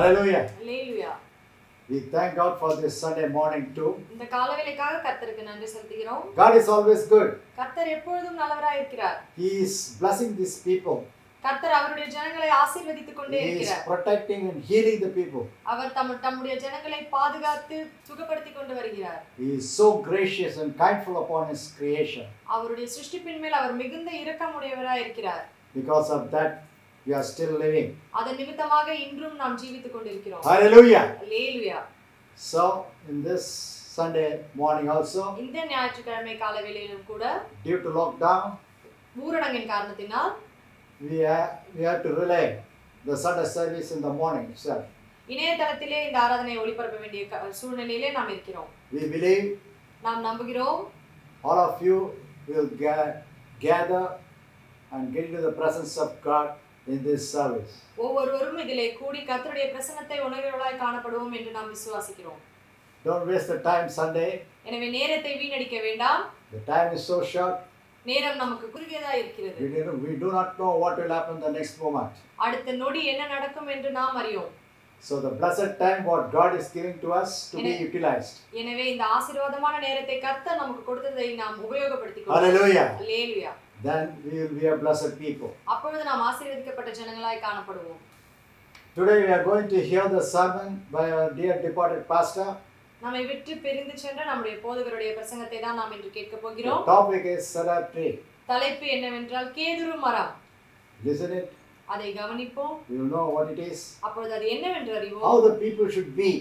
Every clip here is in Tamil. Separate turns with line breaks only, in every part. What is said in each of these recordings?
Hallelujah.
Hallelujah.
We thank God for this Sunday morning too.
இந்த காலவேளைக்காக கர்த்தருக்கு நன்றி செலுத்துகிறோம்.
God is always good.
கர்த்தர் எப்பொழுதும் நல்லவராய் இருக்கிறார்.
He is blessing these people.
கர்த்தர் அவருடைய ஜனங்களை ஆசீர்வதித்துக் கொண்டே
He is
இருக்கிறார்.
protecting and healing the people.
அவர் தம்முடைய ஜனங்களை பாதுகாத்து சுகப்படுத்திக் கொண்டு வருகிறார்.
He is so gracious and kindful upon his creation.
அவருடைய சிருஷ்டிப்பின் மேல் அவர் மிகுந்த இரக்கமுடையவராய் இருக்கிறார்.
Because of that we are still living.
அதன் நிமித்தமாக இன்றும் நாம் ஜீவித்துக் கொண்டிருக்கிறோம்.
Hallelujah.
Hallelujah.
So in this Sunday morning also,
இந்த ஞாயிற்றுக்கிழமை காலவேளையிலும் கூட
due to lockdown,
ஊரடங்கின் காரணத்தினால்
we have to relay the Sunday service in the morning itself.
இணையதளத்திலே இந்த ஆராதனை ஒளிபரப்ப வேண்டிய சூழ்நிலையிலே நாம் இருக்கிறோம்.
We believe
நாம் நம்புகிறோம்
all of you will gather and get into the presence of God in this service.
ஒவ்வொருவரும் இதிலே கூடி கர்த்தருடைய பிரசன்னத்தை உணர்வுகளாய் காணப்படுவோம் என்று நாம் விசுவாசிக்கிறோம்.
Don't waste the time Sunday.
எனவே நேரத்தை வீணடிக்க வேண்டாம்.
The time is so short.
நேரம் நமக்கு குறுகியதா இருக்கிறது.
We do not know what will happen the next moment.
அடுத்த நொடி என்ன நடக்கும் என்று நாம் அறியோம்.
So the blessed time what God is giving to us to be utilized.
எனவே இந்த ஆசீர்வாதமான நேரத்தை கர்த்தர் நமக்கு கொடுத்ததை நாம் உபயோகப்படுத்திக் கொள்வோம்.
Hallelujah.
Hallelujah.
Then we will be a blessed people.
அப்பொழுது நாம் ஆசீர்வதிக்கப்பட்ட ஜனங்களாய் காணப்படுவோம்.
Today we are going to hear the sermon by our dear departed pastor.
நம்மை விட்டு பிரிந்து சென்ற நம்முடைய போதகருடைய பிரசங்கத்தை தான் நாம் இன்று கேட்க போகிறோம்.
The topic is cedar tree.
தலைப்பு என்னவென்றால் கேதுரு மரம்.
Listen it.
அதை கவனிப்போம்.
We will know what it is.
அப்பொழுது அது என்னவென்று அறிவோம்.
How the people should be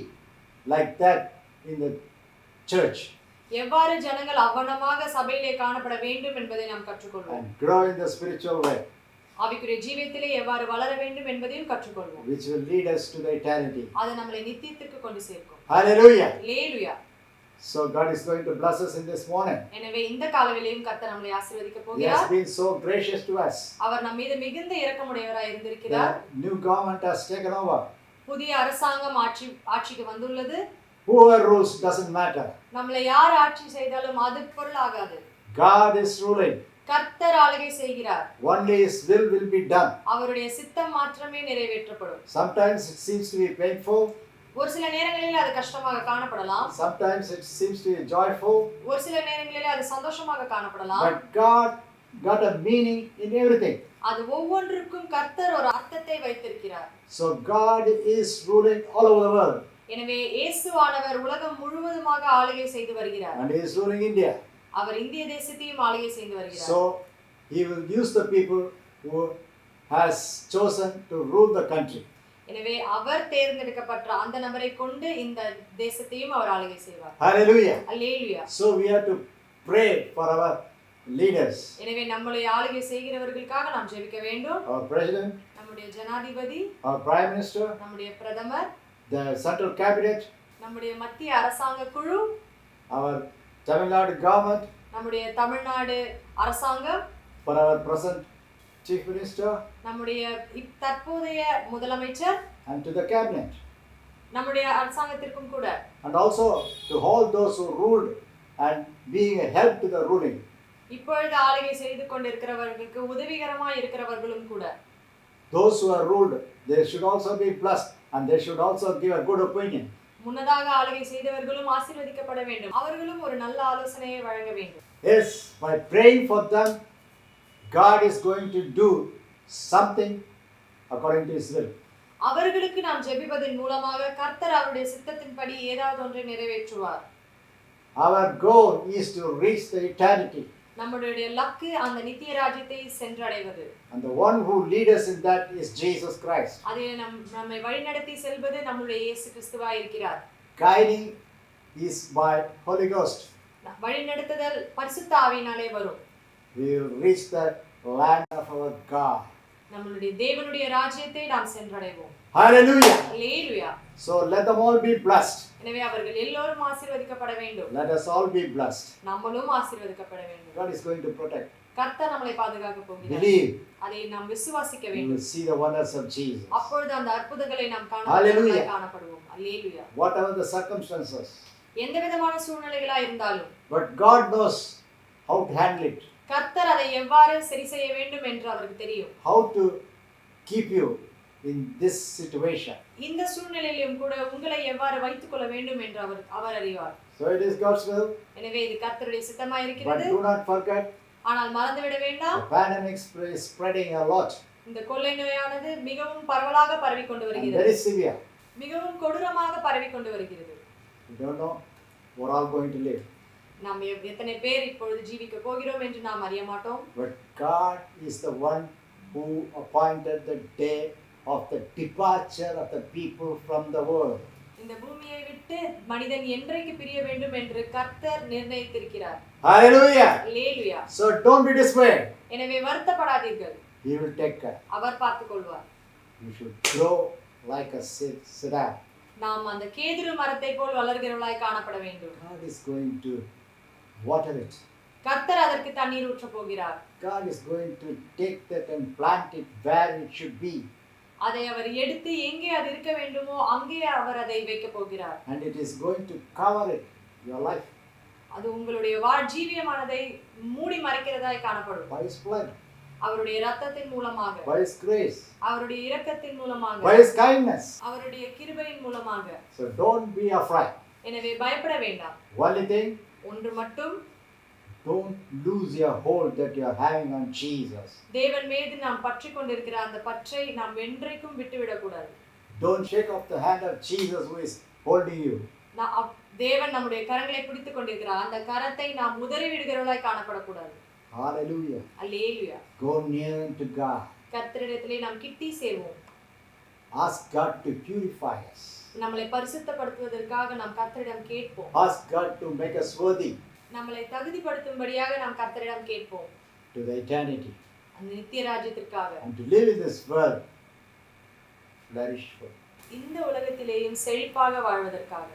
like that in the church.
எவ்வாறு ஜனங்கள் அவனமாக சபையிலே காணப்பட வேண்டும் என்பதை நாம் கற்றுக்கொள்வோம்.
And grow in the spiritual way.
ஆவிக்குரிய ஜீவியத்திலே எவ்வாறு வளர வேண்டும் என்பதையும் கற்றுக்கொள்வோம்.
Which will lead us to the eternity.
அது நம்மை நித்தியத்திற்கு கொண்டு சேர்க்கும்.
Hallelujah.
Hallelujah.
So God is going to bless us in this morning.
எனவே இந்த காலவேளையும் கர்த்தர் நம்மை ஆசீர்வதிக்க
He
போகிறார்.
has been so gracious to us.
அவர் நம் மீது மிகுந்த இரக்கமுடையவராய் இருந்திருக்கிறார்.
The new government has taken over.
புதிய அரசாங்கம் ஆட்சிக்கு வந்துள்ளது.
Whoever rules doesn't matter.
நம்மளை யார் ஆட்சி செய்தாலும் அது பொருளாகாது.
God is ruling.
கர்த்தர் ஆளுகை செய்கிறார்.
Only His will be done.
அவருடைய சித்தம் மாத்திரமே நிறைவேற்றப்படும்.
Sometimes it seems to be painful.
ஒரு சில நேரங்களில் அது கஷ்டமாக காணப்படலாம்.
Sometimes it seems to be joyful.
ஒரு சில நேரங்களில் அது சந்தோஷமாக காணப்படலாம்.
But God got a meaning in everything.
அது ஒவ்வொன்றுக்கும் கர்த்தர் ஒரு அர்த்தத்தை வைத்திருக்கிறார்.
So God is ruling all over the world.
எனவே இயேசுவானவர் உலகம் முழுவதுமாக ஆளுகை செய்து வருகிறார்.
And He is ruling India.
அவர் இந்திய தேசத்தையும் ஆளுகை செய்து வருகிறார்.
So He will use the people who has chosen to rule the country.
எனவே அவர் தேர்ந்தெடுக்கப்பட்ட அந்த நபரை கொண்டு இந்த தேசத்தையும் அவர் ஆளுகை செய்வார்.
Hallelujah.
Hallelujah.
So we have to pray for our leaders.
எனவே நம்மளை ஆளுகை செய்கிறவர்களுக்காக நாம் ஜெபிக்க வேண்டும்.
Our president,
நம்முடைய ஜனாதிபதி,
our prime minister,
நம்முடைய பிரதமர்,
the central cabinet,
நம்முடைய மத்திய அரசாங்க குழு,
our Tamil Nadu government,
நம்முடைய தமிழ்நாடு அரசாங்கம்,
for our present chief minister,
நம்முடைய தற்போதைய முதலமைச்சர்,
and to the cabinet,
நம்முடைய அரசாங்கத்திற்கும் கூட,
and also to all those who ruled and being a help to the ruling.
இப்பொழுது ஆளுகை செய்து கொண்டிருக்கிறவர்களுக்கு உதவிகரமாய் இருக்கிறவர்களும் கூட.
Those who are ruled, they should also be blessed and they should also give a good opinion.
முன்னதாக ஆளுகை செய்தவர்களும் ஆசீர்வதிக்கப்பட வேண்டும். அவர்களும் ஒரு நல்ல ஆலோசனையை வழங்க வேண்டும்.
Yes, by praying for them, God is going to do something according to His will.
அவர்களுக்கு நாம் ஜெபிப்பதன் மூலமாக கர்த்தர் அவருடைய சித்தத்தின்படி ஏதாவது ஒன்றை நிறைவேற்றுவார்.
Our goal is to reach the eternity.
நம்முடைய லக்கு அந்த நித்திய ராஜ்யத்தை சென்றடைவது.
And the one who leads us in that is Jesus Christ.
அதிலே நம்மை வழிநடத்தி செல்வது நம்முடைய இயேசு கிறிஸ்துவாய் இருக்கிறார்.
Guiding is by Holy Ghost.
வழிநடத்துதல் பரிசுத்த ஆவியினாலே வரும்.
We will reach the land of our God.
நம்மளுடைய தேவனுடைய ராஜ்யத்தை நாம் சென்றடைவோம்.
Hallelujah.
Hallelujah.
So let them all be blessed.
எனவே அவர்கள் எல்லோரும் ஆசீர்வதிக்கப்பட வேண்டும்.
Let us all be blessed.
நம்மளும் ஆசீர்வதிக்கப்பட வேண்டும்.
God is going to protect.
கர்த்தர் நம்மை பாதுகாக்க போகிறார்.
Believe.
அதை நாம் விசுவாசிக்க
You
வேண்டும்.
will see the wonders of Jesus.
அப்பொழுது அந்த அற்புதங்களை நாம்
Hallelujah.
காணப்படுவோம். Hallelujah.
Whatever the circumstances.
எந்த விதமான சூழ்நிலைகளா இருந்தாலும்.
But God knows how to handle it.
கர்த்தர் அதை எவ்வாறு சரி செய்ய வேண்டும் என்று அவருக்கு தெரியும்.
How to keep you in this situation.
இந்த சூழ்நிலையிலும் கூட உங்களை எவ்வாறு வைத்துக் கொள்ள வேண்டும் என்று அவர் அறிவார்.
So it is God's will.
எனவே இது கர்த்தருடைய சித்தமாய்
But
இருக்கிறது.
do not forget,
ஆனால் மறந்துவிட வேண்டாம்,
the pandemic is spreading a lot
இந்த கொள்ளை நோயானது மிகவும் பரவலாக பரவிக்கொண்டு
and
வருகிறது.
very severe.
மிகவும் கொடூரமாக பரவிக்கொண்டு வருகிறது.
We don't know we're all going to live.
நாம் எத்தனை பேர் இப்பொழுது ஜீவிக்க போகிறோம் என்று நாம் அறிய மாட்டோம்.
But God is the one who appointed the day of the departure of the people from the world.
இந்த பூமியை விட்டு மனிதன் என்றைக்கு பிரிய வேண்டும் என்று கர்த்தர் நிர்ணயித்திருக்கிறார்.
Hallelujah.
Hallelujah.
So don't be dismayed.
எனவே வருத்தப்படாதீர்கள்.
He will take care.
அவர் பார்த்துக் கொள்வார்.
You should grow like a cedar.
நாம் அந்த கேதுரு மரத்தை போல் வளர்கிறவர்களாய் காணப்பட வேண்டும்.
God is going to water it.
கர்த்தர் அதற்கு தண்ணீர் ஊற்ற போகிறார்.
God is going to take that and plant it where it should be.
அதை அவர் எடுத்து எங்கே அது இருக்க வேண்டுமோ அங்கே அவர் அதை வைக்க போகிறார்.
And it is going to cover it, your life.
அது உங்களுடைய ஜீவியமானதை மூடி மறைக்கிறதாய் காணப்படும்.
By His blood,
அவருடைய இரத்தத்தின் மூலமாக,
by His grace,
அவருடைய இரக்கத்தின் மூலமாக,
by His kindness.
அவருடைய கிருபையின் மூலமாக.
So don't be afraid.
எனவே பயப்பட வேண்டாம்.
Only thing,
ஒன்று மட்டும்,
don't lose your hold that you are having on Jesus.
தேவன் மீது நாம் பற்றிக் கொண்டிருக்கிற அந்த பற்றை நாம் என்றைக்கும் விட்டுவிடக் கூடாது.
Don't shake off the hand of Jesus who is holding you.
தேவன் நம்முடைய கரங்களை பிடித்துக் கொண்டிருக்கிறார். அந்த கரத்தை நாம் உதறி விடுகிறவர்களாய் காணப்படக்கூடாது.
Hallelujah.
Hallelujah.
Go near to God.
கர்த்தரிடத்திலே நாம் கிட்டி சேருவோம்.
Ask God to purify us.
நம்மளை பரிசுத்தப்படுத்துவதற்காக நாம் கர்த்தரிடம் கேட்போம்.
Ask God to make us worthy
நம்மளை தகுதிப்படுத்தும்படியாக நாம் கர்த்தரிடம் கேட்போம்.
to the eternity.
அந்த நித்திய ராஜ்யத்திற்காக.
And to live in this world flourishful.
இந்த உலகத்திலேயும் செழிப்பாக வாழ்வதற்காக.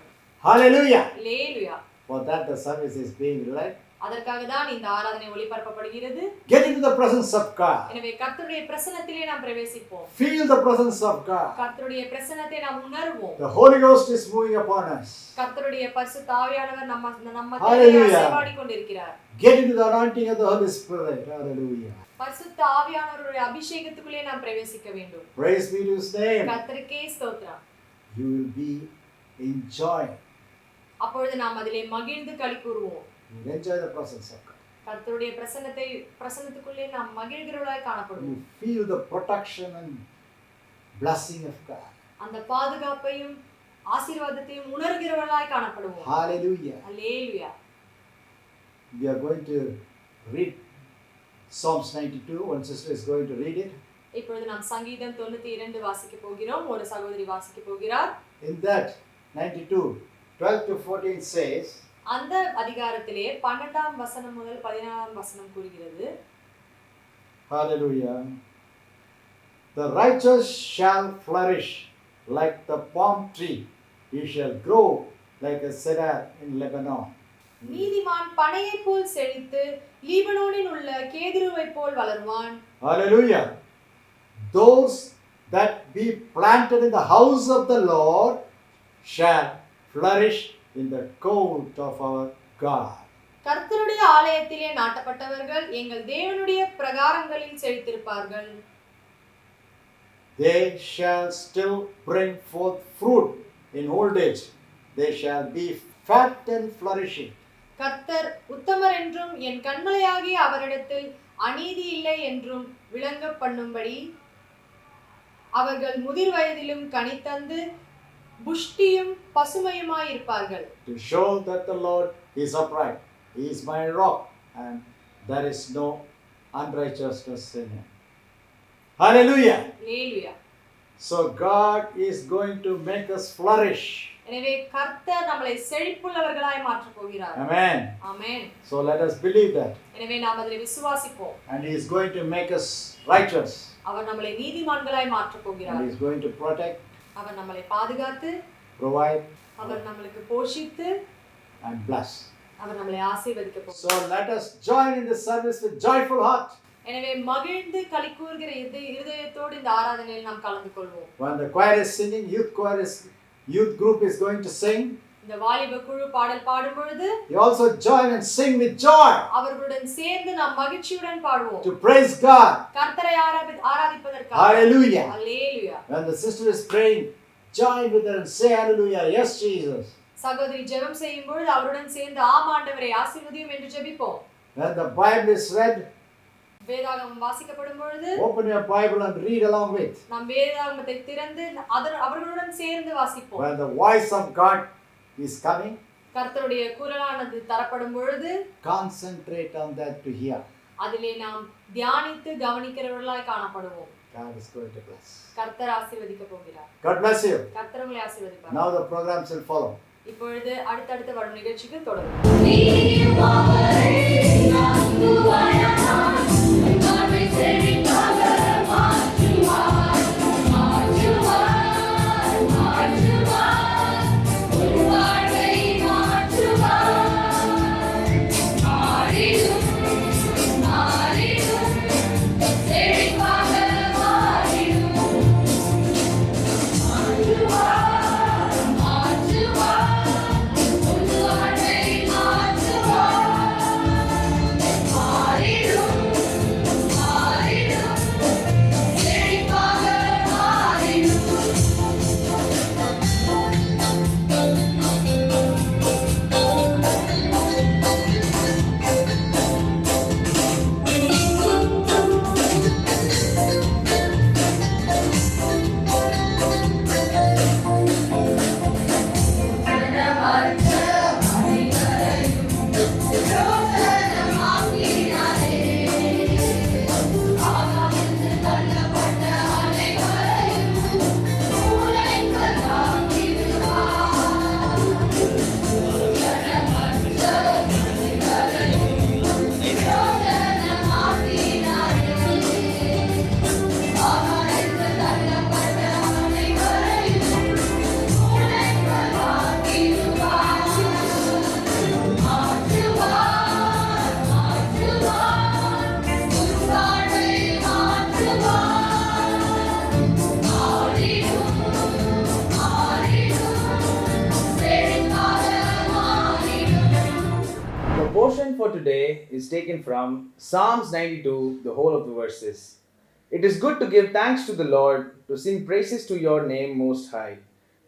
Hallelujah.
Hallelujah.
For that the service is being led.
அதற்காக தான் இந்த ஆராதனை ஒளிபரப்பப்படுகிறது.
Get into the presence of God.
எனவே கர்த்தருடைய பிரசன்னத்திலே நாம் பிரவேசிப்போம்.
Feel the presence of God.
கர்த்தருடைய பிரசன்னத்தை நாம் உணர்வோம்.
The Holy Ghost is moving upon us.
கர்த்தருடைய பரிசுத்த ஆவியானவர் நம்ம
Hallelujah.
அசைவாடிக் கொண்டிருக்கிறார்.
Get into the anointing of the Holy Spirit. Hallelujah.
பரிசுத்த ஆவியானவருடைய அபிஷேகத்துக்குள்ளே நாம் பிரவேசிக்க வேண்டும்.
Praise be to His name.
கர்த்தருக்கே ஸ்தோத்திரம்.
You will be enjoying.
அப்பொழுது நாம் அதிலே மகிழ்ந்து களி கூறுவோம்.
You will enjoy the presence of God.
கர்த்தருடைய பிரசன்னத்துக்குள்ளே நாம் மகிழ்கிறவர்களாய் காணப்படுவோம்.
You feel the protection and blessing of God.
அந்த பாதுகாப்பையும் ஆசீர்வாதத்தையும் உணர்கிறவர்களாய் காணப்படுவோம்.
Hallelujah.
Hallelujah.
We are going to read Psalms 92. One sister is going to read it.
இப்பொழுது நாம் சங்கீதம் 92 வாசிக்க போகிறோம். ஒரு சகோதரி வாசிக்க போகிறார்.
In that 92, 12 to 14 says,
அந்த அதிகாரத்திலே 12ஆம் வசனம் முதல் 14ஆம் வசனம் கூறுகிறது.
Hallelujah. The righteous shall flourish like the palm tree. He shall grow like a cedar in Lebanon.
நீதிமான் பனையைப் போல் செழித்து லீபனோனில் உள்ள கேதுருவைப் போல் வளருவான்.
Hallelujah. Those that be planted in the house of the Lord shall flourish in the court of our God.
கர்த்தருடைய ஆலயத்திலே நாட்டப்பட்டவர்கள் எங்கள் தேவனுடைய பிரகாரங்களில் செழித்திருப்பார்கள்.
They shall still bring forth fruit in old age. They shall be fat and flourishing.
கர்த்தர் உத்தமர் என்றும் என் கண்மலையாகிய அவரிடத்தில் அநீதி இல்லை என்றும் விளங்க பண்ணும்படி அவர்கள் முதிர் வயதிலும் கனித்தந்து புஷ்டியும் பசுமையுமாயிருப்பார்கள்.
To show that the Lord is upright. He is my rock and there is no unrighteousness in him. Hallelujah.
Hallelujah.
So God is going to make us flourish.
எனவே கர்த்தர் நம்மை செழிப்புள்ளவர்களாய் மாற்றப் போகிறார்.
Amen.
Amen.
So let us believe that.
எனவே நாம் அதிலே விசுவாசிப்போம்.
And He is going to make us righteous.
அவர் நம்மை நீதிமான்களாய் மாற்றப் போகிறார்.
And He is going to protect,
அவர் நம்மை பாதுகாத்து,
provide,
அவர் நமக்கு போஷித்து,
and bless.
அவர் நம்மை ஆசீர்வதிக்க போகிறார்.
So let us join in the service with joyful heart.
எனவே மகிழ்ந்து களி கூர்கிற இருதயத்தோடு இந்த ஆராதனையில் நாம் கலந்து கொள்வோம்.
When the choir is singing, youth group is going to sing.
இந்த வாலிப குழு பாடல் பாடும் பொழுது
you also join and sing with joy.
அவர்களுடன் சேர்ந்து நாம் மகிழ்ச்சியுடன் பாடுவோம்.
To praise God.
கர்த்தரை ஆராதிப்பதற்காக.
Hallelujah.
Hallelujah.
When the sister is praying, join with her and say hallelujah. Yes, Jesus.
சகோதரி ஜெபம் செய்யும் பொழுது அவருடன் சேர்ந்து ஆம் ஆண்டவரை ஆசீர்வதியும் என்று ஜெபிப்போம்.
When the Bible is read,
வேதாகமம் வாசிக்கப்படும் பொழுது
open your Bible and read along with.
நாம் வேதாகமத்தை திறந்து அவர்களுடன் சேர்ந்து வாசிப்போம்.
When the voice of God is coming,
கர்த்தருடைய குரலானது தரப்படும் பொழுது
concentrate on that to hear.
அதிலே நாம் தியானித்து கவனிக்கிறவர்களாய் காணப்படுவோம்.
God is going to bless.
கர்த்தர் ஆசீர்வதிக்க போகிறார்.
God bless you.
கர்த்தர் உங்களை ஆசீர்வதிப்பார்.
Now the programs will follow.
இப்பொழுது அடுத்தடுத்து வரும் நிகழ்ச்சிகள் தொடரும்.
Portion for today is taken from Psalms 92, the whole of the verses. It is good to give thanks to the Lord, to sing praises to your name most high,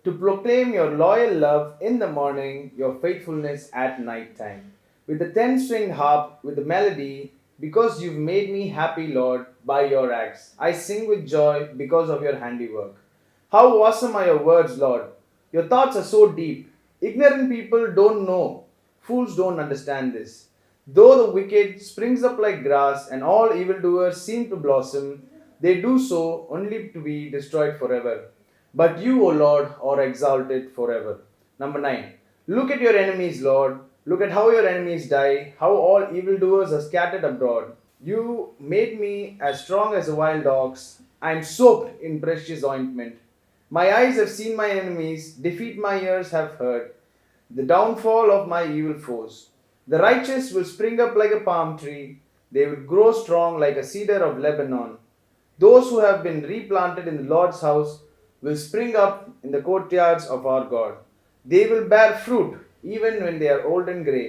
to proclaim your loyal love in the morning, your faithfulness at night time. With the 10-stringed harp, with the melody, because you've made me happy, Lord, by your acts. I sing with joy because of your handiwork. How awesome are your words, Lord! Your thoughts are so deep. Ignorant people don't know. Fools don't understand this. Though the wicked springs up like grass and all evildoers seem to blossom, they do so only to be destroyed forever. But you, O Lord, are exalted forever. Number 9. Look at your enemies, Lord. Look at how your enemies die, how all evildoers are scattered abroad. You made me as strong as a wild ox. I am soaked in precious ointment. My eyes have seen my enemies, defeat my ears have heard. The downfall of my evil foes. The righteous will spring up like a palm tree. They will grow strong like a cedar of Lebanon. Those who have been replanted in the Lord's house will spring up in the courtyards of our God. They will bear fruit even when they are old and grey.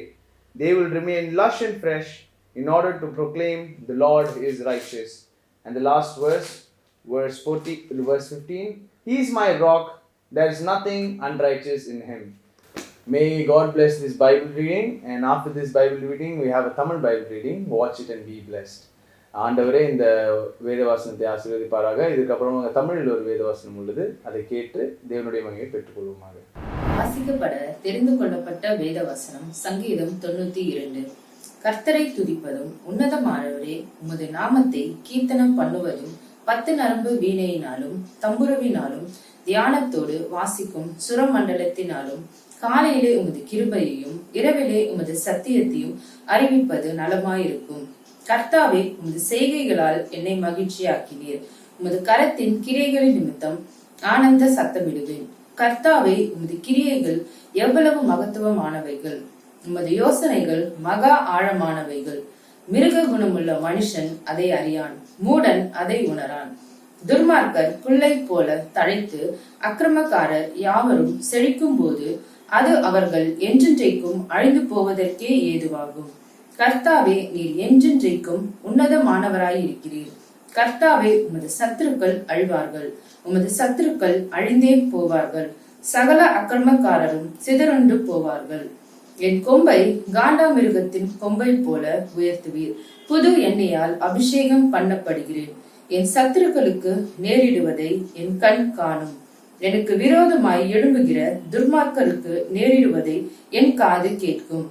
They will remain lush and fresh in order to proclaim the Lord is righteous. And the last verse, verse 15. He is my rock. There is nothing unrighteous in him. May God bless this Bible reading, and after this Bible reading we have a Tamil Bible reading. Watch it and be blessed. ஆண்டவரே இந்த வேதவாசனத்தை ஆசீர்வதிப்பாராக. இதுக்கப்புறம் தமிழில் ஒரு வேதவாசனம் உள்ளது, அதை கேட்டு தேவனுடைய மகிமையை பெற்றுக்கொள்வோமாக.
வாசிக்கப்பட தெரிந்து கொள்ளப்பட்ட வேதவசனம் சங்கீதம் 92. கர்த்தரை துதிப்பதும் உன்னதமானவரே உமது நாமத்தை கீர்த்தனம் பண்ணுவதும் 10 நரம்பு வீணையினாலும் தம்புரவினாலும் தியானத்தோடு வாசிக்கும் சுரமண்டலத்தினாலும் காலையிலே உமது கிருபையையும் இரவிலே உமது சத்தியத்தையும் அறிவிப்பது நலமாயிருக்கும். கர்த்தாவே உமது செய்கைகளால் என்னை மகிழ்ச்சியாக்கினீர். உமது கரத்தின் கிரியைகளின் நிமித்தம் ஆனந்த சத்தமிடுவேன். கர்த்தாவே உமது கிரியைகள் எவ்வளவு மகத்துவமானவைகள்! உமது யோசனைகள் மகா ஆழமானவைகள். மிருக குணமுள்ள மனுஷன் அதை அறியான், மூடன் அதை உணரான். துர்மார்க்கர் புல்லை போல தழைத்து அக்கிரமக்காரர் யாவரும் செழிக்கும் போது அது அவர்கள் என்றென்றைக்கும் அழிந்து போவதற்கே ஏதுவாகும். கர்த்தாவே நீர் என்றென்றைக்கும் உன்னதமானவராயிருக்கிறீர். கர்த்தாவே, உமது சத்துருக்கள் அழிவார்கள், உமது சத்துருக்கள் அழிந்தே போவார்கள், சகல அக்கிரமக்காரரும் சிதறுண்டு போவார்கள். என் கொம்பை காண்டாமிருகத்தின் கொம்பை போல உயர்த்துவீர், புது எண்ணெயால் அபிஷேகம் பண்ணப்படுகிறேன். என் சத்துருக்களுக்கு நேரிடுவதை என் கண் காணும், எனக்கு விரோதமாய் எழும்புகிற துர்மார்க்கருக்கு நேரிடுவதை என் காது கேட்கும்.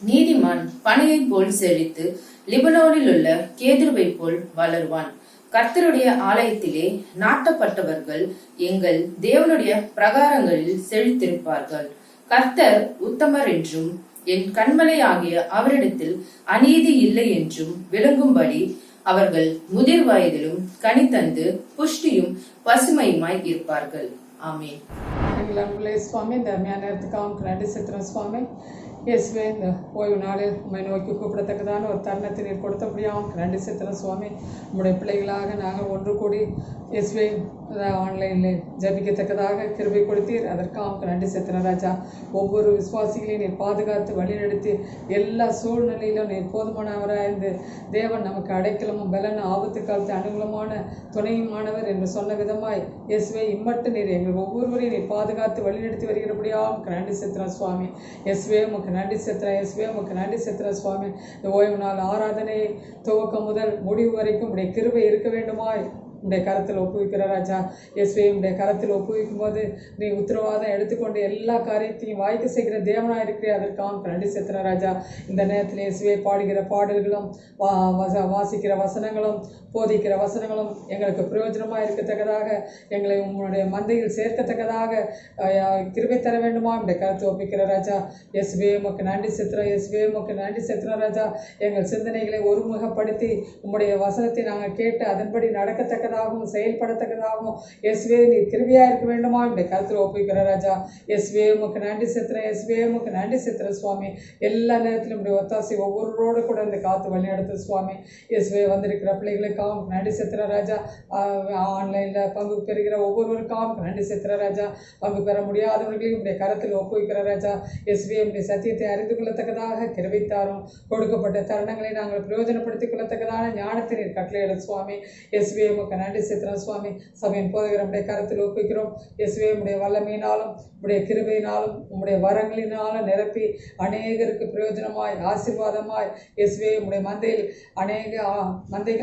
நீதிமான் பனையை போல் செழித்து லிபனோனில் உள்ள கேதுருவை போல் வளருவான். கர்த்தருடைய ஆலயத்திலே நாட்டப்பட்டவர்கள் எங்கள் தேவனுடைய பிரகாரங்களில் செழித்திருப்பார்கள். கர்த்தர் உத்தமர் என்றும் என் கண்மலை ஆகிய அவரிடத்தில் அநீதி இல்லை என்றும் விளங்கும்படி அவர்கள் முதிர் வயதிலும் கனி தந்து புஷ்டியும் பசுமையுமாய் இருப்பார்கள். ஆமீன்.
சுவாமி, இந்த அருமையான நேரத்துக்காக நன்றி செலுத்துறோம் சுவாமி. இயேசுவே, இந்த ஓய்வு நாளில் உண்மை நோக்கி கூப்பிடத்தக்கதான ஒரு தருணத்தை நீர் கொடுத்தபடியாகவும் நன்றி செலுத்துறோம் சுவாமி. நம்முடைய பிள்ளைகளாக நாங்கள் ஒன்று கூடி இயேசுவே ஆன்லைனில் ஜபிக்கத்தக்கதாக கிருபை கொடுத்தீர், அதற்காக நன்றி செலுத்துறோம் ராஜா. ஒவ்வொரு விசுவாசிகளையும் நீர் பாதுகாத்து வழிநடத்தி எல்லா சூழ்நிலையிலும் நீர் போதுமானவராக இருந்து தேவன் நமக்கு அடைக்கலமும் பலனும் ஆபத்து காலத்து அனுகூலமான துணையுமானவர் என்று சொன்ன விதமாய் இயேசுவே இம்மட்டு நீர் எங்கள் ஒவ்வொருவரையும் நீர் பாதுகாத்து வழிநடத்தி வருகிறபடியாக நன்றி செலுத்துறோம் சுவாமி. இயேசுவே உமக்கு நன்றி செலுத்துறேன். இயேசுவே உமக்கு நன்றி செலுத்துறேன் சுவாமி. இந்த ஓய்வு நாள் ஆராதனை துவக்கம் முதல் முடிவு வரைக்கும் உடைய கிருபை இருக்க வேண்டுமாய் உடைய கரத்தில் ஒப்புவிக்கிற ராஜா. இயேசுவே உடைய கரத்தில் ஒப்புவிக்கும் போது நீ உத்தரவாதம் எடுத்துக்கொண்டு எல்லா காரியத்தையும் வாய்க்க செய்கிற தேவனாக இருக்கிற அதற்காக நன்றி செலுத்துற ராஜா. இந்த நேரத்தில் இயேசுவே பாடுகிற பாடல்களும் வாசிக்கிற வசனங்களும் போதிக்கிற வசனங்களும் எங்களுக்கு பிரயோஜனமாக இருக்கத்தக்கதாக எங்களை உங்களுடைய மந்தையில் சேர்க்கத்தக்கதாக கிருபை தர வேண்டுமா உடைய கருத்தை ஒப்பிக்கிற ராஜா. இயேசுவே உமக்கு நன்றி செலுத்துறோம். இயேசுவே உமக்கு நன்றி செலுத்துறோம் ராஜா. எங்கள் சிந்தனைகளை ஒருமுகப்படுத்தி உம்முடைய வசனத்தை நாங்கள் கேட்டு அதன்படி நடக்கத்தக்கதாகவும் செயல்படத்தக்கதாகவும் இயேசுவே நீ கிருபையா இருக்க வேண்டுமா உடைய கருத்தில் ஒப்பிக்கிற ராஜா. இயேசுவே உமக்கு நன்றி செலுத்துறேன். இயேசுவே உமக்கு நன்றி செலுத்துற சுவாமி. எல்லா நேரத்திலும் உடைய ஒத்தாசை ஒவ்வொருவரோடு கூட இந்த காத்து வழிநடத்து சுவாமி. இயேசுவே வந்திருக்கிற பிள்ளைகளுக்கு நன்றி செலுத்துற ராஜா. ஆன்லைனில் பங்கு பெறுகிற ஒவ்வொருவருக்காகவும் நன்றி செலுத்துற ராஜா. பங்கு பெற முடியாதவர்களையும் உடைய கரத்தில் ஒப்புவிக்கிற ராஜா. இயேசுவே உடைய சத்தியத்தை அறிந்து கொள்ளத்தக்கதாக கிருபைத்தாரும் கொடுக்கப்பட்ட தருணங்களை நாங்கள் பிரயோஜனப்படுத்திக் கொள்ளத்தக்கதான ஞானத்தை நீர் கட்டளையிட சுவாமி. இயேசுவே உமக்கு நன்றி செலுத்துறோம் சுவாமி. சபையின் போதகர் உடைய கரத்தில் ஒப்புவிக்கிறோம். இயேசுவே உடைய வல்லமையினாலும் உடைய கிருபையினாலும் உம்முடைய வரங்களினாலும் நிரப்பி அநேகருக்கு பிரயோஜனமாய் ஆசீர்வாதமாய் இயேசுவே உடைய மந்தையில் அநேக மந்தை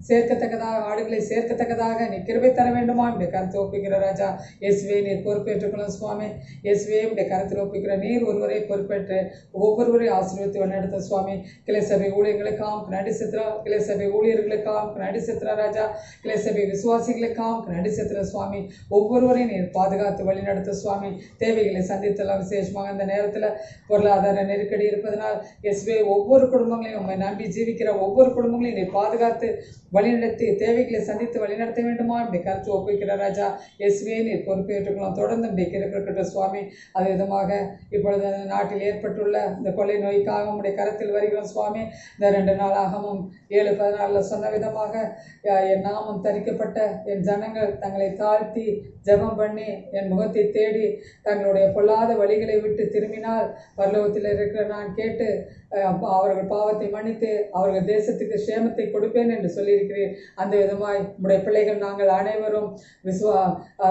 சேர்க்கத்தக்கதாக ஆடுகளை சேர்க்கத்தக்கதாக நீ கிருபை தர வேண்டுமா உடைய கருத்தை ஒப்புக்கிற ராஜா. இயேசுவே நீர் பொறுப்பேற்றுக்கணும் சுவாமி. இயேசுவே உடைய கருத்தில் ஒப்புக்கிற நீர் ஒருவரை பொறுப்பேற்று ஒவ்வொருவரையும் ஆசீர்வதித்து வழிநடத்த சுவாமி. கிளை சபை ஊழியர்களுக்காகவும் நன்றி செலுத்துறா. கிளை சபை ஊழியர்களுக்காகவும் நன்றி செலுத்துறா ராஜா. கிளை சபை விசுவாசிகளுக்காகவும் நன்றி செலுத்துற சுவாமி. ஒவ்வொருவரையும் நீர் பாதுகாத்து வழிநடத்த சுவாமி. தேவைகளை சந்தித்தலாம். விசேஷமாக இந்த நேரத்தில் பொருளாதார நெருக்கடி இருப்பதனால் இயேசுவே ஒவ்வொரு குடும்பங்களையும் உண்மை நம்பி ஜீவிக்கிற ஒவ்வொரு குடும்பங்களையும் நீர் பாதுகாத்து வழிநடத்தி தேவைகளை சந்தித்து வழிநடத்த வேண்டுமா இப்படி கருத்து ஒப்புவிக்கிற ராஜா. இயேசுவே நீர் பொறுப்பேற்றுக்கலாம். தொடர்ந்து இப்படி கிருக்கிற சுவாமி. அது விதமாக இப்பொழுது நாட்டில் ஏற்பட்டுள்ள இந்த கொள்ளை நோய்க்காக உடைய கரத்தில் வருகிறோம் சுவாமி. இந்த 2 நாளாகவும் 7:14 சொன்ன விதமாக என் நாமம் தரிக்கப்பட்ட என் ஜனங்கள் தங்களை தாழ்த்தி ஜெபம் பண்ணி என் முகத்தை தேடி தங்களுடைய பொல்லாத வழிகளை விட்டு திரும்பினால் பரலோகத்தில் இருக்கிற நான் கேட்டு அவர்கள் பாவத்தை மன்னித்து அவர்கள் தேசத்துக்கு சேமத்தை கொடுப்பேன் என்று சொல்லியிருக்கிறேன். அந்த விதமாய் உடைய பிள்ளைகள் நாங்கள் அனைவரும்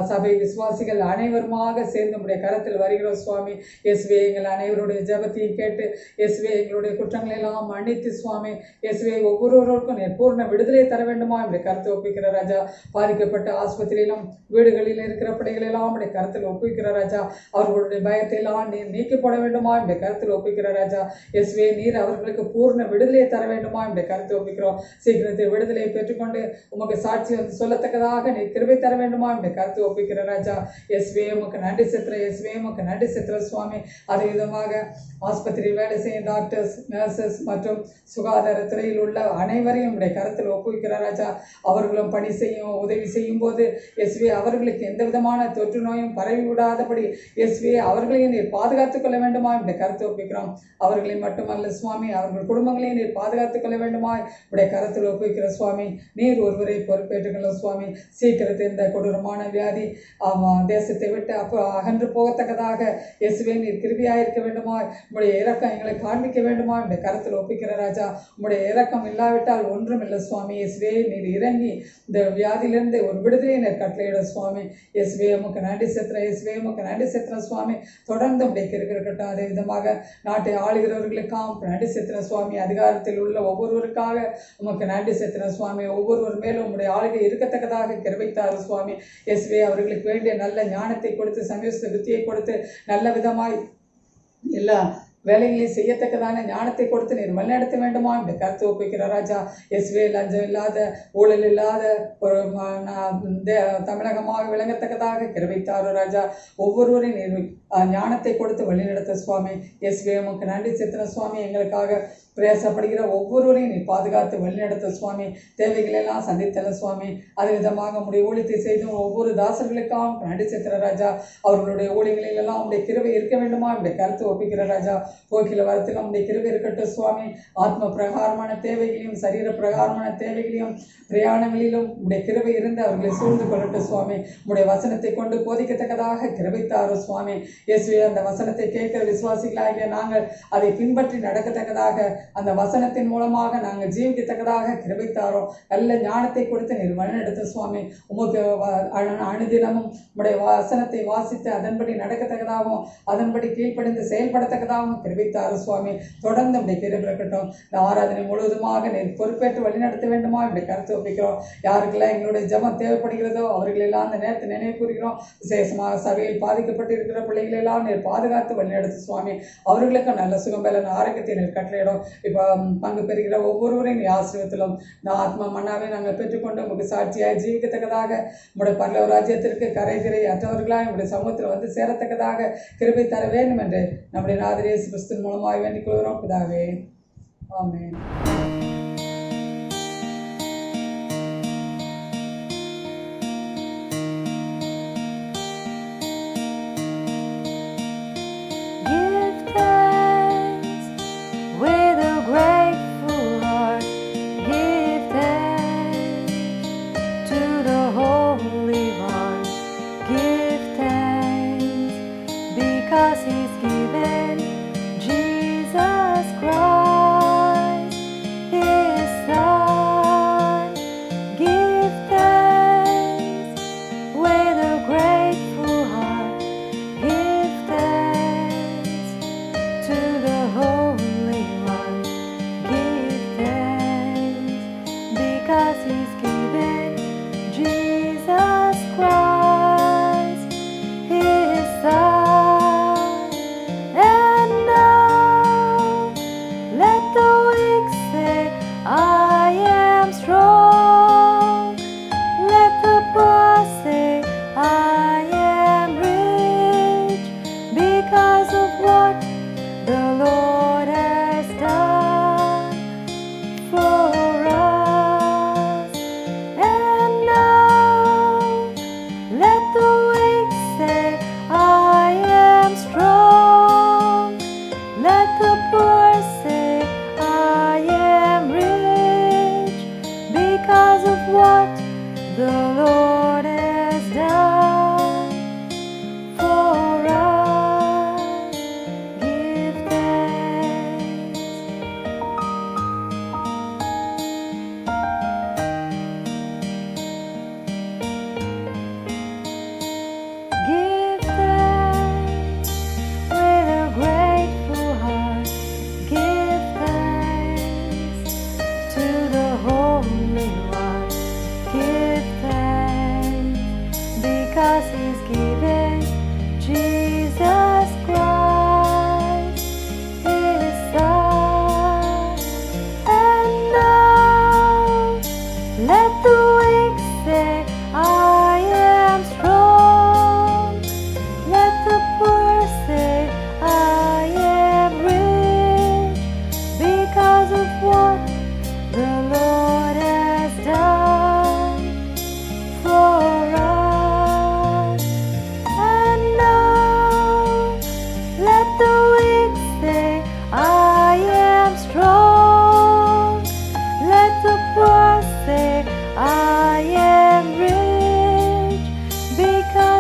சபை விசுவாசிகள் அனைவருமாக சேர்ந்து உடைய கரத்தில் வருகிறோம் சுவாமி. இயேசுவே எங்கள் அனைவருடைய ஜெபத்தையும் கேட்டு இயேசுவே எங்களுடைய குற்றங்களை எல்லாம் மன்னித்து சுவாமி. இயேசுவே ஒவ்வொருவருக்கும் பூர்ண விடுதலை தர வேண்டுமா என்னுடைய கருத்தை ஒப்புவிக்கிற ராஜா. பாதிக்கப்பட்ட ஆஸ்பத்திரியிலும் வீடுகளில் இருக்கிற பிள்ளைகள் எல்லாம் உடைய கருத்தில் ஒப்புவிக்கிற ராஜா. அவர்களுடைய பயத்தை எல்லாம் நீர் நீக்கி போட வேண்டுமா என்னுடைய கருத்தில் ஒப்புவிக்கிற ராஜா. இயேசுவே நீர் அவர்களுக்கு பூர்ண விடுதலையை தர வேண்டுமா என்னுடைய கருத்தை ஒப்புவிக்கிறோம். சீக்கிரத்தில் விடுதலையை பெற்றுக்கொண்டு உமக்கு சாட்சி வந்து சொல்லத்தக்கதாக நீர் கிருபை தர வேண்டுமா என்னுடைய கருத்தை ஒப்புவிக்கிற ராஜா. இயேசுவே உமக்கு நன்றி செலுத்துற. இயேசுவே உமக்கு நன்றி செலுத்துற சுவாமி. அதே விதமாக ஆஸ்பத்திரியில் வேலை செய்யும் டாக்டர்ஸ், நர்சஸ் மற்றும் சுகாதாரத்துறையில் உள்ள அனைவரையும் உடைய கருத்தில் ஒப்புவிக்கிற ராஜா. அவர்களும் பணி செய்யும் உதவி செய்யும் போது இயேசுவே அவர்களுக்கு எந்த விதமான தொற்று நோயும் பரவி விடாதபடி இயேசுவே அவர்களையும் நீர் பாதுகாத்துக் கொள்ள வேண்டுமா என்னுடைய கருத்தை ஒப்புவிக்கிறோம். அவர்களை மட்டுமல்ல மாத்திரமல்ல சுவாமி, அவர்கள் குடும்பங்களையும் நீர் பாதுகாத்துக் கொள்ள வேண்டுமாய் உடைய கரத்தில் ஒப்புவிக்கிற சுவாமி. நீர் ஒருவரை பொறுப்பேற்றுக்கொள்ள சுவாமி. சீக்கிரத்தில் இந்த கொடூரமான வியாதி தேசத்தை விட்டு அகன்று போகத்தக்கதாக இயேசுவே நீர் கிருபையாயிருக்க வேண்டுமாய் உடைய இரக்கம் எங்களை காண்பிக்க வேண்டுமாய் உடைய கரத்தில் ஒப்புவிக்கிற ராஜா. உடைய இரக்கம் இல்லாவிட்டால் ஒன்றும் இல்லை சுவாமி. இயேசுவே நீர் இறங்கி இந்த வியாதியிலிருந்து ஒரு விடுதலையை நீர் கட்டளையிட சுவாமி. இயேசுவே உமக்கு நன்றி செலுத்துறேன். இயேசுவே உமக்கு நன்றி செலுத்துறேன் சுவாமி. தொடர்ந்து உடைய இருக்கட்டும். அதே விதமாக நாட்டை ஆளுகிறவர்களுக்காக நன்றி செலுத்துறேன் சுவாமி. அதிகாரத்தில் உள்ள ஒவ்வொருவருக்காக உமக்கு நன்றி செலுத்துறேன் சுவாமி. ஒவ்வொருவர் மேலும் உங்களுடைய ஆளுகை இருக்கத்தக்கதாக கிருபைத்தாரு சுவாமி. இயேசுவே அவர்களுக்கு வேண்டிய நல்ல ஞானத்தை கொடுத்து சமயோசித்த புத்தியை கொடுத்து நல்ல விதமாய் எல்லா வேலைகளையும் செய்யத்தக்கதான ஞானத்தை கொடுத்து நீர் வழிநடத்த வேண்டுமா இந்த கருத்து ஒப்புவிக்கிற ராஜா. இயேசுவே லஞ்சம் இல்லாத ஊழல் இல்லாத ஒரு தமிழகமாக விளங்கத்தக்கதாக கிருபைத்தாரு ராஜா. ஒவ்வொருவரையும் நீர் ஞானத்தை கொடுத்து வழிநடத்த சுவாமி. இயேசுவே உமக்கு நன்றி செலுத்தின சுவாமி. எங்களுக்காக பிரயாசப்படுகிற ஒவ்வொருவரையும் நீ பாதுகாத்து வழிநடத்த சுவாமி. தேவைகளெல்லாம் சந்தித்தல சுவாமி. அது விதமாக உடைய ஊழியத்தை செய்தும் ஒவ்வொரு தாசர்களுக்காகவும் நன்றி செலுத்துகிற ராஜா. அவர்களுடைய ஊழியங்களிலெல்லாம் உடைய கிருபை இருக்க வேண்டுமா உடைய கருத்து ஒப்பிக்கிற ராஜா. போக்கில வரத்திலும் உடைய கிருபை இருக்கட்டும் சுவாமி. ஆத்ம பிரகாரமான தேவைகளையும் சரீர பிரகாரமான தேவைகளையும் பிரயாணங்களிலும் உடைய கிருபை இருந்து அவர்களை சூழ்ந்து கொள்ளட்டும் சுவாமி. உடைய வசனத்தை கொண்டு போதிக்கத்தக்கதாக கிருபைத்தாரு சுவாமி. இயேசுவே அந்த வசனத்தை கேட்கிற விசுவாசிகளாகிய நாங்கள் அதை பின்பற்றி நடக்கத்தக்கதாக அந்த வசனத்தின் மூலமாக நாங்கள் ஜீவிக்கத்தக்கதாக கிருபைத்தாரோம். நல்ல ஞானத்தை கொடுத்து நீர் வழிநடத்த சுவாமி. உமக்கு அனுதினமும் உடைய வசனத்தை வாசித்து அதன்படி நடக்கத்தக்கதாகவும் அதன்படி கீழ்ப்படிந்து செயல்படத்தக்கதாகவும் கிருபைத்தாரு சுவாமி. தொடர்ந்து உடைய கிருபை இருக்கட்டும். இந்த ஆராதனை முழுவதுமாக நீர் பொறுப்பேற்று வழிநடத்த வேண்டுமா இப்படி கருத்து ஒப்பிக்கிறோம். யாருக்கெல்லாம் எங்களுடைய ஜெபம் தேவைப்படுகிறதோ அவர்களெல்லாம் அந்த நேரத்தை நினைவு கூறுகிறோம். விசேஷமாக சபையில் பாதிக்கப்பட்டிருக்கிற பிள்ளைகளெல்லாம் நீர் பாதுகாத்து வழிநடத்து சுவாமி. அவர்களுக்கு நல்ல சுகம் பலன் ஆரோக்கியத்தை நீர் கட்டளையிடும். இப்போ பங்கு பெறுகிற ஒவ்வொருவரையும் நீ ஆசீர்வதிலும். இந்த ஆத்மா மன்னாவை நாங்கள் பெற்றுக்கொண்டு உங்களுக்கு சாட்சியாய் ஜீவிக்கத்தக்கதாக உங்களுடைய பரலோக ராஜ்யத்திற்கு கரைதிரை அற்றவர்களாக உங்களுடைய சமூகத்தில் வந்து சேரத்தக்கதாக கிருபை தர வேண்டும் என்று நம்முடைய நாதர் இயேசு கிறிஸ்துவின் மூலமாக வேண்டிக் கொள்கிறோம் பிதாவே. ஆமென்.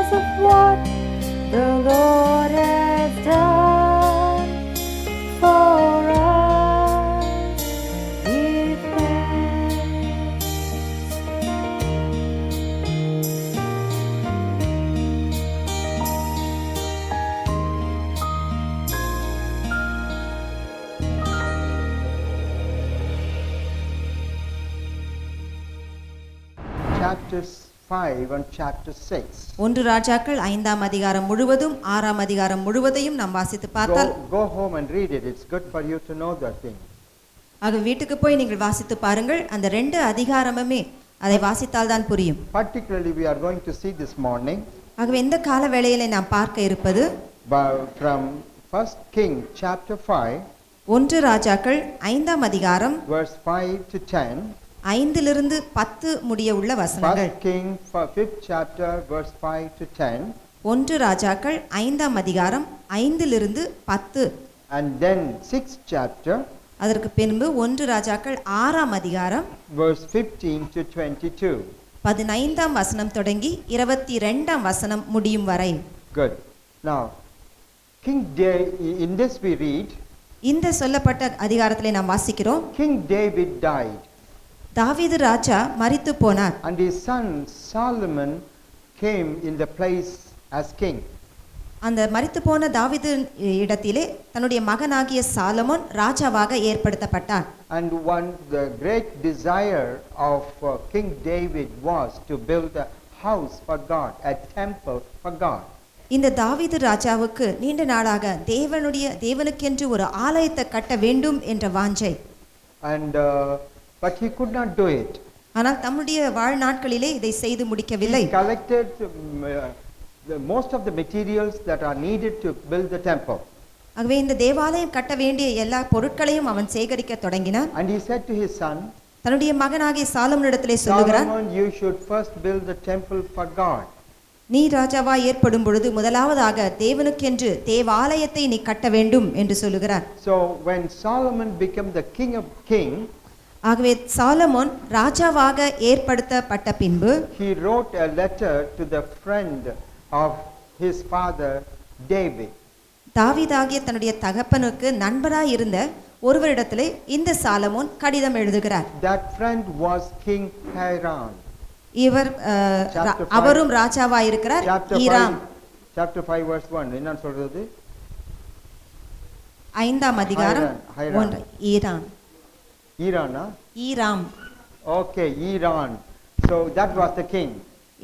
because of what the Lord has done for us. Give thanks.
Chapters 5 and chapter 6.
ஒன்று ராஜாக்கள் 5ஆம் அதிகாரம் முழுவதும் 6ஆம் அதிகாரம் முழுவதையும் நாம் வாசித்து பார்த்தால்
Go home and read it. It's good for you to know that thing.
ஆக வீட்டுக்கு போய் நீங்கள் வாசித்து பாருங்கள். அந்த 2 அதிகாரமுமே அதை வாசித்தால் தான் புரியும்.
Particularly we are going to see this morning
ஆகவே இந்த கால வேளையிலே நாம் பார்க்க இருப்பது
from 1 King chapter 5
ஒன்று ராஜாக்கள் 5ஆம் அதிகாரம்
verse 5 to 10.
5லிருந்து 10 முடிய உள்ள வசனங்கள்.
1 King 5th chapter verse 5 to 10.
ஒன்று ராஜாக்கள் 5ஆம் அதிகாரம் 5லிருந்து 10.
And then 6th chapter
அதற்கு பின்பு ஒன்று ராஜாக்கள் 6ஆம் அதிகாரம்
verse 15 to 22.
15ஆம் வசனம் தொடங்கி 22ஆம் வசனம் முடியும் வரை.
Good. Now in this we read
இந்த சொல்லப்பட்ட அதிகாரத்திலே நாம் வாசிக்கிறோம்.
King David died.
தாவீது ராஜா மரித்து போனார்.
And his son Solomon came in the place as king.
அந்த மரித்து போன தாவீது இடத்திலே தன்னுடைய மகனாகிய சாலமோன் ராஜாவாக ஏற்படுத்தப்பட்டார்.
And the great desire of King David was to build a house for God, a temple for God.
இந்த தாவீது ராஜாவுக்கு நீண்ட நாளாக தேவனுக்கென்று ஒரு ஆலயத்தை கட்ட வேண்டும் என்ற வாஞ்சை.
And but he could not do it.
ஆனால் தம்முடைய வாழ்நாட்களிலே இதை செய்து முடிக்கவில்லை.
He collected most of the materials that are needed to build the temple.
ஆகவே இந்த தேவாலயம் கட்ட வேண்டிய எல்லா பொருட்களையும் அவன் சேகரிக்க தொடங்கினான்.
And he said to his son,
தன்னுடைய மகனாகிய சாலமோனிடத்திலே சொல்லுகிறான்,
Solomon, you should first build the temple for God.
நீ ராஜாவா ஏற்படும் பொழுது முதலாவதாக தேவனுக்கென்று தேவாலயத்தை நீ கட்ட வேண்டும் என்று சொல்லுகிறார்.
So when Solomon became the king of kings,
ஆகவே சாலமோன் ராஜாவாக ஏற்படுத்தப்பட்ட பின்பு
he wrote a letter to the friend of his father David.
தாவீதாகிய தன்னுடைய தகப்பனுக்கு நண்பராய் இருந்த ஒருவரிடத்திலே இந்த சாலமோன் கடிதம் எழுதுகிறார்.
That friend was King Hiram.
இவர் அவரும் ராஜாவாய் இருக்கிறார். ஈராம்
chapter 5 verse 1 என்ன சொல்றது?
5ஆம் அதிகாரம்
Hiram.
Hiram.
Irana?
Hiram.
Okay, Iran. So that was the king.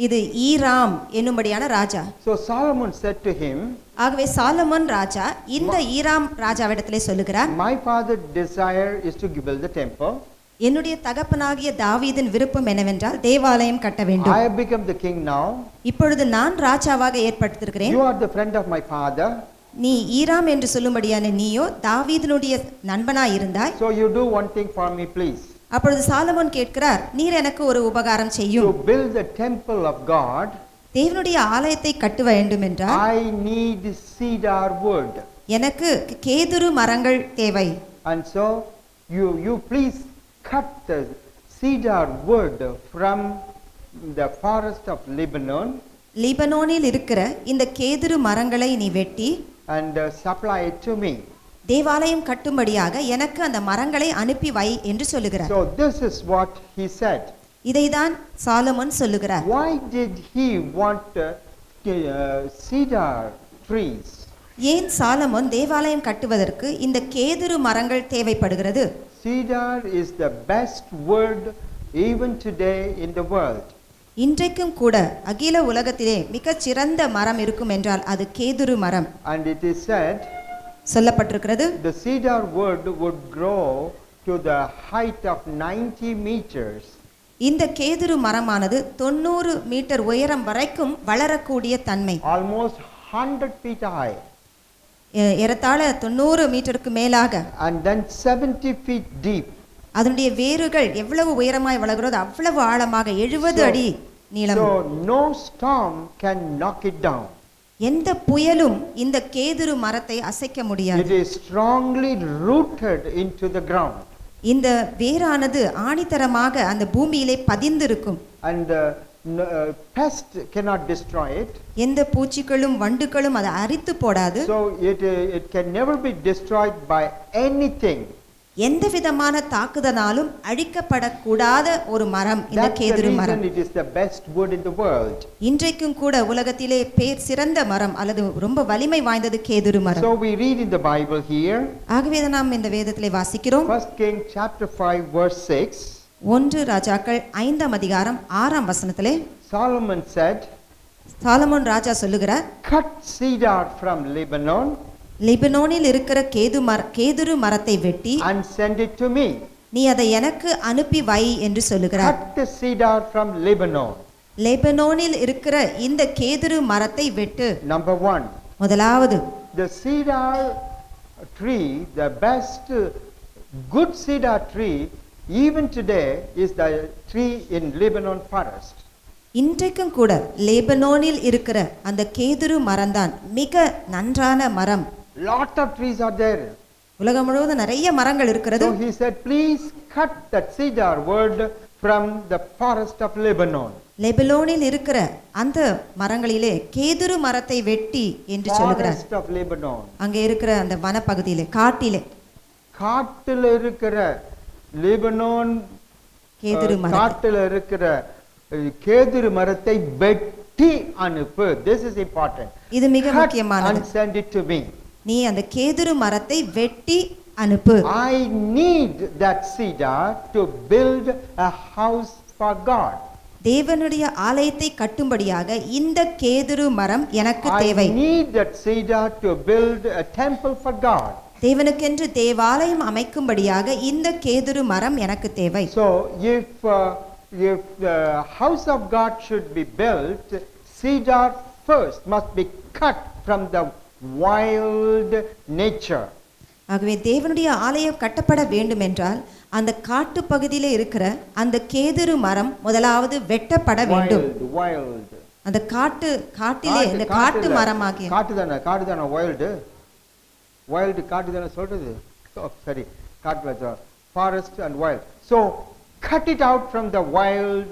இது ஈராம் என்னும்படியான ராஜா.
So Solomon said to him,
ஆகவே சாலமோன் ராஜா இந்த ஈராம் ராஜாவிடத்திலே சொல்லுகிறார்,
my father desire is to build the temple.
என்னுடைய தகப்பனாகிய தாவீதின் விருப்பம் என்னவென்றால் தேவாலயம் கட்ட வேண்டும்.
I have become the king now.
இப்பொழுது நான் ராஜாவாக ஏற்பட்டிருக்கிறேன்.
You are the friend of my father.
நீ ஈராம் என்று சொல்லும்படியான நீயோ தாவீதினுடைய நண்பனாய் இருந்தாய்.
So you do one thing for me please.
அப்பொழுது சாலமோன் கேட்கிறார், நீர் எனக்கு ஒரு உபகாரம் செய்யும்.
To build the temple of God,
தேவனுடைய ஆலயத்தை கட்ட வேண்டும் என்றால்
I need cedar wood.
எனக்கு கேதுரு மரங்கள் தேவை.
And so you please cut the cedar wood from the forest of Lebanon.
லீபனோனில் இருக்கிற இந்த கேதுரு மரங்களை நீ வெட்டி
and supply it to me.
தேவாலயம் கட்டும்படியாக எனக்கு அந்த மரங்களை அனுப்பி வை என்று சொல்லுகிறார்.
So this is what he said.
இதைதான் சாலமோன் சொல்லுகிறார்.
Why did he want cedar trees?
ஏன் சாலமோன் தேவாலயம் கட்டுவதற்கு இந்த கேதுரு மரங்கள் தேவைப்படுகிறது?
Cedar is the best wood even today in the world.
இன்றைக்கும் கூட அகில உலகத்திலே மிகச் சிறந்த மரம் இருக்கும் என்றால் அது கேதுரு மரம்.
And it is said
சொல்லப்பட்டிருக்கிறது,
the cedar wood would grow to the height of 90 meters.
இந்த கேதுரு மரமானது 90 மீட்டர் உயரம் வரைக்கும் வளரக்கூடிய தன்மை.
Almost 100 feet high.
ஏறத்தாழ 90 மீட்டருக்கு மேலாக.
And then 70 feet deep.
அதனுடைய வேர்கள் எவ்வளவு உயரமாய் வளர்கிறதோ அவ்வளவு ஆழமாக 70 அடி நீளம்.
So no storm can knock it down.
எந்த புயலும் இந்த கேதுரு மரத்தை அசைக்க முடியாது.
It is strongly rooted into the ground.
இந்த வேரானது ஆணித்தரமாக அந்த பூமியிலே பதிந்திருக்கும்.
And pest cannot destroy it.
எந்த பூச்சிகளும் வண்டுகளும் அதை அரித்து போடாது.
So it can never be destroyed by anything.
எந்த விதமான தாக்குதனாலும் அழிக்கப்படக்கூடாத ஒரு மரம் இந்த
That's the
கேதுரு மரம்.
reason it is the best wood in the world.
இன்றைக்கும் கூட உலகத்திலே பேர் சிறந்த மரம் அல்லது ரொம்ப வலிமை வாய்ந்தது கேதுரு மரம்.
So we read in the Bible here,
ஆகவே தான் நாம் இந்த வேதத்திலே வாசிக்கிறோம்.
1 King chapter 5 verse 6.
1 ராஜாக்கள் 5ஆம் அதிகாரம் 6ஆம் வசனத்திலே
Solomon said,
சாலமோன் ராஜா சொல்லுகிறார்,
cut cedar from Lebanon
லெபனோனில் இருக்கிற கேதுரு மரத்தை வெட்டி
and send it to me.
நீ அதை எனக்கு அனுப்பி வை என்று சொல்லுகிறார்.
Cut the cedar from Lebanon.
லெபனோனில் இருக்கிற இந்த கேதுரு மரத்தை வெட்டு.
Number 1.
முதலாவது,
The cedar tree, the best good cedar tree even today is the tree in Lebanon forest.
இன்றைக்கும் கூட லெபனோனில் இருக்கிற அந்த கேதுரு மரம்தான் மிக நன்றான மரம்.
Lot of trees are there.
உலகம் முழுவதும் நிறைய மரங்கள் இருக்கிறது.
So he said, please cut that cedar wood from the forest of Lebanon.
லெபனோனில் இருக்கிற அந்த மரங்களிலே கேதுரு மரத்தை வெட்டி என்று சொல்லுகிறார்.
Forest of Lebanon.
அங்கே இருக்கிற அந்த வனப்பகுதியிலே காட்டிலே
காட்டில் இருக்கிற லெபனோன்
கேதுரு மரம்.
காட்டில் இருக்கிற கேதுரு மரத்தை வெட்டி அனுப்பு. This is important.
இது மிக
Cut
முக்கியமானது.
and send it to me.
நீ அந்த கேதுரு மரத்தை வெட்டி அனுப்பு.
I need that cedar to build a house for God.
தேவனுடைய ஆலயத்தை கட்டும்படியாக இந்த கேதுரு மரம் எனக்கு
I
தேவை.
need that cedar to build a temple for God.
தேவனுக்கென்று தேவாலயம் அமைக்கும்படியாக இந்த கேதுரு மரம் எனக்கு தேவை.
So if the house of God should be built, cedar first must be cut from the wild nature.
ஆகவே தேவனுடைய ஆலயம் கட்டப்பட வேண்டும் என்றால் அந்த காட்டு பகுதியிலே இருக்கிற அந்த கேதுரு மரம் முதலாவது வெட்டப்பட வேண்டும்.
Wild.
அந்த காட்டிலே இந்த காட்டு மரமாகிய
காட்டு தான wild காட்டு தான சொல்றது. சரி, காட்டுல forest and wild. So cut it out from the wild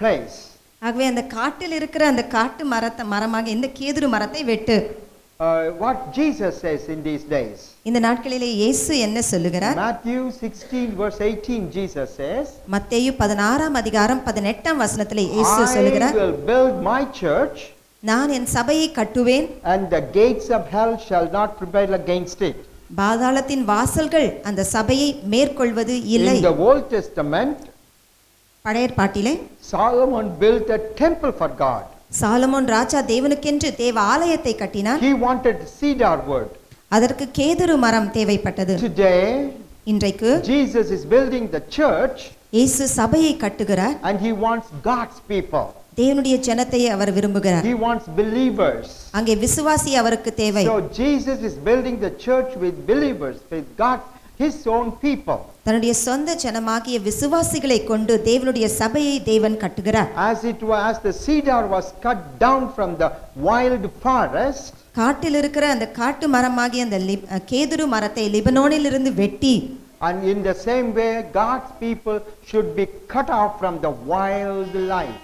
place.
ஆகவே அந்த காட்டில் இருக்கிற அந்த காட்டு மரமாக இந்த கேதுரு மரத்தை வெட்டு.
What Jesus says in these days.
இந்த நாட்களிலே இயேசு என்ன சொல்லுகிறார்?
Matthew 16 verse 18 Jesus says,
மத்தேயு 16ஆம் அதிகாரம் 18ஆம் வசனத்திலே இயேசு சொல்லுகிறார்,
I will build my church
நான் என் சபையை கட்டுவேன்,
and the gates of hell shall not prevail against it.
பாதாளத்தின் வாசல்கள் அந்த சபையை மேற்கொள்வது இல்லை.
In the Old Testament,
பழைய ஏற்பாட்டிலே
Solomon built a temple for God.
Solomon ராஜா தேவனுக்கென்று தேவ ஆலயத்தை கட்டினார்.
He wanted cedar wood.
அதற்கு கேதுரு மரம் தேவைப்பட்டது.
Today,
இன்றைக்கு
Jesus is building the church
இயேசு சபையை கட்டுகிறார்.
and he wants God's people.
தேவனுடைய ஜனத்தை அவர் விரும்புகிறார்.
He wants believers.
அங்கே விசுவாசி அவருக்கு தேவை.
So Jesus is building the church with believers, with God, his own people.
தன்னுடைய சொந்த ஜனமாகிய விசுவாசிகளை கொண்டு தேவனுடைய சபையை தேவன் கட்டுகிறார்.
As the cedar was cut down from the wild forest,
காட்டில் இருக்கிற அந்த காட்டு மரமாகிய அந்த கேதுரு மரத்தை லெபனோனில் இருந்து வெட்டி,
and in the same way God's people should be cut off from the wild life.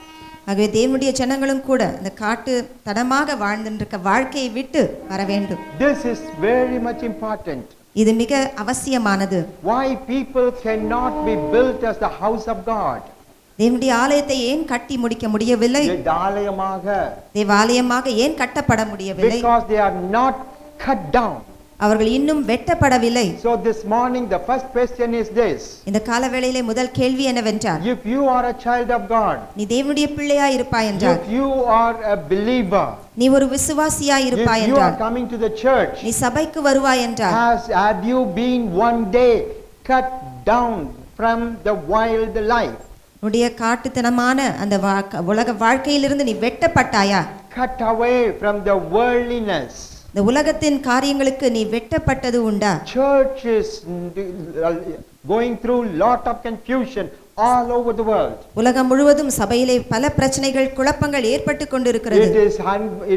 ஆகவே தேவனுடைய ஜனங்களும் கூட அந்த காட்டு தடமாக வாழ்ந்திருக்க வாழ்க்கையை விட்டு வர வேண்டும்.
This is very much important.
இது மிக அவசியமானது.
Why people cannot be built as the house of God?
தேவனுடைய ஆலயத்தை ஏன் கட்டி முடிக்க முடியவில்லை? தேவாலயமாக ஏன் கட்டப்பட முடியவில்லை?
Because they are not cut down.
அவர்கள் இன்னும் வெட்டப்படவில்லை.
So this morning the first question is this.
இந்த காலவேளையிலே முதல் கேள்வி என்னவென்றால்,
if you are a child of God,
நீ தேவனுடைய பிள்ளையாய் இருப்பாய் என்றால்,
if you are a believer,
நீ ஒரு விசுவாசியாய் இருப்பாய்
if you
என்றால்,
are coming to the church,
நீ சபைக்கு வருவாய் என்றால்,
have you been one day cut down from the wild life?
உடைய காட்டுத்தனமான அந்த உலக வாழ்க்கையிலிருந்து நீ வெட்டப்பட்டாயா?
Cut away from the worldliness.
இந்த உலகத்தின் காரியங்களுக்கு நீ வெட்டப்பட்டது உண்டா?
Church is going through lot of confusion all over the world.
உலகம் முழுவதும் சபையிலே பல பிரச்சனைகள் குழப்பங்கள் ஏற்பட்டு கொண்டிருக்கிறது.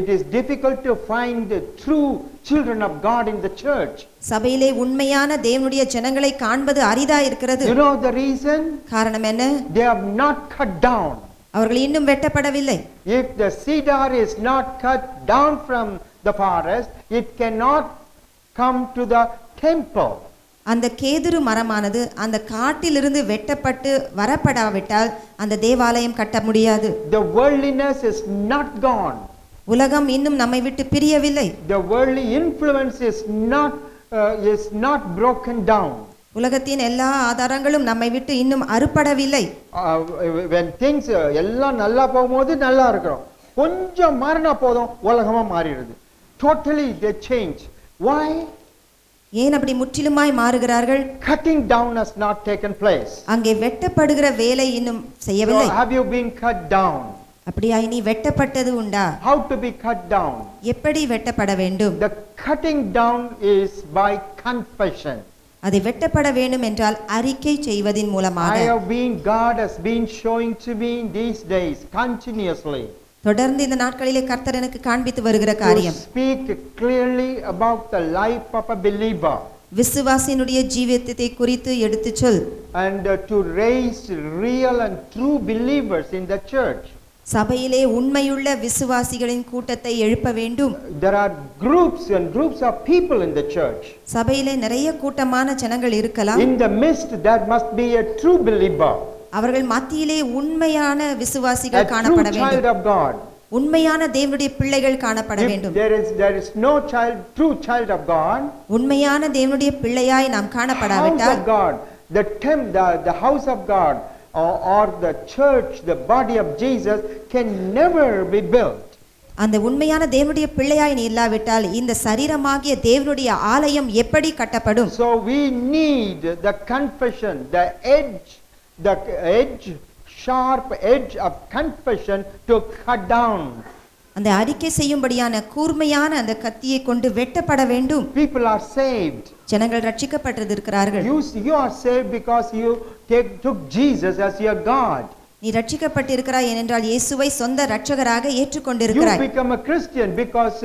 It is difficult to find the true children of God in the church.
சபையிலே உண்மையான தேவனுடைய ஜனங்களை காண்பது அரிதா இருக்கிறது.
You know the reason?
காரணம் என்ன?
They are not cut down.
அவர்கள் இன்னும் வெட்டப்படவில்லை.
If the cedar is not cut down from the forest, it cannot come to the temple.
அந்த கேதுரு மரமானது அந்த காட்டிலிருந்து வெட்டப்பட்டு வரப்படாவிட்டால் அந்த தேவாலயம் கட்ட முடியாது.
The worldliness is not gone.
உலகம் இன்னும் நம்மை விட்டு பிரியவில்லை.
The worldly influence is not broken down.
உலகத்தின் எல்லா ஆதாரங்களும் நம்மை விட்டு இன்னும் அறுபடவில்லை.
When things எல்லாம் நல்லா போகும்போது நல்லா இருக்கிறோம், கொஞ்சம் மாறினா போதும் உலகமா மாறிடுது. Totally they change. Why?
ஏன் அப்படி முற்றிலுமாய் மாறுகிறார்கள்?
Cutting down has not taken place.
அங்கே வெட்டப்படுகிற வேலை இன்னும் செய்யவில்லை.
So have you been cut down?
அப்படியாய் நீ வெட்டப்பட்டது உண்டா?
How to be cut down?
எப்படி வெட்டப்பட வேண்டும்?
The cutting down is by confession.
அதை வெட்டப்பட வேண்டும் என்றால் அறிக்கை செய்வதின் மூலமாக.
God has been showing to me in these days continuously.
தொடர்ந்து இந்த நாட்களிலே கர்த்தர் எனக்கு காண்பித்து வருகிற காரியம்.
Speak clearly about the life of a believer.
விசுவாசியினுடைய ஜீவிதத்தை குறித்து எடுத்துச் சொல்.
And to raise real and true believers in the church.
சபையிலே உண்மையுள்ள விசுவாசிகளின் கூட்டத்தை எழுப்ப வேண்டும்.
There are groups and groups of people in the church.
சபையிலே நிறைய கூட்டமான ஜனங்கள் இருக்கலாம்.
In the midst there must be a true believer.
அவர்கள் மத்தியிலே உண்மையான விசுவாசிகள் காணப்பட வேண்டும்.
A true child of God.
உண்மையான தேவனுடைய பிள்ளைகள் காணப்பட வேண்டும்.
There is no true child of God.
உண்மையான தேவனுடைய பிள்ளையாய் நாம் காணப்படாவிட்டால்
house of God, the house of God or the church, the body of Jesus can never be built.
அந்த உண்மையான தேவனுடைய பிள்ளையாய் நீ இல்லாவிட்டால் இந்த சரீரமாகிய தேவனுடைய ஆலயம் எப்படி கட்டப்படும்?
So we need the confession, the sharp edge of confession to cut down.
அந்த அறிக்கை செய்யும்படியான கூர்மையான அந்த கத்தியை கொண்டு வெட்டப்பட வேண்டும்.
People are saved.
ஜனங்கள் ரட்சிக்கப்பட்டிருக்கிறார்கள்.
You are saved because you took Jesus as your God.
நீ ரட்சிக்கப்பட்டிருக்கிறாய் ஏனென்றால் இயேசுவை சொந்த இரட்சகராக ஏற்றுக்கொண்டிருக்கிறாய்.
You become a Christian because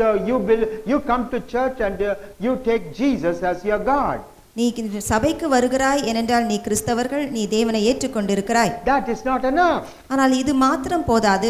you come to church and you take Jesus as your God.
நீ சபைக்கு வருகிறாய் ஏனென்றால் நீ கிறிஸ்தவர்கள், நீ தேவனை ஏற்றுக்கொண்டிருக்கிறாய்.
That is not enough.
ஆனால் இது மாத்திரம் போதாது.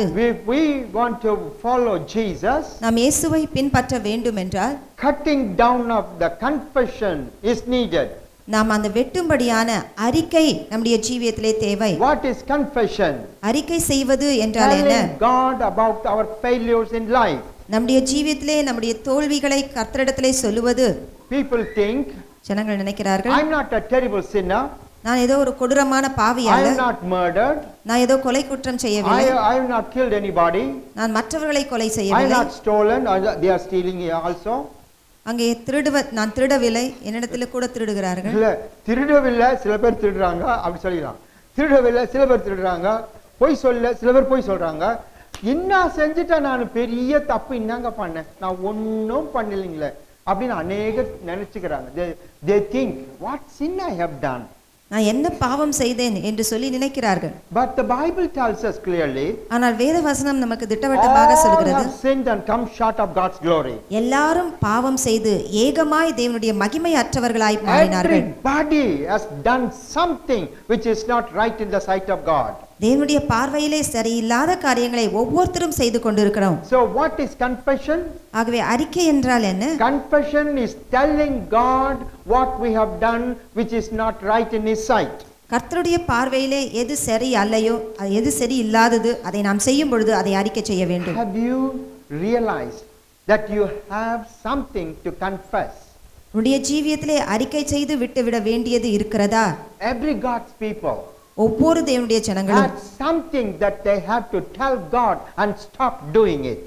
We want to follow Jesus.
நாம் இயேசுவை பின்பற்ற வேண்டும் என்றால்
cutting down of the confession is needed.
நாம் அந்த வெட்டும்படியான அறிக்கை நம்முடைய ஜீவியத்திலே தேவை.
What is confession?
அறிக்கை செய்வது என்றால் என்ன?
Telling God about our failures in life.
நம்முடைய ஜீவியத்திலே நம்முடைய தோல்விகளை கர்த்தரிடத்திலே சொல்லுவது.
People think
ஜனங்கள் நினைக்கிறார்கள்,
I'm not a terrible sinner.
நான் ஏதோ ஒரு கொடூரமான பாவி
I
அல்ல.
am not murdered.
நான் ஏதோ கொலை குற்றம் செய்யவில்லை.
I have not killed anybody.
நான் மற்றவர்களை கொலை
I have
செய்யவில்லை.
not stolen. They are stealing also.
அங்கே நான் திருடவில்லை, என்னிடத்தில் கூட திருடுகிறார்கள்.
இல்ல திருடவில்லை, சில பேர் திருடுறாங்க, அப்படி சொல்லிடலாம். திருடவில்லை, சில பேர் திருடுறாங்க. பொய் சொல்ல சில பேர் பொய் சொல்றாங்க. என்ன செஞ்சுட்டா நான் பெரிய தப்பு என்னங்க பண்ணேன், நான் ஒன்றும் பண்ணலைங்களே அப்படின்னு அநேகர் நினைச்சுக்கிறாங்க. They think, what sin I have done?
நான் என்ன பாவம் செய்தேன் என்று சொல்லி நினைக்கிறார்கள்.
But the Bible tells us clearly,
ஆனால் வேத வசனம் நமக்கு திட்டவட்டமாக
all
சொல்கிறது,
have sinned and come short of God's glory.
எல்லாரும் பாவம் செய்து ஏகமாய் தேவனுடைய மகிமை அற்றவர்களாய் மாறினார்கள்.
Everybody has done something which is not right in the sight of God.
தேவனுடைய பார்வையிலே சரியில்லாத காரியங்களை ஒவ்வொருத்தரும் செய்து கொண்டிருக்கிறோம்.
So what is confession?
ஆகவே அறிக்கை என்றால் என்ன?
Confession is telling God what we have done which is not right in his sight.
கர்த்தருடைய பார்வையிலே எது சரி அல்லையோ, எது சரி இல்லாதது, அதை நாம் செய்யும் பொழுது அதை அறிக்கை செய்ய வேண்டும்.
Have you realized that you have something to confess?
உன்னுடைய ஜீவியத்திலே அறிக்கை செய்து விட்டுவிட வேண்டியது இருக்கிறதா?
Every God's people
ஒவ்வொரு தேவனுடைய ஜனங்களும்
had something that they have to tell God and stop doing it.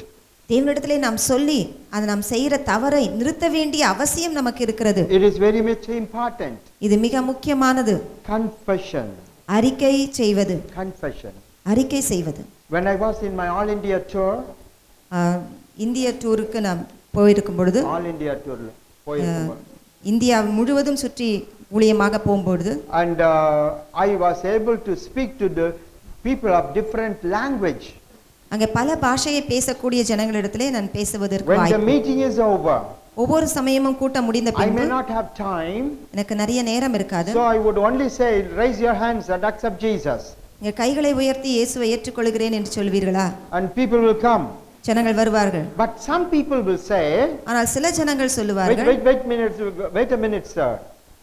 தேவனிடத்திலே நாம் சொல்லி அதை நாம் செய்யற தவறை நிறுத்த வேண்டிய அவசியம் நமக்கு இருக்கிறது.
It is very much important.
இது மிக முக்கியமானது.
Confession.
அறிக்கை செய்வது.
Confession.
அறிக்கை செய்வது.
When I was in my All India tour,
இந்திய டூருக்கு நாம் போயிருக்கும் பொழுது,
All India tour போயிருக்கும்,
இந்தியா முழுவதும் சுற்றி ஊழியமாக போகும்போது,
and I was able to speak to the people of different language.
அங்கே பல பாஷையை பேசக்கூடிய ஜனங்களிடத்திலே நான் பேசுவதற்கு
When the
வாய்ப்பு.
meeting is over,
ஒவ்வொரு சமயமும் கூட்டம் முடிந்த
I
பின்பு
may not have time,
எனக்கு நிறைய நேரம் இருக்காது.
so I would only say, raise your hands and accept Jesus.
இங்க கைகளை உயர்த்தி இயேசுவை ஏற்றுக்கொள்கிறேன் என்று சொல்வீர்களா?
And people will come.
ஜனங்கள் வருவார்கள்.
But some people will say,
ஆனால் சில ஜனங்கள் சொல்லுவார்கள்,
wait a minute, sir.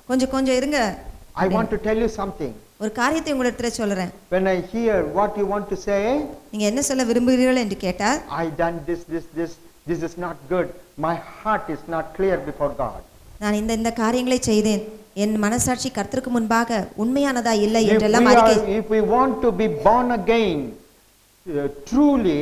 கொஞ்சம் இருங்க.
I want to tell you something.
ஒரு காரியத்தை உங்களிடத்துல சொல்றேன்.
When I hear what you want to say,
நீங்க என்ன சொல்ல விரும்புகிறீர்கள் என்று கேட்டால்,
I done this is not good. My heart is not clear before God.
நான் இந்த காரியங்களை செய்தேன், என் மனசாட்சி கர்த்தருக்கு முன்பாக உண்மையானதா இல்லை என்றெல்லாம் அறிக்கை.
If we want to be born again truly,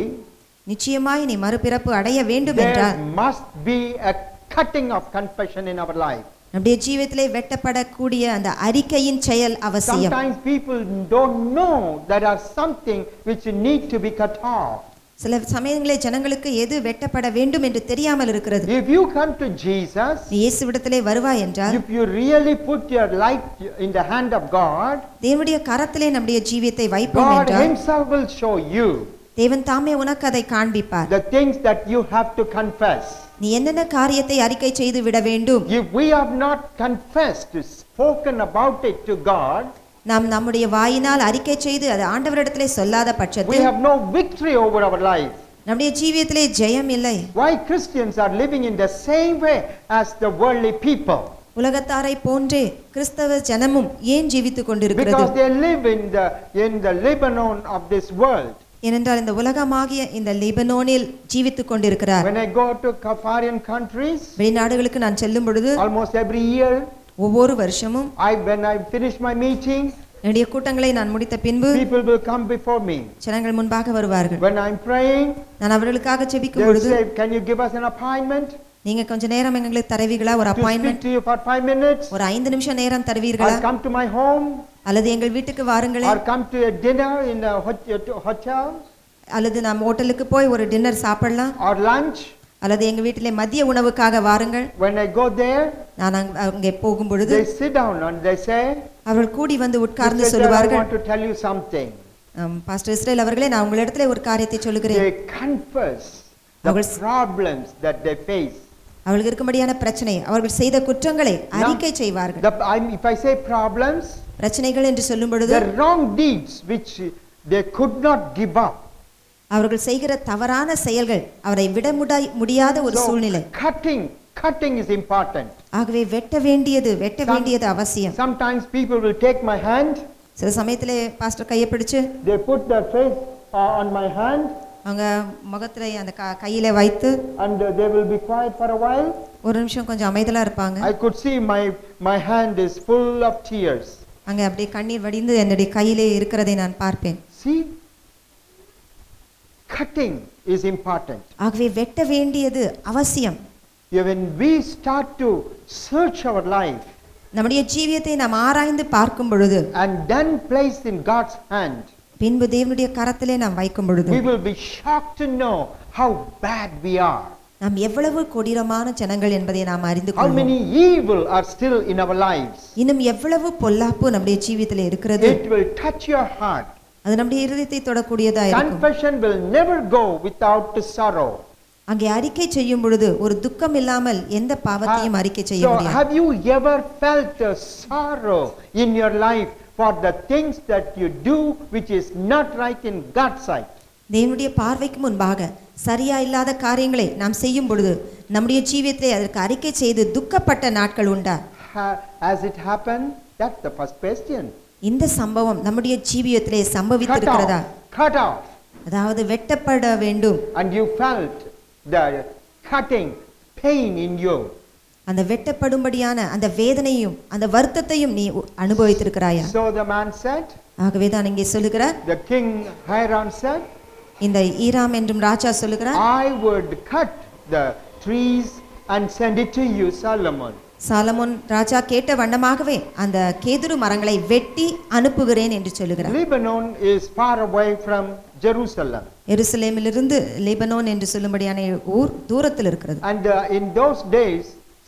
நிச்சயமாய் நீ மறுபிறப்பு அடைய வேண்டும்
there
என்றால்
must be a cutting of confession in our life.
நம்முடைய ஜீவிதத்திலே வெட்டப்படக்கூடிய அந்த அறிக்கையின் செயல் அவசியம்.
Sometimes people don't know there are something which need to be cut off.
சில சமயங்களில் ஜனங்களுக்கு எது வெட்டப்பட வேண்டும் என்று தெரியாமல் இருக்கிறது.
If you come to Jesus,
நீ இயேசுவிடத்திலே வருவாய் என்றால்,
if you really put your life in the hand of God,
தேவனுடைய கரத்திலே நம்முடைய ஜீவியத்தை வைப்போம்
God
என்றால்,
himself will show you
தேவன் தாமே உனக்கு அதை காண்பிப்பார்.
the things that you have to confess.
நீ என்னென்ன காரியத்தை அறிக்கை செய்து விட வேண்டும்.
If we have not confessed, spoken about it to God,
நாம் நம்முடைய வாயினால் அறிக்கை செய்து அது ஆண்டவரிடத்திலே சொல்லாத
we
பட்சத்தில்
have no victory over our life.
நம்முடைய ஜீவியத்திலே ஜெயம் இல்லை.
Why Christians are living in the same way as the worldly people?
உலகத்தாரை போன்றே கிறிஸ்தவ ஜனமும் ஏன் ஜீவித்துக் கொண்டிருக்கிறது?
Because they live in the Lebanon of this world.
ஏனென்றால் இந்த உலகமாகிய இந்த லெபனோனில் ஜீவித்துக் கொண்டிருக்கிறார்.
When I go to foreign countries,
வெளிநாடுகளுக்கு நான் செல்லும் பொழுது
almost every year,
ஒவ்வொரு வருஷமும்
when I finish my meeting,
என்னுடைய கூட்டங்களை நான் முடித்த பின்பு
people will come before me.
ஜனங்கள் முன்பாக வருவார்கள்.
When I'm praying,
நான் அவர்களுக்காக ஜெபிக்கும்
they will
பொழுது,
say, can you give us an appointment?
நீங்க கொஞ்ச நேரம் எங்களுக்கு தருவீர்களா? ஒரு
To speak
appointment,
to you for 5 minutes?
ஒரு 5 நிமிஷம் நேரம் தருவீர்களா?
Or come to my home?
அல்லது எங்கள் வீட்டுக்கு வாருங்களே,
Or come to a dinner in a hotel?
அல்லது நாம் ஹோட்டலுக்கு போய் ஒரு டின்னர் சாப்பிடலாம்,
Or lunch?
அல்லது எங்க வீட்டிலே மதிய உணவுக்காக வாருங்கள்.
When I go there,
நான் அங்கே போகும் பொழுது
they sit down and they say,
அவர்கள் கூடி வந்து உட்கார்ந்து
Mr. I
சொல்லுவார்கள்,
want to tell you something.
Pastor Israel அவர்களே, நான் உங்களிடத்திலே ஒரு காரியத்தை சொல்லுகிறேன்.
They confess the problems that they face.
அவர்களுக்கு இருக்கும்படியான பிரச்சனை, அவர்கள் செய்த குற்றங்களை அறிக்கை செய்வார்கள்.
If I say problems,
பிரச்சனைகள் என்று சொல்லும் பொழுது
the wrong deeds which they could not give up.
அவர்கள் செய்கிற தவறான செயல்கள் அவரை விட முடியாத ஒரு சூழ்நிலை.
Cutting is important.
ஆகவே வெட்ட வேண்டியது அவசியம்.
Sometimes people will take my hand.
சில சமயத்திலே பாஸ்டர் கையை பிடிச்சு
They put their face on my hand.
அவங்க முகத்திலே அந்த கையில வைத்து
And they will be quiet for a while.
ஒரு நிமிஷம் கொஞ்சம் அமைதலா இருப்பாங்க.
I could see my hand is full of tears.
அங்க அப்படியே கண்ணீர் வடிந்து என்னுடைய கையிலே இருக்கிறதை நான் பார்ப்பேன்.
See, cutting is important.
ஆகவே வெட்ட வேண்டியது அவசியம்.
When we start to search our life
நம்முடைய ஜீவியத்தை நாம் ஆராய்ந்து பார்க்கும் பொழுது
and then place in God's hand,
பின்பு தேவனுடைய கரத்திலே நாம் வைக்கும் பொழுது
we will be shocked to know how bad we are.
நாம் எவ்வளவு கொடூரமான ஜனங்கள் என்பதை நாம் அறிந்து
How
கொள்வோம்.
many evil are still in our lives.
இன்னும் எவ்வளவு பொல்லாப்பு நம்முடைய ஜீவியத்திலே இருக்கிறது.
It will touch your heart.
அது நம்முடைய இருதயத்தை தொடக்கூடியதா இருக்கும்.
Confession will never go without sorrow.
அங்கே அறிக்கை செய்யும் பொழுது ஒரு துக்கம் இல்லாமல் எந்த பாவத்தையும் அறிக்கை செய்ய
So
முடியாது.
have you ever felt a sorrow in your life for the things that you do which is not right in God's sight?
தேவனுடைய பார்வைக்கு முன்பாக சரியா இல்லாத காரியங்களை நாம் செய்யும் பொழுது நம்முடைய ஜீவியத்திலே அதற்கு அறிக்கை செய்து துக்கப்பட்ட நாட்கள் உண்டா?
Has it happened? That's the first question.
இந்த சம்பவம் நம்முடைய ஜீவியத்திலே சம்பவித்திருக்கிறதா?
Cut off.
அதாவது வெட்டப்பட வேண்டும்.
And you felt the cutting pain in you.
அந்த வெட்டப்படும்படியான அந்த வேதனையும் அந்த வருத்தத்தையும் நீ அனுபவித்திருக்கிறாயா?
So the man said,
ஆகவே தான் இங்கே சொல்லுகிறார்,
the king Hiram said,
இந்த ஈராம் என்றும் ராஜா சொல்லுகிறார்,
I would cut the trees and send it to you, Solomon.
Solomon ராஜா கேட்ட வண்ணமாகவே அந்த கேதுரு மரங்களை வெட்டி அனுப்புகிறேன் என்று சொல்லுகிறார்.
Lebanon is far away from Jerusalem.
எருசலேமிலிருந்து லெபனோன் என்று சொல்லும்படியான ஊர் தூரத்தில் இருக்கிறது.
And in those days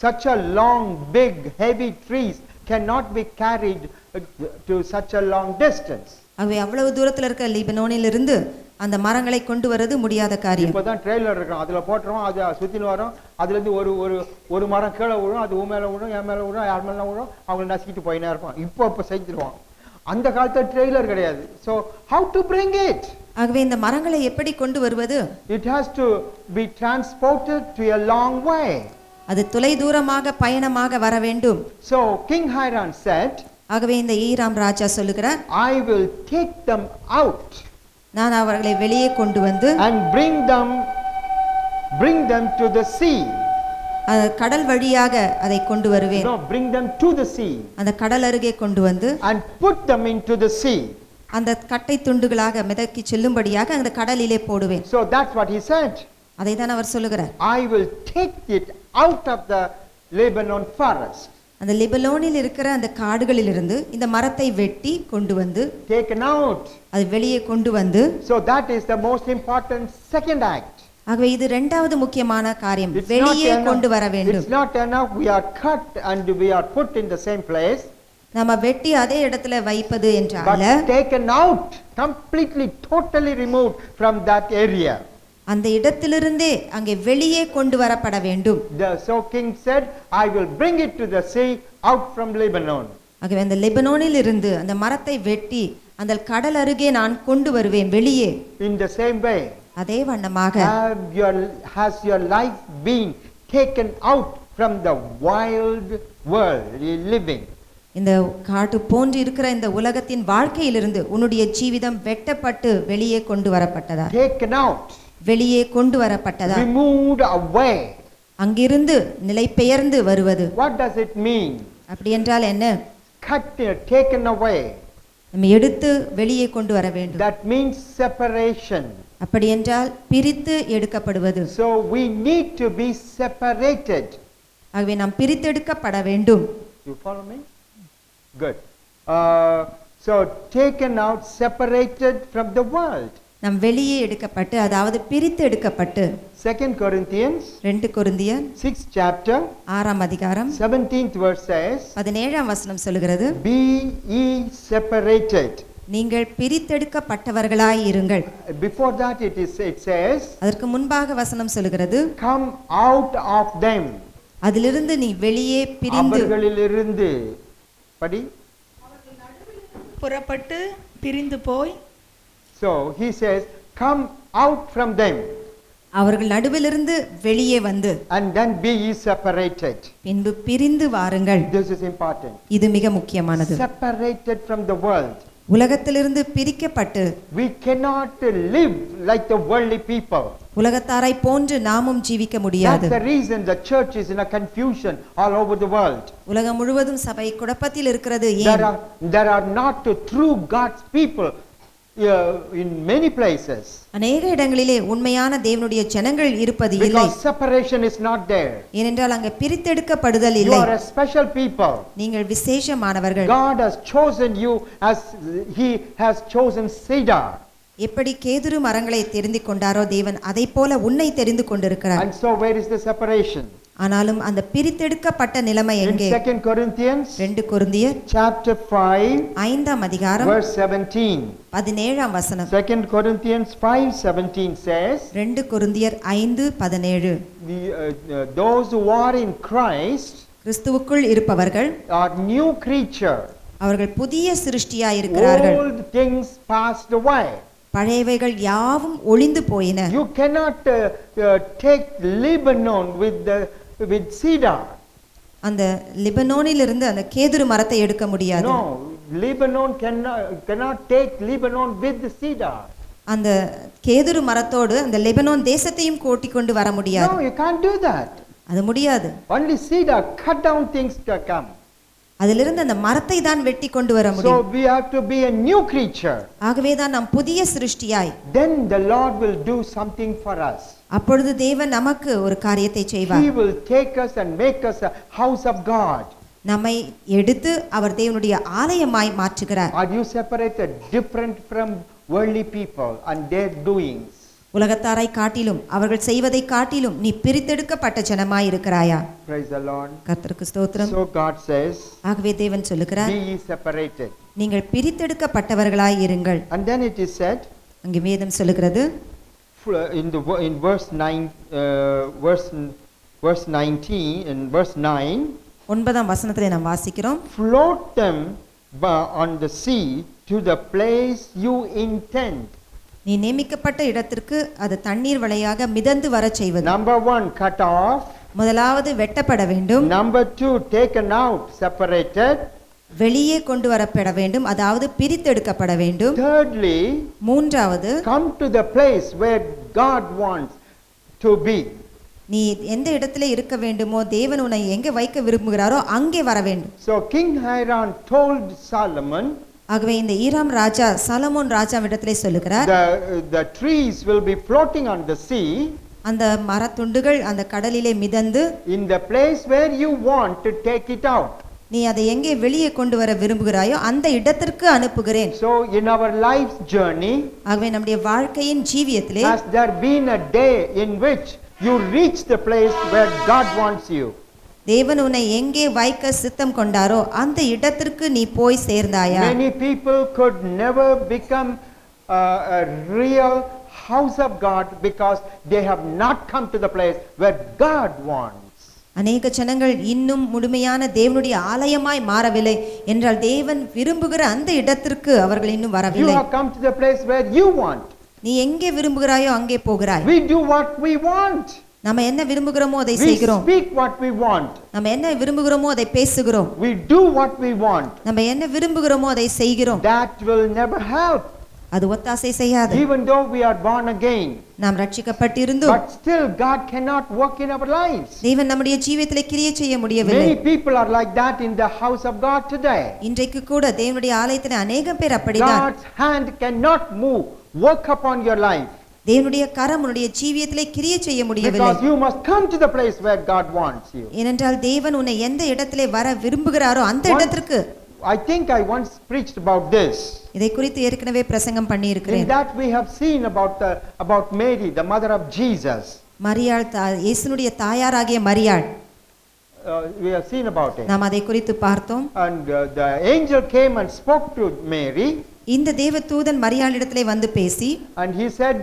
such a long big heavy trees cannot be carried to such a long distance.
ஆகவே அவ்வளவு தூரத்தில் இருக்க லெபனோனிலிருந்து அந்த மரங்களை கொண்டு வரது முடியாத காரியம்.
இப்போதான் ட்ரெய்லர் இருக்கும், அதுல போட்டுறோம், அது சுத்தின்னு வரும், அதுல இருந்து ஒரு மரம் கீழே விழும், அது மேல விழும், என் மேல விழும், யார் மேல விழும், அவங்க நசுக்கிட்டு போயினே இருப்பான். இப்போ செஞ்சிருவான். அந்த காலத்துல ட்ரெய்லர் கிடையாது. So how to bring it?
ஆகவே இந்த மரங்களை எப்படி கொண்டு வருவது?
It has to be transported to a long way.
அது தொலை தூரமாக பயணமாக வர வேண்டும்.
So King Hiram said,
ஆகவே இந்த ஈராம் ராஜா சொல்லுகிறார்,
I will take them out
நான் அவர்களை வெளியே கொண்டு வந்து
and bring them to the sea.
கடல் வழியாக அதை கொண்டு வருவேன்.
No, bring them to the sea.
அந்த கடல் அருகே கொண்டு வந்து
And put them into the sea.
அந்த கட்டை துண்டுகளாக மிதக்கி செல்லும்படியாக அந்த கடலிலே போடுவேன்.
So that's what he said.
அதை தான் அவர் சொல்லுகிறார்.
I will take it out of the Lebanon forest.
அந்த லெபனோனில் இருக்கிற அந்த காடுகளிலிருந்து இந்த மரத்தை வெட்டி கொண்டு வந்து
Taken out.
அது வெளியே கொண்டு வந்து.
So that is the most important second act.
ஆகவே இது இரண்டாவது முக்கியமான காரியம், வெளியே கொண்டு வர வேண்டும்.
It's not enough we are cut and we are put in the same place.
நம்ம வெட்டி அதே இடத்துல வைப்பது என்றால்
But taken out, completely totally removed from that area.
அந்த இடத்திலிருந்தே அங்கே வெளியே கொண்டு வரப்பட வேண்டும்.
So king said, I will bring it to the sea out from Lebanon.
ஆகவே அந்த லெபனோனில் இருந்து அந்த மரத்தை வெட்டி அந்த கடல் அருகே நான் கொண்டு வருவேன் வெளியே.
In the same way,
அதே வண்ணமாக
has your life been taken out from the wild world you living?
இந்த காட்டு போன்று இருக்கிற இந்த உலகத்தின் வாழ்க்கையிலிருந்து உன்னுடைய ஜீவிதம் வெட்டப்பட்டு வெளியே கொண்டு வரப்பட்டதா?
Taken out.
வெளியே கொண்டு வரப்பட்டதா?
Removed away.
அங்கிருந்து நிலை பெயர்ந்து வருவது.
What does it mean?
அப்படி என்றால் என்ன?
Cut, taken away.
நம்ம எடுத்து வெளியே கொண்டு வர வேண்டும்.
That means separation.
அப்படி என்றால் பிரித்து எடுக்கப்படுவது.
So we need to be separated.
ஆகவே நாம் பிரித்தெடுக்கப்பட வேண்டும்.
You follow me? Good. So taken out, separated from the world.
நாம் வெளியே எடுக்கப்பட்டு, அதாவது பிரித்து எடுக்கப்பட்டு.
2 Corinthians
2 கொரிந்தியர்
6th chapter
6ஆம் அதிகாரம்
17th verse says,
17ஆம் வசனம் சொல்கிறது,
be ye separated.
நீங்கள் பிரித்தெடுக்கப்பட்டவர்களாய் இருங்கள்.
Before that it says,
அதற்கு முன்பாக வசனம் சொல்கிறது,
come out of them.
அதிலிருந்து நீ வெளியே பிரிந்து.
அவர்களிலிருந்து படி.
புறப்பட்டு பிரிந்து போய்.
So he says, come out from them.
அவர்கள் நடுவிலிருந்து வெளியே வந்து.
And then be ye separated.
பின்பு பிரிந்து வாருங்கள்.
This is important.
இது மிக முக்கியமானது.
Separated from the world.
உலகத்திலிருந்து பிரிக்கப்பட்டு.
We cannot live like the worldly people.
உலகத்தாரை போன்று நாமும் ஜீவிக்க முடியாது.
That's the reason the church is in a confusion all over the world.
உலகம் முழுவதும் சபை குழப்பத்தில் இருக்கிறது. ஏன்?
There are not true God's people in many places.
அநேக இடங்களிலே உண்மையான தேவனுடைய ஜனங்கள் இருப்பது இல்லை.
Because separation is not there.
ஏனென்றால் அங்கே பிரித்தெடுக்கப்படுதல் இல்லை.
You are a special people.
நீங்கள் விசேஷமானவர்கள்.
God has chosen you as he has chosen cedar.
எப்படி கேதுரு மரங்களை தெரிந்து கொண்டாரோ தேவன் அதை போல உன்னை தெரிந்து கொண்டிருக்கிறார்.
And so where is the separation?
ஆனாலும் அந்த பிரித்தெடுக்கப்பட்ட நிலைமை எங்கே?
2 Corinthians
2 கொரிந்தியர்
chapter 5
5ஆம் அதிகாரம்
verse 17.
17ஆம் வசனம்.
2 Corinthians 5:17 says,
2 கொரிந்தியர் 5:17,
those who are in Christ
கிறிஸ்துவுக்குள் இருப்பவர்கள்
are new creature.
அவர்கள் புதிய சிருஷ்டியாய் இருக்கிறார்கள்.
Old things passed away.
பழையவைகள் யாவும் ஒளிந்து போயின.
You cannot take Lebanon with cedar.
அந்த லெபனோனிலிருந்து அந்த கேதுரு மரத்தை எடுக்க முடியாது.
No, Lebanon cannot take Lebanon with the cedar.
அந்த கேதுரு மரத்தோடு அந்த லெபனோன் தேசத்தையும் கூட்டி கொண்டு வர முடியாது.
No, you can't do that.
அது முடியாது.
Only cedar, cut down things to come.
அதிலிருந்து அந்த மரத்தை தான் வெட்டி கொண்டு வர முடியும்.
So we have to be a new creature.
ஆகவே தான் நாம் புதிய சிருஷ்டியாய்.
Then the Lord will do something for us.
அப்பொழுது தேவன் நமக்கு ஒரு காரியத்தை செய்வார்.
He will take us and make us a house of God.
நம்மை எடுத்து அவர் தேவனுடைய ஆலயமாய் மாற்றுகிறார்.
Are you separated different from worldly people and their doings?
உலகத்தாரை காட்டிலும் அவர்கள் செய்வதை காட்டிலும் நீ பிரித்தெடுக்கப்பட்ட ஜனமாய் இருக்கிறாயா?
Praise the Lord.
கர்த்தருக்கு ஸ்தோத்திரம்.
So God says,
ஆகவே தேவன் சொல்லுகிறார்,
be ye separated.
நீங்கள் பிரித்தெடுக்கப்பட்டவர்களாய் இருங்கள்.
And then it is said,
அங்கே வேதம் சொல்லுகிறது,
in verse 19 and verse 9,
9ஆம் வசனத்திலே நாம் வாசிக்கிறோம்,
float them on the sea to the place you intend.
நீ நியமிக்கப்பட்ட இடத்திற்கு அது தண்ணீர் வழியாக மிதந்து வரச் செய்வது.
Number 1, cut off.
முதலாவது வெட்டப்பட வேண்டும்.
Number 2, taken out, separated.
வெளியே கொண்டு வரப்பட வேண்டும், அதாவது பிரித்தெடுக்கப்பட வேண்டும்.
Thirdly,
மூன்றாவது
come to the place where God wants to be.
நீ எந்த இடத்துல இருக்க வேண்டுமோ, தேவன் உன்னை எங்கே வைக்க விரும்புகிறாரோ அங்கே வர வேண்டும்.
So King Hiram told Solomon,
ஆகவே இந்த ஈராம் ராஜா சாலமோன் ராஜாவிடத்திலே சொல்லுகிறார்,
the trees will be floating on the sea.
அந்த மரத்துண்டுகள் அந்த கடலிலே மிதந்து
In the place where you want to take it out.
நீ அதை எங்கே வெளியே கொண்டு வர விரும்புகிறாயோ அந்த இடத்திற்கு அனுப்புகிறேன்.
So in our life's journey,
ஆகவே நம்முடைய வாழ்க்கையின் ஜீவியத்திலே
has there been a day in which you reach the place where God wants you?
தேவன் உன்னை எங்கே வைக்க சித்தம் கொண்டாரோ அந்த இடத்திற்கு நீ போய் சேர்ந்தாயா?
Many people could never become a real house of God because they have not come to the place where God wants.
அநேக ஜனங்கள் இன்னும் முழுமையான தேவனுடைய ஆலயமாய் மாறவில்லை என்றால் தேவன் விரும்புகிற அந்த இடத்திற்கு அவர்கள் இன்னும்
You
வரவில்லை.
have come to the place where you want.
நீ எங்கே விரும்புகிறாயோ அங்கே போகிறாய்.
We do what we want.
நம்ம என்ன விரும்புகிறோமோ அதை
We
செய்கிறோம்.
speak what we want.
நம்ம என்ன விரும்புகிறோமோ அதை பேசுகிறோம்.
We do what we want.
நம்ம என்ன விரும்புகிறோமோ அதை செய்கிறோம்.
That will never help.
அது ஒத்தாசை செய்யாது.
Even though we are born again.
நாம் ரட்சிக்கப்பட்டிருந்தும்
But still God cannot work in our lives.
தேவன் நம்முடைய ஜீவியத்திலே கிரியை செய்ய முடியவில்லை.
Many people are like that in the house of God today.
இன்றைக்கு கூட தேவனுடைய ஆலயத்திலே அநேக பேர் அப்படிதான்.
God's hand cannot move, work upon your life.
தேவனுடைய கரம் உன்னுடைய ஜீவியத்திலே கிரியை செய்ய முடியவில்லை.
Because you must come to the place where God wants you.
ஏனென்றால் தேவன் உன்னை எந்த இடத்திலே வர விரும்புகிறாரோ அந்த இடத்திற்கு.
I think I once preached about this.
இதை குறித்து ஏற்கனவே பிரசங்கம் பண்ணி
In
இருக்கிறேன்.
that we have seen about Mary, the mother of Jesus.
மரியாள் இயேசுனுடைய தாயாராகிய மரியாள்.
We have seen about it.
நாம் அதை குறித்து பார்த்தோம்.
And the angel came and spoke to Mary.
இந்த தேவதூதன் மரியாளிடத்திலே வந்து பேசி,
And he said,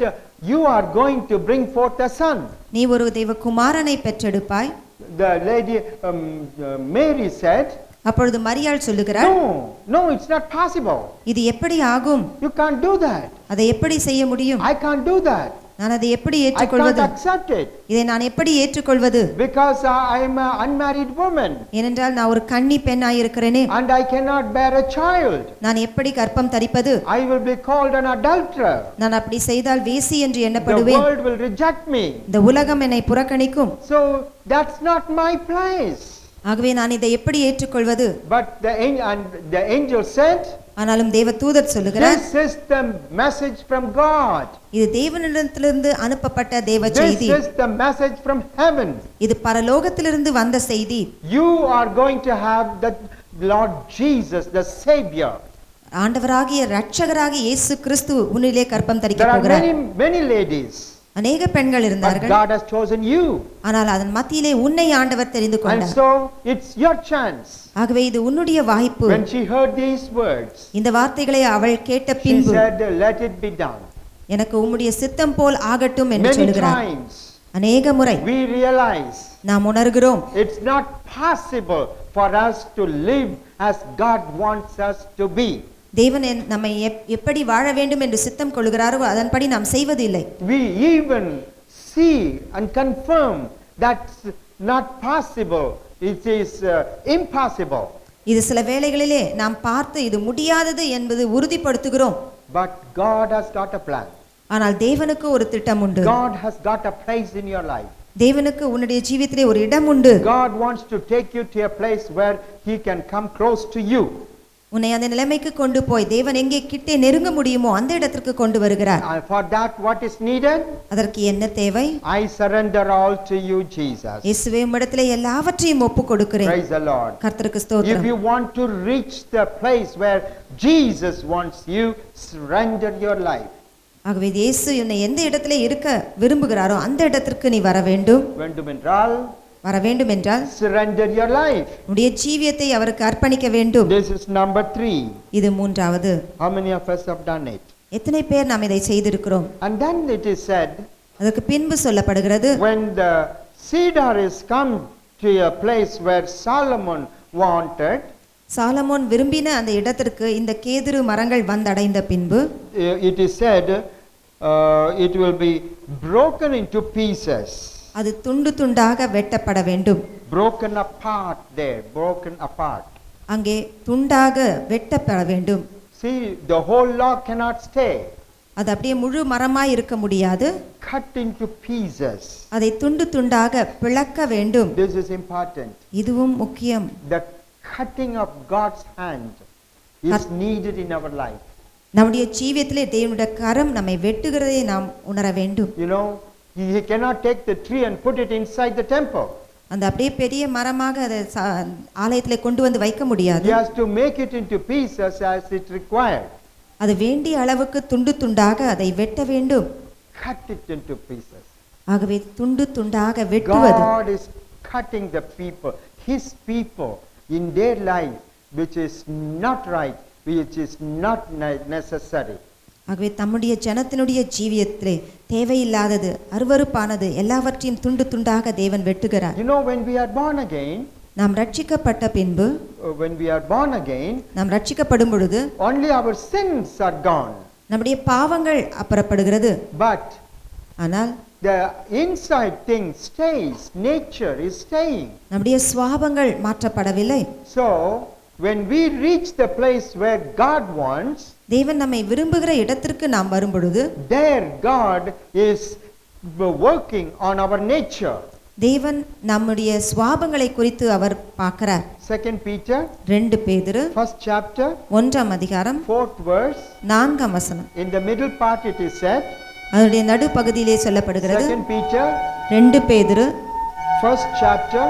you are going to bring forth a son.
நீ ஒரு தேவகுமாரனை பெற்றெடுப்பாய்.
The lady Mary said,
அப்பொழுது மரியாள் சொல்லுகிறாள்,
no, it's not possible.
இது எப்படி ஆகும்?
You can't do that.
அதை எப்படி செய்ய முடியும்?
I can't do that.
நான் அதை எப்படி
I can't
ஏற்றுக்கொள்வது?
accept it.
இதை நான் எப்படி ஏற்றுக்கொள்வது?
Because I am an unmarried woman.
ஏனென்றால் நான் ஒரு கன்னி பெண்ணாய் இருக்கிறேனே.
And I cannot bear a child.
நான் எப்படி கர்ப்பம் தரிப்பது?
I will be called an adulterer.
நான் அப்படி செய்தால் வேசி என்று
The
எண்ணப்படுவேன்.
world will reject me.
இந்த உலகம் என்னை புறக்கணிக்கும்.
So that's not my place.
ஆகவே நான் இதை எப்படி ஏற்றுக்கொள்வது?
But the angel said,
ஆனாலும் தேவதூதர் சொல்லுகிறார்,
this is the message from God.
இது தேவனிடத்திலிருந்து அனுப்பப்பட்ட தேவ செய்தி.
This is the message from heaven.
இது பரலோகத்திலிருந்து வந்த செய்தி.
You are going to have the Lord Jesus, the Savior.
ஆண்டவராகிய இரட்சகராகிய இயேசு கிறிஸ்து உன்னிலே கர்ப்பம் தரிக்க
There are
போகிறார்.
many ladies.
அநேக பெண்கள்
But
இருந்தார்கள்.
God has chosen you.
ஆனால் அதன் மத்தியிலே உன்னை ஆண்டவர் தெரிந்து
And
கொண்டார்.
so it's your chance.
ஆகவே இது உன்னுடைய வாய்ப்பு.
When she heard these words,
இந்த வார்த்தைகளை அவள் கேட்ட
she
பின்பு,
said, let it be done.
எனக்கு உம்முடைய சித்தம் போல் ஆகட்டும் என்று
Many
சொல்கிறார்.
times
அநேக முறை
we realize
நாம் உணர்கிறோம்,
it's not possible for us to live as God wants us to be.
தேவன் நம்மை எப்படி வாழ வேண்டும் என்று சித்தம் கொள்கிறாரோ அதன்படி நாம் செய்வதில்லை.
We even see and confirm that's not possible. It is impossible.
இது சில வேளைகளிலே நாம் பார்த்து இது முடியாதது என்பது உறுதிப்படுத்துகிறோம்.
But God has got a plan.
ஆனால் தேவனுக்கு ஒரு திட்டம் உண்டு.
God has got a place in your life.
தேவனுக்கு உன்னுடைய ஜீவியத்திலே ஒரு இடம் உண்டு.
God wants to take you to a place where he can come close to you.
உன்னை அந்த நிலைமைக்கு கொண்டு போய் தேவன் எங்கே கிட்டே நெருங்க முடியுமோ அந்த இடத்திற்கு கொண்டு வருகிறார்.
And for that what is needed?
அதற்கு என்ன தேவை?
I surrender all to you, Jesus.
இயேசுவே உம்மிடத்திலே எல்லாவற்றையும் ஒப்பு கொடுக்கிறேன்.
Praise the Lord.
கர்த்தருக்கு
If
ஸ்தோத்திரம்.
you want to reach the place where Jesus wants you, surrender your life.
ஆகவே இயேசு உன்னை எந்த இடத்திலே இருக்க விரும்புகிறாரோ அந்த இடத்திற்கு நீ வர வேண்டும்.
Vendumentral,
வர வேண்டும் என்றால்
surrender your life.
உன்னுடைய ஜீவியத்தை அவருக்கு அர்ப்பணிக்க வேண்டும்.
This is number 3.
இது மூன்றாவது.
How many of us have done it?
எத்தனை பேர் நாம் இதை செய்திருக்கிறோம்?
And then it is said,
அதற்கு பின்பு சொல்லப்படுகிறது,
when the cedar is come to a place where Solomon wanted,
Solomon விரும்பின அந்த இடத்திற்கு இந்த கேதுரு மரங்கள் வந்தடைந்த பின்பு
it is said it will be broken into pieces.
அது துண்டு துண்டாக வெட்டப்பட வேண்டும்.
Broken apart there, broken apart.
அங்கே துண்டாக வெட்டப்பட வேண்டும்.
See, the whole log cannot stay.
அது அப்படியே முழு மரமாய் இருக்க முடியாது.
Cut into pieces.
அதை துண்டு துண்டாக பிளக்க வேண்டும்.
This is important.
இதுவும் முக்கியம்.
The cutting of God's hand is needed in our life.
நம்முடைய ஜீவியத்திலே தேவனுடைய கரம் நம்மை வெட்டுகிறதை நாம் உணர வேண்டும்.
You know, he cannot take the tree and put it inside the temple.
அந்த அப்படியே பெரிய மரமாக அதை ஆலயத்திலே கொண்டு வந்து வைக்க முடியாது.
He has to make it into pieces as it required.
அது வேண்டிய அளவுக்கு துண்டு துண்டாக அதை வெட்ட வேண்டும்.
Cut it into pieces.
ஆகவே துண்டு துண்டாக வெட்டுவது.
God is cutting the people, his people in their life which is not right, which is not necessary.
ஆகவே தம்முடைய ஜனத்தினுடைய ஜீவியத்திலே தேவையில்லாதது அருவருப்பானது எல்லாவற்றையும் துண்டு துண்டாக தேவன் வெட்டுகிறார்.
You know, when we are born again,
நாம் ரட்சிக்கப்பட்ட பின்பு
when we are born again,
நாம் ரட்சிக்கப்படும் பொழுது
only our sins are gone.
நம்முடைய பாவங்கள் அப்புறப்படுகிறது.
But
ஆனால்
the inside thing stays, nature is staying.
நம்முடைய சுவாபங்கள் மாற்றப்படவில்லை.
So when we reach the place where God wants,
தேவன் நம்மை விரும்புகிற இடத்திற்கு நாம் வரும் பொழுது
there God is working on our nature.
தேவன் நம்முடைய சுவாபங்களை குறித்து அவர் பார்க்கிறார்.
2 Peter
2 பேதுரு
1st chapter
1ஆம் அதிகாரம்
4th verse,
4ஆம் வசனம்.
in the middle part it is said,
அதனுடைய நடுப்பகுதியிலே சொல்லப்படுகிறது.
2 Peter
2 பேதுரு
1st chapter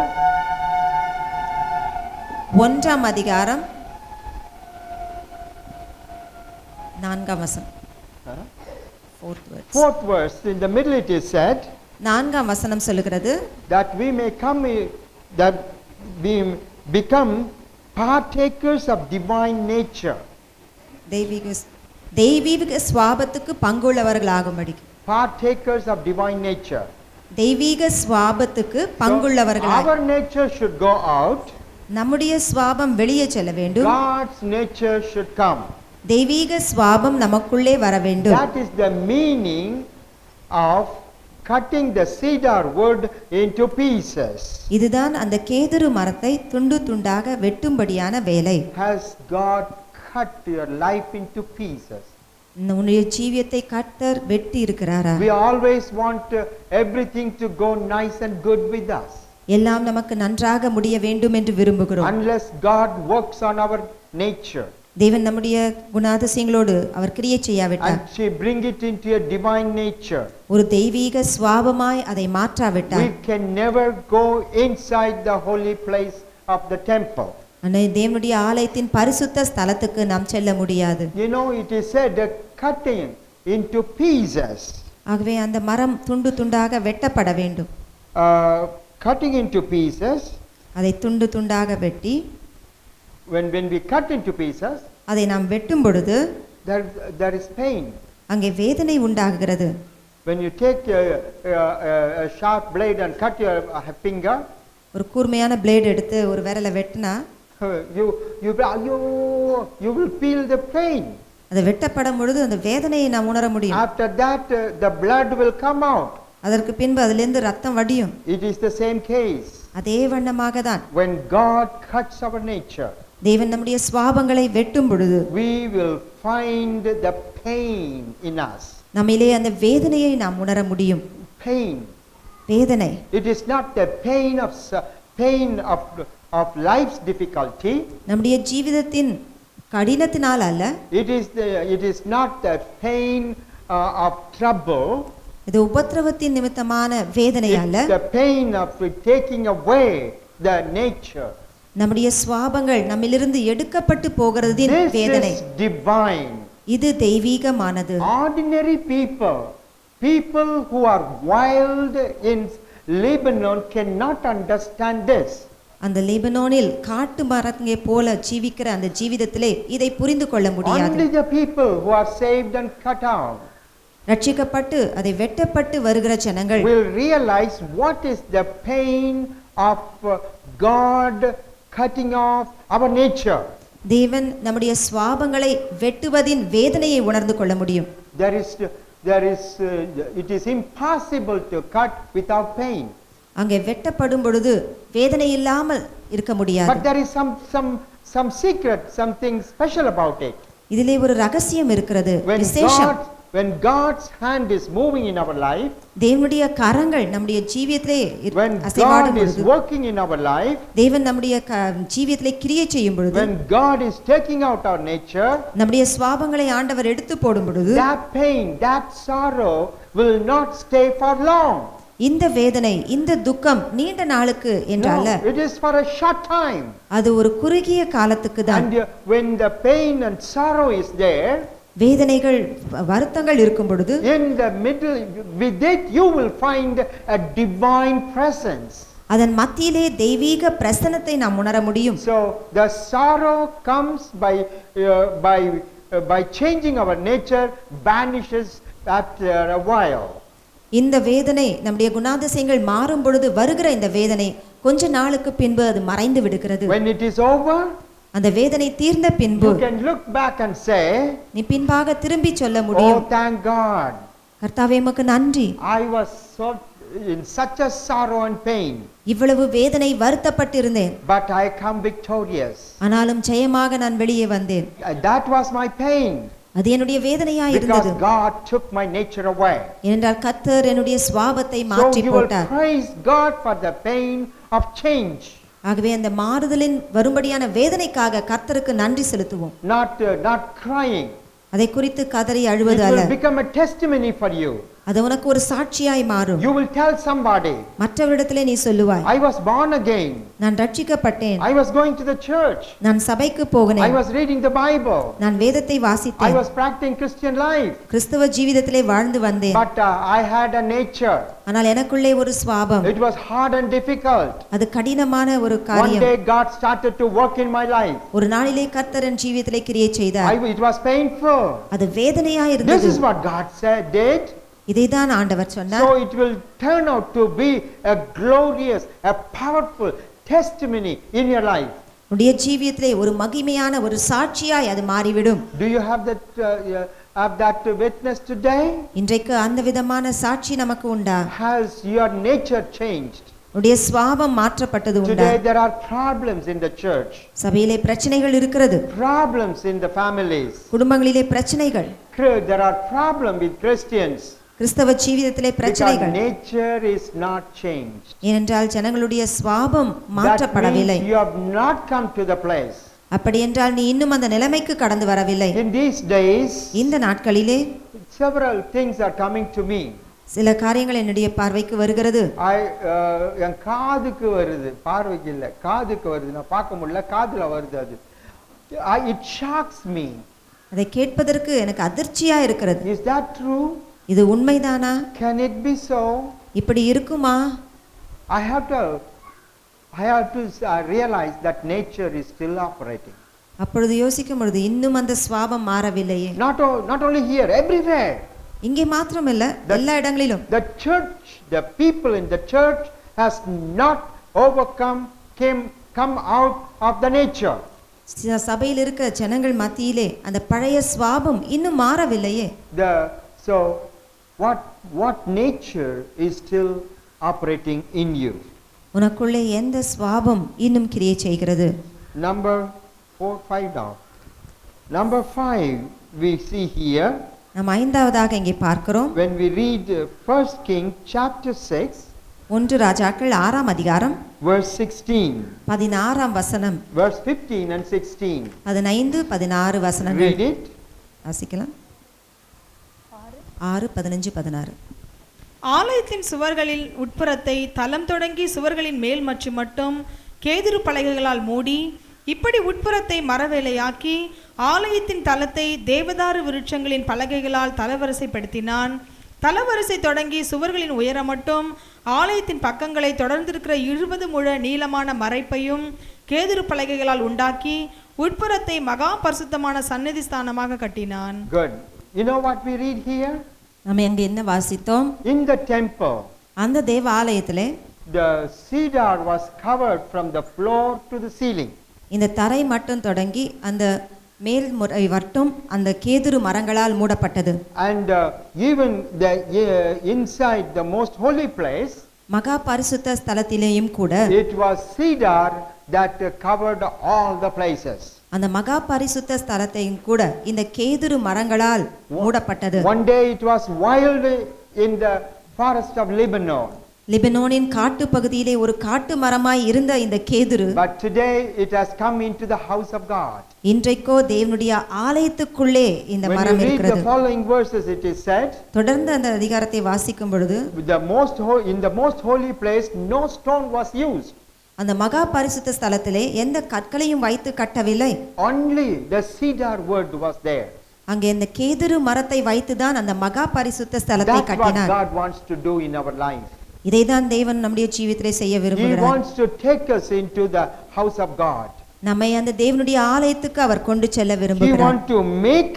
1ஆம் அதிகாரம் 4ஆம் வசனம்.
4th verse, in the middle it is said,
4ஆம் வசனம் சொல்லுகிறது,
that we may that we become partakers of divine nature.
தெய்வீக சுவாபத்துக்கு பங்குள்ளவர்களாகும்படி.
Partakers of divine nature.
தெய்வீக சுவாபத்துக்கு பங்குள்ளவர்களாக.
Our nature should go out.
நம்முடைய சுவாபம் வெளியே செல்ல வேண்டும்.
God's nature should come.
தெய்வீக சுவாபம் நமக்குள்ளே வர வேண்டும்.
That is the meaning of cutting the cedar wood into pieces.
இதுதான் அந்த கேதுரு மரத்தை துண்டு துண்டாக வெட்டும்படியான வேலை.
Has God cut your life into pieces?
உன்னுடைய ஜீவியத்தை கர்த்தர் வெட்டி இருக்கிறாரா?
We always want everything to go nice and good with us.
எல்லாம் நமக்கு நன்றாக முடிய வேண்டும் என்று விரும்புகிறோம்.
Unless God works on our nature.
தேவன் நம்முடைய குணாதிசயங்களோடு அவர் கிரியை செய்யாவிட்டார்.
And she bring it into a divine nature.
ஒரு தெய்வீக சுவாபமாய் அதை மாற்றாவிட்டார்.
We can never go inside the holy place of the temple.
தேவனுடைய ஆலயத்தின் பரிசுத்த ஸ்தலத்துக்கு நாம் செல்ல முடியாது.
You know, it is said that cutting into pieces.
ஆகவே அந்த மரம் துண்டு துண்டாக வெட்டப்பட வேண்டும்.
Cutting into pieces.
அதை துண்டு துண்டாக வெட்டி
when we cut into pieces,
அதை நாம் வெட்டும் பொழுது
there is pain.
அங்கே வேதனை உண்டாகிறது.
When you take a sharp blade and cut your finger,
ஒரு கூர்மையான பிளேட் எடுத்து ஒரு விரலை வெட்டினா
you will feel the pain.
அது வெட்டப்படும் பொழுது அந்த வேதனையை நாம் உணர முடியும்.
After that the blood will come out.
அதற்கு பின்பு அதிலிருந்து ரத்தம் வடியும்.
It is the same case.
அதே வண்ணமாக தான்
when God cuts our nature,
தேவன் நம்முடைய சுவாபங்களை வெட்டும் பொழுது
we will find the pain in us.
நம்மிலே அந்த வேதனையை நாம் உணர முடியும்.
Pain.
வேதனை.
It is not the pain of life's difficulty.
நம்முடைய ஜீவிதத்தின் கடினத்தினால் அல்ல.
It is not the pain of trouble.
இது உபத்திரவத்தின் நிமித்தமான வேதனை அல்ல.
It's the pain of taking away the nature.
நம்முடைய சுவாபங்கள் நம்மிலிருந்து எடுக்கப்பட்டு போகிறதின் வேதனை.
This is divine.
இது தெய்வீகமானது.
Ordinary people who are wild in Lebanon cannot understand this.
அந்த லெபனோனில் காட்டு மரங்கே போல ஜீவிக்கிற அந்த ஜீவிதத்திலே இதை புரிந்து கொள்ள முடியாது.
Only the people who are saved and cut out
ரட்சிக்கப்பட்டு அதை வெட்டப்பட்டு வருகிற ஜனங்கள்
will realize what is the pain of God cutting off our nature.
தேவன் நம்முடைய சுவாபங்களை வெட்டுவதின் வேதனையை உணர்ந்து கொள்ள முடியும்.
It is impossible to cut without pain.
அங்கே வெட்டப்படும் பொழுது வேதனை இல்லாமல் இருக்க முடியாது.
But there is some secret, something special about it.
இதிலே ஒரு ரகசியம் இருக்கிறது, விசேஷம்.
When God's hand is moving in our life,
தேவனுடைய கரங்கள் நம்முடைய ஜீவியத்திலே
அசைவாடும் பொழுது, when God is working in our life,
தேவன் நம்முடைய ஜீவியத்திலே கிரியை செய்யும் பொழுது,
when God is taking out our nature,
நம்முடைய சுவாபங்களை ஆண்டவர் எடுத்து போடும் பொழுது,
that pain, that sorrow will not stay for long.
இந்த வேதனை, இந்த துக்கம் நீண்ட நாளுக்கு என்றால,
it is for a short time.
அது ஒரு குறுகிய காலத்துக்கு தான்.
And when the pain and sorrow is there,
வேதனைகள் வருத்தங்கள் இருக்கும் பொழுது,
in the middle with it you will find a divine presence.
அதன் மத்தியிலே தெய்வீக பிரசன்னத்தை நாம் உணர முடியும்.
So the sorrow comes by changing our nature, vanishes after a while.
இந்த வேதனை நம்முடைய குணாதிசயங்கள் மாறும் பொழுது வருகிற இந்த வேதனை கொஞ்ச நாளுக்கு பின்பு அது மறைந்து விடுகிறது.
When it is over,
அந்த வேதனை தீர்ந்த பின்பு
you can look back and say,
நீ பின்பாக திரும்பி சொல்ல முடியும்,
oh thank God,
கர்த்தாவே உமக்கு நன்றி,
I was so in such a sorrow and pain,
இவ்வளவு வேதனை வருத்தப்பட்டிருந்தேன்,
but I come victorious.
ஆனாலும் ஜெயமாக நான் வெளியே வந்தேன்.
That was my pain.
அது என்னுடைய வேதனையாய் இருந்தது.
Because God took my nature away.
ஏனென்றால் கர்த்தர் என்னுடைய சுபாவத்தை
So
மாற்றி
you will
போட்டார்.
praise God for the pain of change.
ஆகவே அந்த மாறுதலின் வரும்படியான வேதனைக்காக கர்த்தருக்கு நன்றி செலுத்துவோம்.
Not crying.
அதை குறித்து கதறி
It
அழுவது அல்ல.
will become a testimony for you.
அது உனக்கு ஒரு சாட்சியாய் மாறும்.
You will tell somebody,
மற்றவரிடத்திலே நீ சொல்லுவாய்,
I was born again.
நான் ரட்சிக்கப்பட்டேன்.
I was going to the church.
நான் சபைக்கு போனேன்.
I was reading the Bible.
நான் வேதத்தை
I
வாசித்தேன்.
was practicing Christian life.
கிறிஸ்தவ ஜீவிதத்திலே வாழ்ந்து வந்தேன்.
But I had a nature.
ஆனால் எனக்குள்ளே ஒரு சுபாவம்.
It was hard and difficult.
அது கடினமான ஒரு
One
காரியம்.
day God started to work in my life.
ஒரு நாளிலே கர்த்தர் என் ஜீவியத்திலே கிரியை செய்தார்.
It was painful.
அது வேதனையாய்
This
இருந்தது.
is what God did.
இதைதான் ஆண்டவர் சொன்னார்.
So it will turn out to be a glorious, a powerful testimony in your life.
உடைய ஜீவியத்திலே ஒரு மகிமையான ஒரு சாட்சியாய் அது மாறிவிடும்.
Do you have that witness today?
இன்றைக்கு அந்த விதமான சாட்சி நமக்கு உண்டா?
Has your nature changed?
உடைய சுபாவம் மாற்றப்பட்டது உண்டா?
Today there are problems in the church.
சபையிலே பிரச்சனைகள் இருக்கிறது.
Problems in the families.
குடும்பங்களிலே பிரச்சனைகள்.
There are problems with Christians.
கிறிஸ்தவ ஜீவிதத்திலே பிரச்சனைகள்.
Because nature is not changed.
ஏனென்றால் ஜனங்களுடைய சுபாவம் மாற்றப்படவில்லை.
You have not come to the place.
அப்படி என்றால் நீ இன்னும் அந்த நிலைமைக்கு கடந்து வரவில்லை.
In these days,
இந்த நாட்களிலே
several things are coming to me.
சில காரியங்கள் என்னுடைய பார்வைக்கு வருகிறது.
என் காதுக்கு வருது, பார்வைக்கு இல்லை, காதுக்கு வருது. நான் பார்க்க முடியல, காதுல வருது. அது it shocks me.
அதை கேட்பதற்கு எனக்கு அதிர்ச்சியா இருக்கிறது.
Is that true?
இது உண்மைதானா?
Can it be so?
இப்படி இருக்குமா?
I have to realize that nature is still operating.
அப்பொழுது யோசிக்கும் பொழுது இன்னும் அந்த சுபாவம் மாறவில்லையே.
Not only here, everywhere.
இங்கே மாத்திரமல்ல, எல்லா இடங்களிலும்.
The church, the people in the church has not come out of the nature.
சபையில் இருக்க ஜனங்கள் மத்தியிலே அந்த பழைய சுபாவம் இன்னும் மாறவில்லையே.
So what nature is still operating in you?
உனக்குள்ளே எந்த சுபாவம் இன்னும் கிரியை செய்கிறது?
Number 5 down. Number 5 we see here.
நாம் ஐந்தாவதாக இங்கே பார்க்கிறோம்.
When we read 1 King chapter 6,
1 ராஜாக்கள் 6ஆம் அதிகாரம்
verse 16,
16ஆம் வசனம்,
verse 15 and 16.
15 16 வசனங்கள்.
Read it.
வாசிக்கலாம். 6 15 16.
ஆலயத்தின் சுவர்களின் உட்புறத்தை தளம் தொடங்கி சுவர்களின் மேல் மற்றும் மட்டும் கேதுரு பலகைகளால் மூடி, இப்படி உட்புறத்தை மரவேலையாக்கி ஆலயத்தின் தளத்தை தேவதாரு விருட்சங்களின் பலகைகளால் தளவரிசைப்படுத்தினான். தளவரிசை தொடங்கி சுவர்களின் உயரம் மட்டும் ஆலயத்தின் பக்கங்களை தொடர்ந்திருக்கிற 20 முழ நீளமான மறைப்பையும் கேதுரு பலகைகளால் உண்டாக்கி உட்புறத்தை மகா பரிசுத்தமான சந்நிதி ஸ்தானமாக கட்டினான்.
Good. You know what we read here?
நாம் அங்கே என்ன வாசித்தோம்?
In the temple,
அந்த தேவ ஆலயத்திலே
the cedar was covered from the floor to the ceiling.
இந்த தரை மட்டும் தொடங்கி அந்த மேல் முறை வட்டும் அந்த கேதுரு மரங்களால் மூடப்பட்டது.
And even the inside the most holy place,
மகா பரிசுத்த ஸ்தலத்திலேயும் கூட
it was cedar that covered all the places.
அந்த மகா பரிசுத்த ஸ்தலத்தையும் கூட இந்த கேதுரு மரங்களால் மூடப்பட்டது.
One day it was wild in the forest of Lebanon.
லிபனோனின் காட்டு பகுதியிலே ஒரு காட்டு மரமாய் இருந்த இந்த கேதுரு
But today it has come into the house of God.
இன்றைக்கோ தேவனுடைய ஆலயத்துக்குள்ளே இந்த
When
மரம்
you read
இருக்கிறது.
the following verses, it is said,
தொடர்ந்து அந்த அதிகாரத்தை வாசிக்கும் பொழுது
in the most holy place no stone was used.
அந்த மகா பரிசுத்த ஸ்தலத்திலே எந்த கற்களையும் வைத்து கட்டவில்லை.
Only the cedar wood was there.
அங்கே இந்த கேதுரு மரத்தை வைத்துதான் அந்த மகா பரிசுத்த ஸ்தலத்தை
That's what
கட்டினார்.
God wants to do in our life.
இதைதான் தேவன் நம்முடைய ஜீவிதத்திலே செய்ய
He
விரும்புகிறார்.
wants to take us into the house of God.
நம்மை அந்த தேவனுடைய ஆலயத்துக்கு அவர் கொண்டு செல்ல
He
விரும்புகிறார்.
wants to make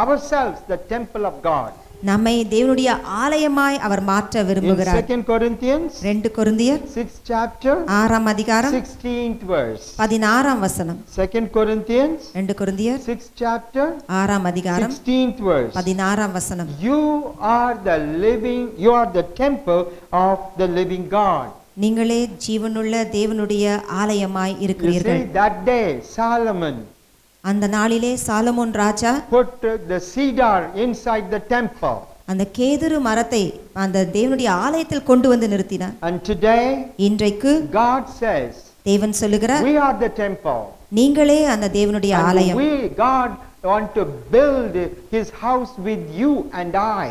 ourselves the temple of God.
நம்மை தேவனுடைய ஆலயமாய் அவர் மாற்ற
In
விரும்புகிறார்.
2 Corinthians
2 கொரிந்தியர்
6th chapter
6ஆம் அதிகாரம்
16th verse.
16ஆம் வசனம்.
2 Corinthians
2 கொரிந்தியர்
6th chapter
6ஆம் அதிகாரம்
16th verse.
16ஆம் வசனம்.
You are the temple of the living God.
நீங்களே ஜீவனுள்ள தேவனுடைய ஆலயமாய்
You
இருக்கிறீர்கள்.
see, that day Solomon
அந்த நாளிலே Solomon Raja
put the cedar inside the temple.
அந்த கேதுரு மரத்தை அந்த தேவனுடைய ஆலயத்தில் கொண்டு வந்து நிறுத்தினார்.
And today
இன்றைக்கு
God says,
தேவன் சொல்லுகிறார்,
we are the temple.
நீங்களே அந்த தேவனுடைய
And
ஆலயம்.
God want to build his house with you and I.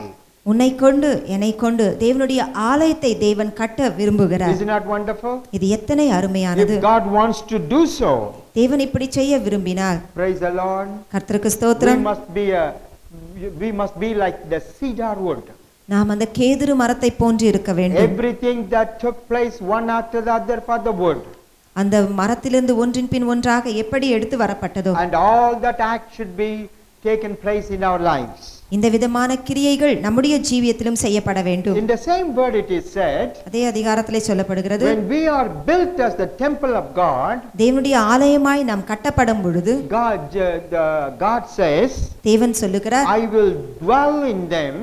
உன்னை கொண்டு என்னை கொண்டு தேவனுடைய ஆலயத்தை தேவன் கட்ட விரும்புகிறார்.
Isn't that wonderful?
இது எத்தனை அருமையானது.
If God wants to do so,
தேவன் இப்படி செய்ய விரும்பினார்,
praise the Lord,
கர்த்தருக்கு ஸ்தோத்திரம்.
we must be like the cedar wood.
நாம் அந்த கேதுரு மரத்தை போன்று இருக்க வேண்டும்.
Everything that took place one after the other for the wood,
அந்த மரத்திலிருந்து ஒன்றின் பின் ஒன்றாக எப்படி எடுத்து வரப்பட்டதோ
and all that act should be taken place in our lives.
இந்த விதமான கிரியைகள் நம்முடைய ஜீவியத்திலும் செய்யப்பட வேண்டும்.
In the same word it is said,
அதே அதிகாரத்திலே சொல்லப்படுகிறது,
when we are built as the temple of God,
தேவனுடைய ஆலயமாய் நாம் கட்டப்படும் பொழுது
God says,
தேவன் சொல்லுகிறார்,
I will dwell in them.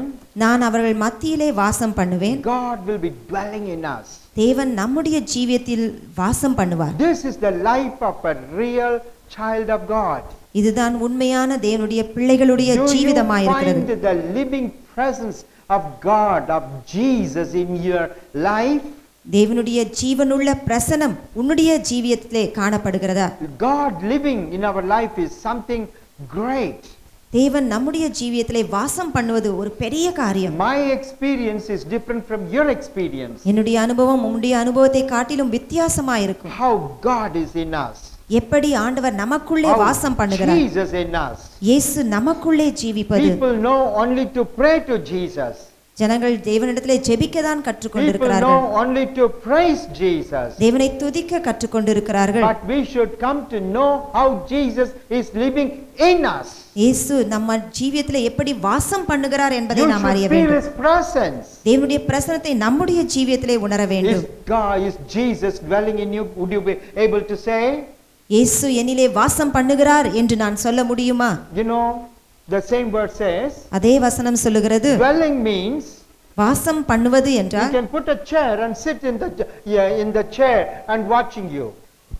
நான் அவர்கள் மத்தியிலே வாசம் பண்ணுவேன்.
God will be dwelling in us.
தேவன் நம்முடைய ஜீவியத்தில் வாசம் பண்ணுவார்.
This is the life of a real child of God.
இதுதான் உண்மையான தேவனுடைய பிள்ளைகளுடைய ஜீவிதமாய் இருக்கிறது.
Do you find the living presence of God, of Jesus in your life?
தேவனுடைய ஜீவனுள்ள பிரசனம் உன்னுடைய ஜீவியத்திலே காணப்படுகிறதா?
God living in our life is something great.
தேவன் நம்முடைய ஜீவியத்திலே வாசம் பண்ணுவது ஒரு பெரிய காரியம்.
My experience is different from your experience.
என்னுடைய அனுபவம் உன்னுடைய அனுபவத்தை காட்டிலும் வித்தியாசமாய் இருக்கும்.
How God is in us.
எப்படி ஆண்டவர் நமக்குள்ளே வாசம் பண்ணுகிறார்.
Jesus in us.
இயேசு நமக்குள்ளே ஜீவிப்பது.
People know only to pray to Jesus.
ஜனங்கள் தேவனிடத்திலே ஜெபிக்க தான்
People
கற்றுக்கொண்டிருக்கிறார்கள்.
know only to praise Jesus.
தேவனை துதிக்க கற்றுக்கொண்டிருக்கிறார்கள்.
But we should come to know how Jesus is living in us.
இயேசு நம்ம ஜீவியத்திலே எப்படி வாசம் பண்ணுகிறார் என்பதை நாம் அறிய
You should feel
வேண்டும்.
his presence.
தேவனுடைய பிரசன்னத்தை நம்முடைய ஜீவியத்திலே உணர வேண்டும்.
Is Jesus dwelling in you? Would you be able to say?
இயேசு என்னிலே வாசம் பண்ணுகிறார் என்று நான் சொல்ல முடியுமா?
You know, the same word says,
அதே வசனம் சொல்லுகிறது,
dwelling means
வாசம் பண்ணுவது
you
என்றால்
can put a chair and sit in the chair and watching you.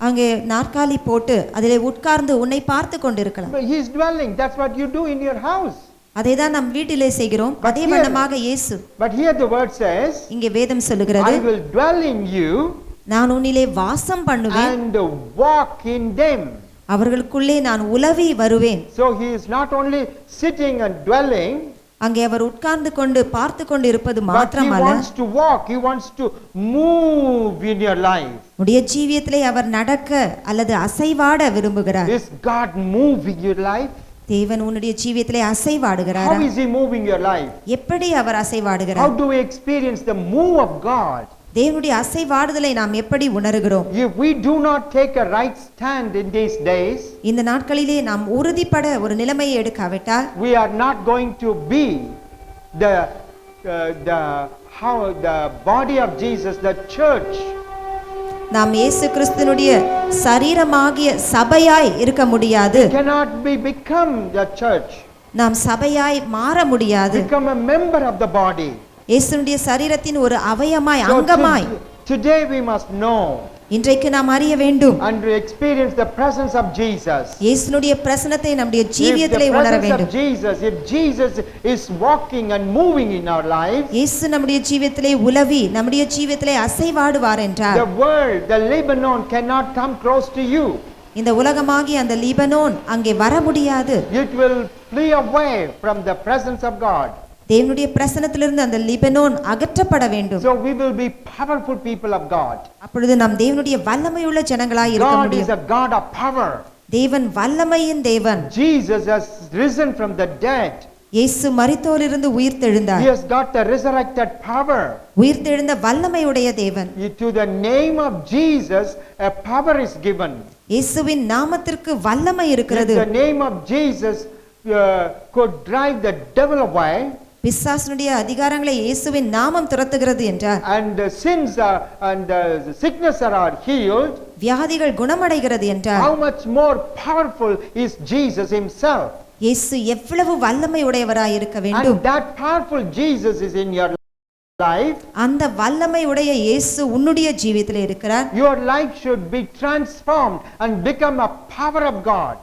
அங்கே நாற்காலி போட்டு அதிலே உட்கார்ந்து உன்னை பார்த்து கொண்டிருக்கலாம்.
But he is dwelling. That's what you do in your house.
அதேதான் நம் வீட்டிலே செய்கிறோம். அதே வண்ணமாக இயேசு.
But here the word says,
இங்கே வேதம் சொல்லுகிறது,
I will dwell in you
நான் உன்னிலே வாசம் பண்ணுவேன்,
and walk in them.
அவர்களுக்குள்ளே நான் உலவி வருவேன்.
So he is not only sitting and dwelling,
அங்கே அவர் உட்கார்ந்து கொண்டு பார்த்து கொண்டு இருப்பது
but he
மாத்திரமல்ல,
wants to walk, he wants to move in your life.
உடைய ஜீவியத்திலே அவர் நடக்க அல்லது அசைவாட விரும்புகிறார்.
Is God moving your life?
தேவன் உன்னுடைய ஜீவியத்திலே அசைவாடுகிறார்.
How is he moving your life?
எப்படி அவர்
How
அசைவாடுகிறார்?
do we experience the move of God?
தேவனுடைய அசைவாடுதலை நாம் எப்படி உணர்கிறோம்?
If we do not take a right stand in these days,
இந்த நாட்களிலே நாம் உறுதிப்பட ஒரு நிலைமையை எடுக்காவிட்டால்
we are not going to be the body of Jesus, the church
நாம் இயேசு கிறிஸ்துனுடைய சரீரமாகிய சபையாய் இருக்க முடியாது.
Cannot become the church.
நாம் சபையாய் மாற முடியாது.
Become a member of the body.
இயேசுனுடைய சரீரத்தின் ஒரு அவயமாய் அங்கமாய்
Today we must know
இன்றைக்கு நாம் அறிய வேண்டும்.
and experience the presence of Jesus.
இயேசுனுடைய பிரசன்னத்தை நம்முடைய ஜீவியத்திலே உணர வேண்டும்.
If Jesus is walking and moving in our lives,
இயேசு நம்முடைய ஜீவியத்திலே உலவி நம்முடைய ஜீவியத்திலே அசைவாடுவார் என்றார்,
the world, the Lebanon cannot come close to you.
இந்த உலகமாகிய அந்த லீபனோன் அங்கே வர முடியாது.
It will flee away from the presence of God.
தேவனுடைய பிரசன்னத்திலிருந்து அந்த லீபனோன் அகற்றப்பட வேண்டும்.
So we will be powerful people of God.
அப்பொழுது நாம் தேவனுடைய வல்லமையுள்ள ஜனங்களாய் இருக்க
God is
முடியும்.
a God of power.
தேவன் வல்லமையின் தேவன்.
Jesus has risen from the dead.
இயேசு மரித்தோரிலிருந்து உயிர்த்தெழுந்தார்.
He has got the resurrected power.
உயிர்த்தெழுந்த வல்லமையுடைய தேவன்.
To the name of Jesus a power is given.
இயேசுவின் நாமத்திற்கு வல்லமை இருக்கிறது.
The name of Jesus could drive the devil away.
பிசாசுடைய அதிகாரங்களை இயேசுவின் நாமம் துரத்துகிறது என்றார்.
And sins and sickness are healed.
வியாதிகள் குணமடைகிறது என்றார்.
How much more powerful is Jesus himself?
இயேசு எவ்வளவு வல்லமை உடையவராய் இருக்க வேண்டும்.
And that powerful Jesus is in your life.
அந்த வல்லமை உடைய இயேசு உன்னுடைய ஜீவியத்திலே இருக்கிறார்.
Your life should be transformed and become a power of God.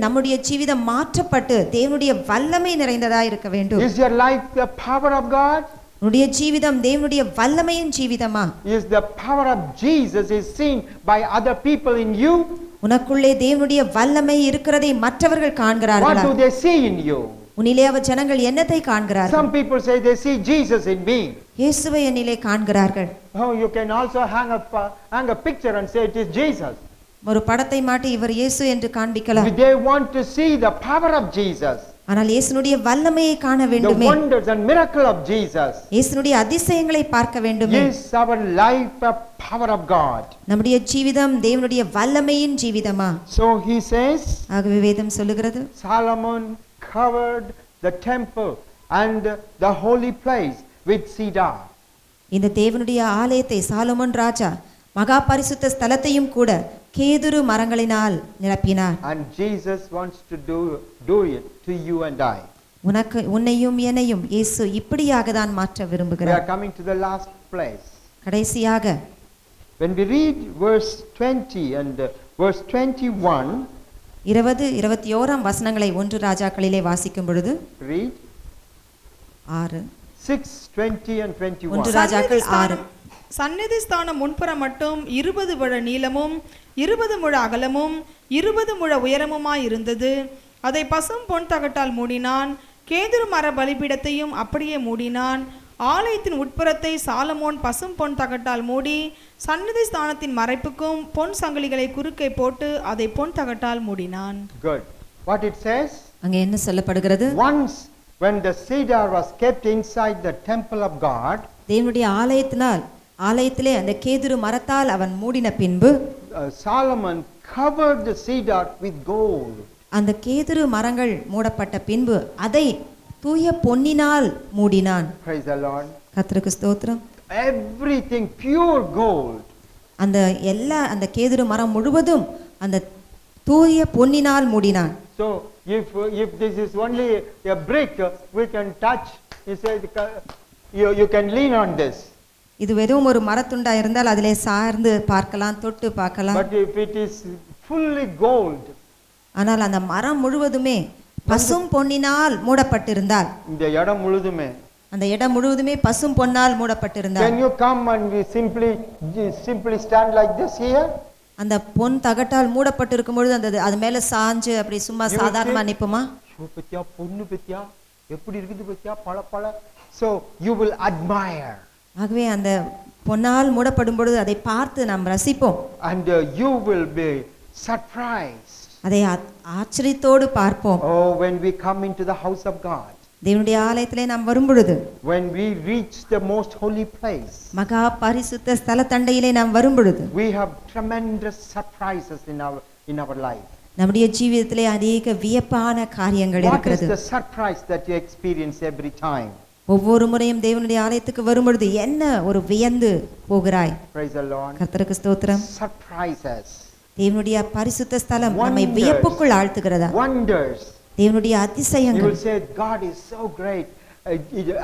நம்முடைய ஜீவிதம் மாற்றப்பட்டு தேவனுடைய வல்லமை நிறைந்ததாய் இருக்க வேண்டும்.
Is your life the power of God?
உன்னுடைய ஜீவிதம் தேவனுடைய வல்லமையின் ஜீவிதமா?
Is the power of Jesus is seen by other people in you?
உனக்குள்ளே தேவனுடைய வல்லமை இருக்கிறதை மற்றவர்கள் காண்கிறார்களா?
What do they see in you?
உன்னிலே அவ ஜனங்கள் என்னத்தை காண்கிறார்கள்?
Some people say they see Jesus in me.
இயேசுவை என்னிலே காண்கிறார்கள்.
Oh, you can also hang a picture and say it is Jesus.
ஒரு படத்தை மாட்டி இவர் இயேசு என்று காண்பிக்கலாம்.
They want to see the power of Jesus.
ஆனால் இயேசுனுடைய வல்லமையை காண வேண்டுமே.
The wonders and miracle of Jesus.
இயேசுனுடைய அதிசயங்களை பார்க்க வேண்டுமே.
Is our life a power of God?
நம்முடைய ஜீவிதம் தேவனுடைய வல்லமையின் ஜீவிதமா?
So he says,
ஆகவே வேதம் சொல்லுகிறது,
Solomon covered the temple and the holy place with cedar.
இந்த தேவனுடைய ஆலயத்தை சாலமோன் ராஜா மகா பரிசுத்த ஸ்தலத்தையும் கூட கேதுரு மரங்களினால் நிரப்பினார்.
And Jesus wants to do it to you and I.
உன்னையும் என்னையும் இயேசு இப்படியாக தான் மாற்ற
We
விரும்புகிறார்.
are coming to the last place.
கடைசியாக
When we read verse 20 and verse 21,
20-21 வசனங்களை 1 ராஜாக்களிலே வாசிக்கும் பொழுது
read
6
6:20 and 21.
1 ராஜாக்கள் 6.
சந்நிதி ஸ்தானம் முன்புறம் மட்டும் 20 முழ நீளமும் 20 முழ அகலமும் 20 முழ உயரமுமாய் இருந்தது. அதை பசும் பொன் தகட்டால் மூடினான். கேதுரு மர பலிபீடத்தையும் அப்படியே மூடினான். ஆலயத்தின் உட்புறத்தை சாலமோன் பசும் பொன் தகட்டால் மூடி சந்நிதி ஸ்தானத்தின் மறைப்புக்கும் பொன் சங்கிலிகளை குறுக்கே போட்டு அதை பொன் தகட்டால் மூடினான்.
Good. What it says?
அங்கே என்ன சொல்லப்படுகிறது?
Once when the cedar was kept inside the temple of God,
தேவனுடைய ஆலயத்திலே அந்த கேதுரு மரத்தால் அவன் மூடின பின்பு
Solomon covered the cedar with gold.
அந்த கேதுரு மரங்கள் மூடப்பட்ட பின்பு அதை தூய பொன்னினால் மூடினான்.
Praise the Lord.
கர்த்தருக்கு ஸ்தோத்திரம்.
Everything pure gold.
அந்த கேதுரு மரம் முழுவதும் அந்த தூய பொன்னினால் மூடினான்.
So if this is only a brick, we can touch. He said you can lean on this.
இது வெறும் ஒரு மரத்துண்டா இருந்தால் அதிலே சார்ந்து பார்க்கலாம், தொட்டு பார்க்கலாம்.
But if it is fully gold,
ஆனால் அந்த மரம் முழுவதுமே பசும் பொன்னினால் மூடப்பட்டிருந்தால்,
இந்த இடம் முழுதுமே,
அந்த இடம் முழுவதுமே பசும் பொன்னால் மூடப்பட்டிருந்தால்,
can you come and we simply stand like this here?
அந்த பொன் தகட்டால் மூடப்பட்டிருக்கும் பொழுது அது மேல சாஞ்சு அப்படி சும்மா சாதாரணமா நிப்போமா?
பத்தியா பொண்ணு பத்தியா எப்படி இருக்குது பத்தியா பளபள. So you will admire.
ஆகவே அந்த பொன்னால் மூடப்படும் பொழுது அதை பார்த்து நாம் ரசிப்போம்.
And you will be surprised.
அதை ஆச்சரியத்தோடு பார்ப்போம்.
Oh, when we come into the house of God,
தேவனுடைய ஆலயத்திலே நாம் வரும் பொழுது,
when we reach the most holy place,
மகா பரிசுத்த ஸ்தல தண்டையிலே நாம் வரும் பொழுது,
we have tremendous surprises in our life.
நம்முடைய ஜீவிதத்திலே அநேக வியப்பான காரியங்கள்
What is
இருக்கிறது.
the surprise that you experience every time?
ஒவ்வொரு முறையும் தேவனுடைய ஆலயத்துக்கு வரும்பொழுது என்ன ஒரு வியந்து போகிறாய்.
Praise the Lord.
கர்த்தருக்கு ஸ்தோத்திரம்.
Surprises.
தேவனுடைய பரிசுத்த ஸ்தலம் நம்மை வியப்புக்குள் ஆழ்த்துகிறதா.
Wonders.
தேவனுடைய
You
அதிசயங்கள்.
will say, God is so great.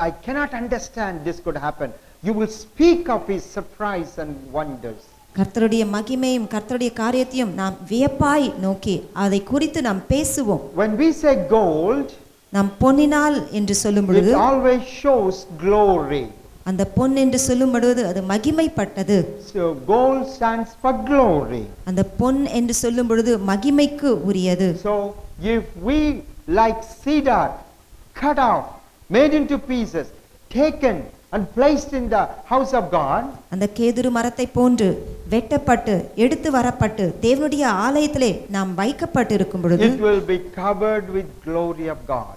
I cannot understand this could happen. You will speak of His surprise and wonders.
கர்த்தருடைய மகிமையும் கர்த்தருடைய காரியத்தையும் நாம் வியப்பாய் நோக்கி அதை குறித்து நாம் பேசுவோம்.
When we say gold,
நாம் பொன்னினால் என்று சொல்லும் பொழுது
it always shows glory.
அந்த பொன் என்று சொல்லும் பொழுது அது மகிமைப்பட்டது.
So gold stands for glory.
அந்த பொன் என்று சொல்லும் பொழுது மகிமைக்கு உரியது.
So if we like cedar cut off, made into pieces, taken and placed in the house of God,
அந்த கேதுரு மரத்தை போன்று வெட்டப்பட்டு எடுத்து வரப்பட்டு தேவனுடைய ஆலயத்திலே நாம் வைக்கப்பட்டு இருக்கும் பொழுது
it will be covered with glory of God.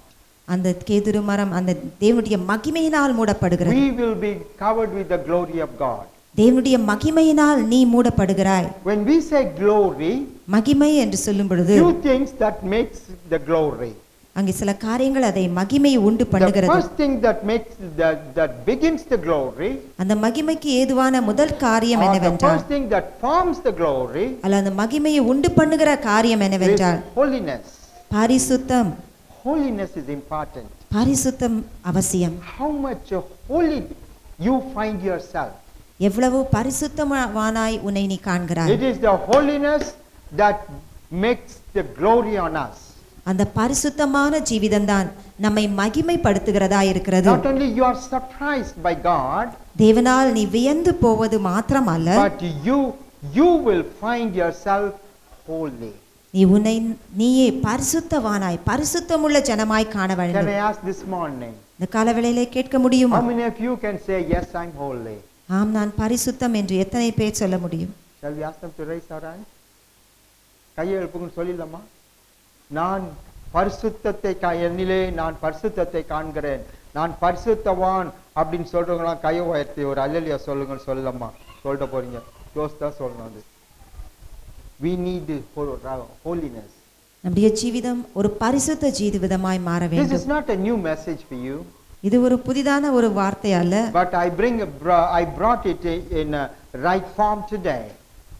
அந்த கேதுரு மரம் அந்த தேவனுடைய மகிமையினால் மூடப்படுகிறது.
We will be covered with the glory of God.
தேவனுடைய மகிமையினால் நீ மூடப்படுகிறாய்.
When we say glory,
மகிமை என்று சொல்லும் பொழுது
few things that makes the glory.
அங்கே சில காரியங்கள் அதை மகிமையை உண்டு
The
பண்ணுகிறது.
first thing that makes that begins the glory,
அந்த மகிமைக்கு ஏதுவான முதல் காரியம்
or the
என்னவென்றால்
first thing that forms the glory,
அல்ல அந்த மகிமையை உண்டு பண்ணுகிற காரியம்
is
என்னவென்றால்
holiness.
பரிசுத்தம்.
Holiness is important.
பரிசுத்தம் அவசியம்.
How much holy you find yourself.
எவ்வளவு பரிசுத்தமானாய் உன்னை நீ காண்கிறாய்.
It is the holiness that makes the glory on us.
அந்த பரிசுத்தமான ஜீவிதம்தான் நம்மை மகிமைப்படுத்துகிறதா இருக்கிறது.
Not only you are surprised by God,
தேவனால் நீ வியந்து போவது மாத்திரமல்ல,
but you will find yourself holy.
நீ உன்னை நீயே பரிசுத்தவானாய் பரிசுத்தமுள்ள ஜனமாய் காண
Can
வேண்டும்.
I ask this morning?
இந்த காலவேளையிலே கேட்க முடியுமா?
How many of you can say, yes, I'm holy?
ஆம், நான் பரிசுத்தம் என்று எத்தனை பேர் சொல்ல முடியும்?
Shall we ask them to raise our hands? கையை எழுப்புங்கன்னு சொல்லிடலாமா? நான் பரிசுத்தத்தை என்னிலே நான் பரிசுத்தத்தை காண்கிறேன், நான் பரிசுத்தவான் அப்படின்னு சொல்றவங்களாம் கையை உயர்த்தி ஒரு அல்லேலூயா சொல்லுங்கன்னு சொல்லலாமா? சொல்லிட்டு போறீங்க, க்ளோஸ் தான் சொல்லணும். அது we need holiness.
நம்முடைய ஜீவிதம் ஒரு பரிசுத்த ஜீவிதமாய் மாற
This is
வேண்டும்.
not a new message for you,
இது ஒரு புதிதான ஒரு வார்த்தை அல்ல,
but I brought it in a right form today.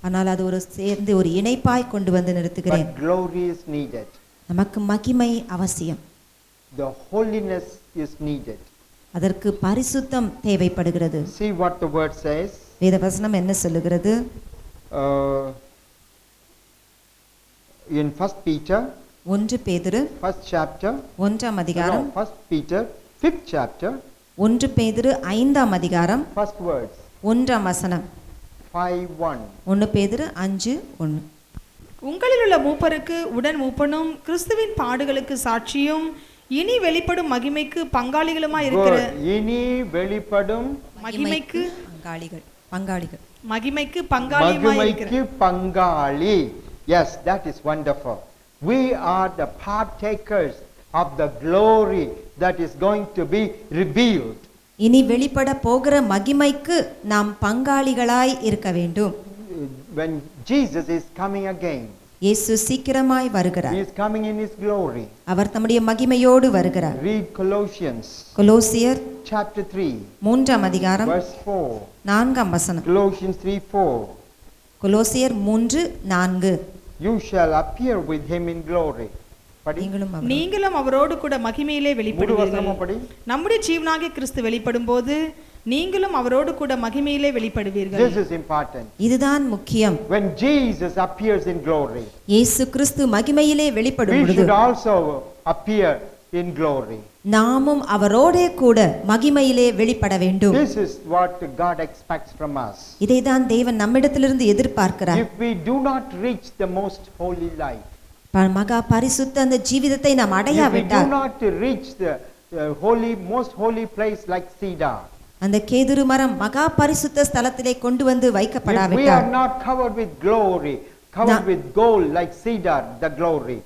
ஆனால் அது ஒரு சேர்ந்து ஒரு இணைப்பாய் கொண்டு வந்து நிறுத்துகிறேன்.
But glory is needed.
நமக்கு மகிமை அவசியம்.
The holiness is needed.
அதற்கு பரிசுத்தம் தேவைப்படுகிறது.
See what the word says.
வேதவசனம் என்ன சொல்லுகிறது?
In 1 Peter,
1 பேதுரு
first chapter,
1ஆம் அதிகாரம்,
1 Peter, 5th chapter,
1 பேதுரு 5ஆம் அதிகாரம்,
first words,
1ஆம் வசனம்.
5:1.
1 பேதுரு 5:1.
உங்களிலுள்ள மூப்பருக்கு உடன் மூப்பனும் கிறிஸ்துவின் பாடுகளுக்கு சாட்சியும் இனி வெளிப்படும் மகிமைக்கு பங்காளிகளுமாய் இருக்கிற
இனி வெளிப்படும்
மகிமைக்கு
பங்காளிகள்
பங்காளியுமாய் இருக்கிற
மகிமைக்கு பங்காளி. Yes, that is wonderful. We are the partakers of the glory that is going to be revealed.
இனி வெளிப்பட போகிற மகிமைக்கு நாம் பங்காளிகளாய் இருக்க வேண்டும்.
When Jesus is coming again,
இயேசு சீக்கிரமாய் வருகிறார்.
He is coming in His glory.
அவர் தம்முடைய மகிமையோடு வருகிறார்.
Read Colossians
கொலோசியர்
chapter 3,
3ஆம் அதிகாரம்,
verse 4.
4ஆம் வசனம்.
Colossians 3:4.
கொலோசியர் 3:4.
You shall appear with Him in glory. படி.
நீங்களும் அவரோடு கூட மகிமையிலே
முழு
வெளிப்படுவீர்கள்.
வசனமும் படி.
நம்முடைய ஜீவனாகிய கிறிஸ்து வெளிப்படும் போது நீங்களும் அவரோடு கூட மகிமையிலே வெளிப்படுவீர்கள்.
This is important.
இதுதான் முக்கியம்.
When Jesus appears in glory,
இயேசு கிறிஸ்து மகிமையிலே வெளிப்படும்
we
பொழுது
should also appear in glory.
நாமும் அவரோடே கூட மகிமையிலே வெளிப்பட வேண்டும்.
This is what God expects from us.
இதைதான் தேவன் நம்மிடத்திலிருந்து எதிர்பார்க்கிறார்.
If we do not reach the most holy life,
மகா பரிசுத்த அந்த ஜீவிதத்தை நாம்
if we do
அடையாவிட்டால்,
not reach the most holy place like cedar,
அந்த கேதுரு மரம் மகா பரிசுத்த ஸ்தலத்திலே கொண்டு வந்து
if we are
வைக்கப்படாவிட்டால்,
not covered with glory, covered with gold like cedar, the glory,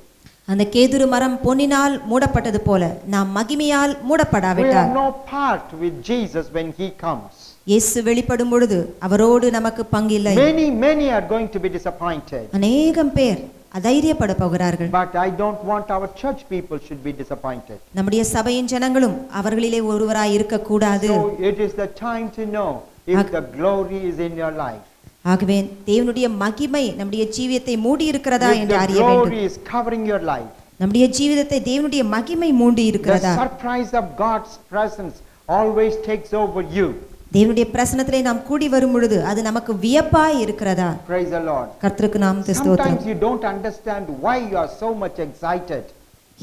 அந்த கேதுரு மரம் பொன்னினால் மூடப்பட்டது போல நாம் மகிமையால்
we
மூடப்படாவிட்டால்,
have no part with Jesus when He comes.
இயேசு வெளிப்படும் பொழுது அவரோடு நமக்கு பங்கில்லை.
Many are going to be disappointed.
அநேகம் பேர் அதைரியப்பட போகிறார்கள்.
But I don't want our church people should be disappointed.
நம்முடைய சபையின் ஜனங்களும் அவர்களிலே ஒருவராய் இருக்கக்கூடாது.
So it is the time to know if the glory is in your life.
ஆகவே தேவனுடைய மகிமை நம்முடைய ஜீவியத்தை மூடி இருக்கிறதா
If
என்று
the
அறிய வேண்டும்.
glory is covering your life.
நம்முடைய ஜீவிதத்தை தேவனுடைய மகிமை மூடி
The
இருக்கிறதா?
surprise of God's presence always takes over you.
தேவனுடைய பிரசன்னத்திலே நாம் கூடி வரும் பொழுது அது நமக்கு வியப்பாய் இருக்கிறதா?
Praise the Lord.
கர்த்தருக்கு நாமத்தை ஸ்தோத்திரம்.
Sometimes you don't understand why you are so much excited.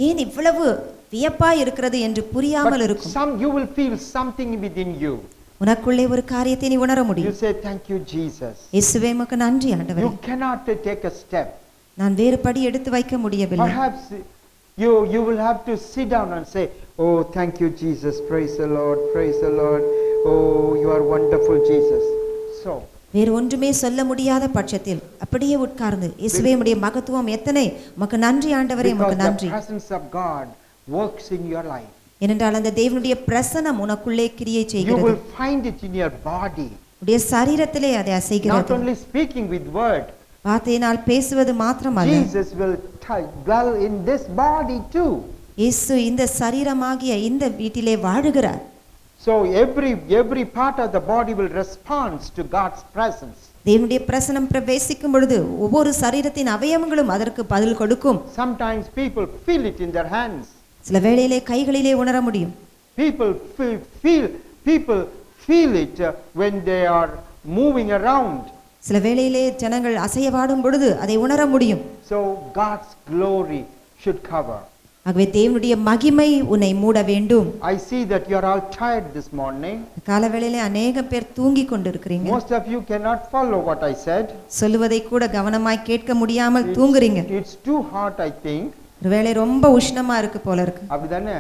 ஏன் இவ்வளவு வியப்பாய் இருக்கிறது என்று புரியாமல்
But
இருக்கும்.
you will feel something within you.
உனக்குள்ளே ஒரு காரியத்தை நீ உணர
You
முடியும்.
say, thank you, Jesus.
இயேசுவே உமக்கு நன்றி ஆண்டவரே.
You cannot take a step.
நான் வேறு படி எடுத்து வைக்க முடியவில்லை.
Perhaps you will have to sit down and say, oh, thank you, Jesus. Praise the Lord. Praise the Lord. Oh, you are wonderful, Jesus. So,
வேறு ஒன்றுமே சொல்ல முடியாத பட்சத்தில் அப்படியே உட்கார்ந்து இயேசுவே உம்முடைய மகத்துவம் எத்தனை, உமக்கு நன்றி ஆண்டவரே,
because
உமக்கு
the
நன்றி.
presence of God works in your life.
ஏனென்றால் அந்த தேவனுடைய பிரசன்னம் உனக்குள்ளே கிரியை
You
செய்கிறது.
will find it in your body.
உடைய சரீரத்திலே அதை
Not
அசைகிறது.
only speaking with word.
வார்த்தையினால் பேசுவது மாத்திரமல்ல,
Jesus will dwell in this body too.
இயேசு இந்த சரீரமாகிய இந்த வீட்டிலே வாழுகிறார்.
So every part of the body will respond to God's presence.
தேவனுடைய பிரசன்னம் பிரவேசிக்கும் பொழுது ஒவ்வொரு சரீரத்தின் அவயவங்களும் அதற்கு பதில் கொடுக்கும்.
Sometimes people feel it in their hands.
சில வேளையிலே கைகளிலே உணர முடியும்.
People feel it when they are moving around.
சில வேளையிலே ஜனங்கள் அசைவாடும் பொழுது அதை உணர முடியும்.
So God's glory should cover.
ஆகவே தேவனுடைய மகிமை உன்னை மூட வேண்டும்.
I see that you are all tired this morning.
காலவேளையிலே அநேக பேர் தூங்கி கொண்டிருக்கிறீங்க.
Most of you cannot follow what I said.
சொல்லுவதை கூட கவனமாய் கேட்க முடியாமல் தூங்குறீங்க.
It's too hot, I think.
ஒருவேளை ரொம்ப உஷ்ணமா இருக்கு போல இருக்கு.
அப்படிதானே?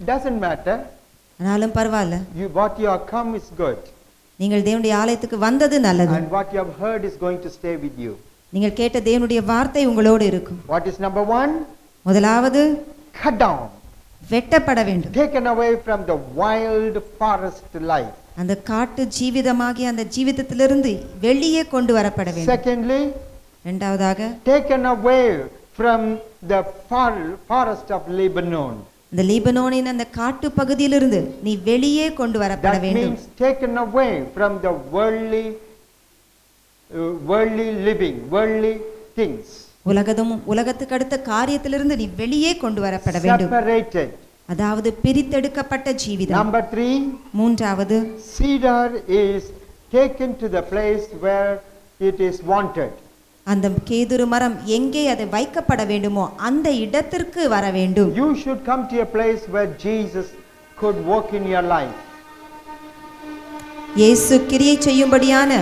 Doesn't matter.
ஆனாலும் பரவாயில்ல.
What you have come is good.
நீங்கள் தேவனுடைய ஆலயத்துக்கு வந்தது நல்லது.
And what you have heard is going to stay with you.
நீங்கள் கேட்ட தேவனுடைய வார்த்தை உங்களோடு இருக்கும்.
What is number 1?
முதலாவது
Cut down.
வெட்டப்பட வேண்டும்.
Taken away from the wild forest life.
அந்த காட்டு ஜீவிதமாகிய அந்த ஜீவிதத்திலிருந்து வெளியே கொண்டு வரப்பட வேண்டும்.
Secondly,
இரண்டாவதாக
taken away from the forest of Lebanon.
இந்த லீபனோனின் அந்த காட்டு பகுதியிலிருந்து நீ வெளியே கொண்டு வரப்பட
That
வேண்டும்.
means taken away from the worldly living, worldly things.
உலகத்துக்கு அடுத்த காரியத்திலிருந்து நீ வெளியே கொண்டு வரப்பட வேண்டும்.
Separated.
அதாவது பிரித்தெடுக்கப்பட்ட ஜீவிதம்.
Number 3,
மூன்றாவது
cedar is taken to the place where it is wanted.
அந்த கேதுரு மரம் எங்கே அது வைக்கப்பட வேண்டுமோ அந்த இடத்திற்கு வர வேண்டும்.
You should come to a place where Jesus could work in your life.
இயேசு கிரியை செய்யும்படியான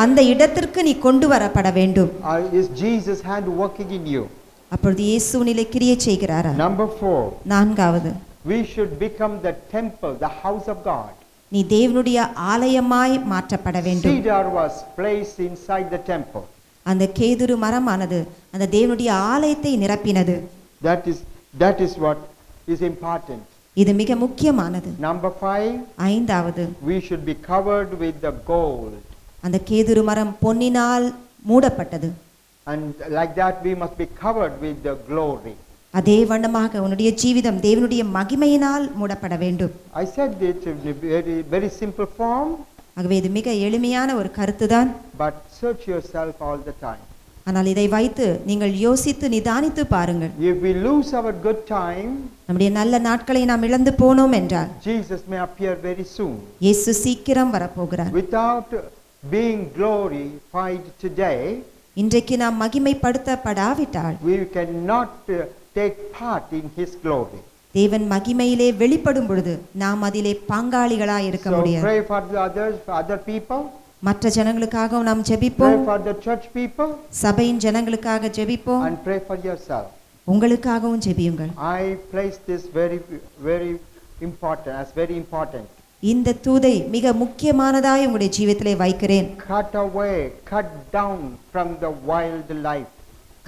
அந்த இடத்திற்கு நீ கொண்டு வரப்பட வேண்டும்.
Is Jesus' hand working in you?
அப்பொழுது இயேசு உன்னிலே கிரியை செய்கிறாரா?
Number 4,
நான்காவது
we should become the temple, the house of God.
நீ தேவனுடைய ஆலயமாய் மாற்றப்பட வேண்டும்.
Cedar was placed inside the temple.
அந்த கேதுரு மரமானது அந்த தேவனுடைய ஆலயத்தை நிரப்பினது.
That is what is important.
இது மிக முக்கியமானது.
Number 5,
ஐந்தாவது
we should be covered with the gold.
அந்த கேதுரு மரம் பொன்னினால் மூடப்பட்டது.
And like that we must be covered with the glory.
அதே வண்ணமாக உன்னுடைய ஜீவிதம் தேவனுடைய மகிமையினால் மூடப்பட வேண்டும்.
I said it in a very simple form.
ஆகவே இது மிக எளிமையான ஒரு கருத்துதான்.
But search yourself all the time.
ஆனால் இதை வைத்து நீங்கள் யோசித்து நிதானித்து பாருங்கள்.
If we lose our good time,
நம்முடைய நல்ல நாட்களை நாம் இழந்து போனோம் என்றால்
Jesus may appear very soon.
இயேசு சீக்கிரம் வரப்போகிறார்.
Without being glorified today,
இன்றைக்கு நாம் மகிமைப்படுத்தப்படாவிட்டால்
we cannot take part in His glory.
தேவன் மகிமையிலே வெளிப்படும் பொழுது நாம் அதிலே பங்காளிகளாய் இருக்க
So
முடியாது.
pray for the others, for other people.
மற்ற ஜனங்களுக்காகவும் நாம்
Pray
ஜெபிப்போம்.
for the church people
சபையின் ஜனங்களுக்காக ஜெபிப்போம்.
and pray for yourself.
உங்களுக்காகவும் ஜெபியுங்கள்.
I place this very important, as very important.
இந்த தூதை மிக முக்கியமானதாய் உங்களுடைய ஜீவிதத்திலே வைக்கிறேன்.
Cut down from the wild life.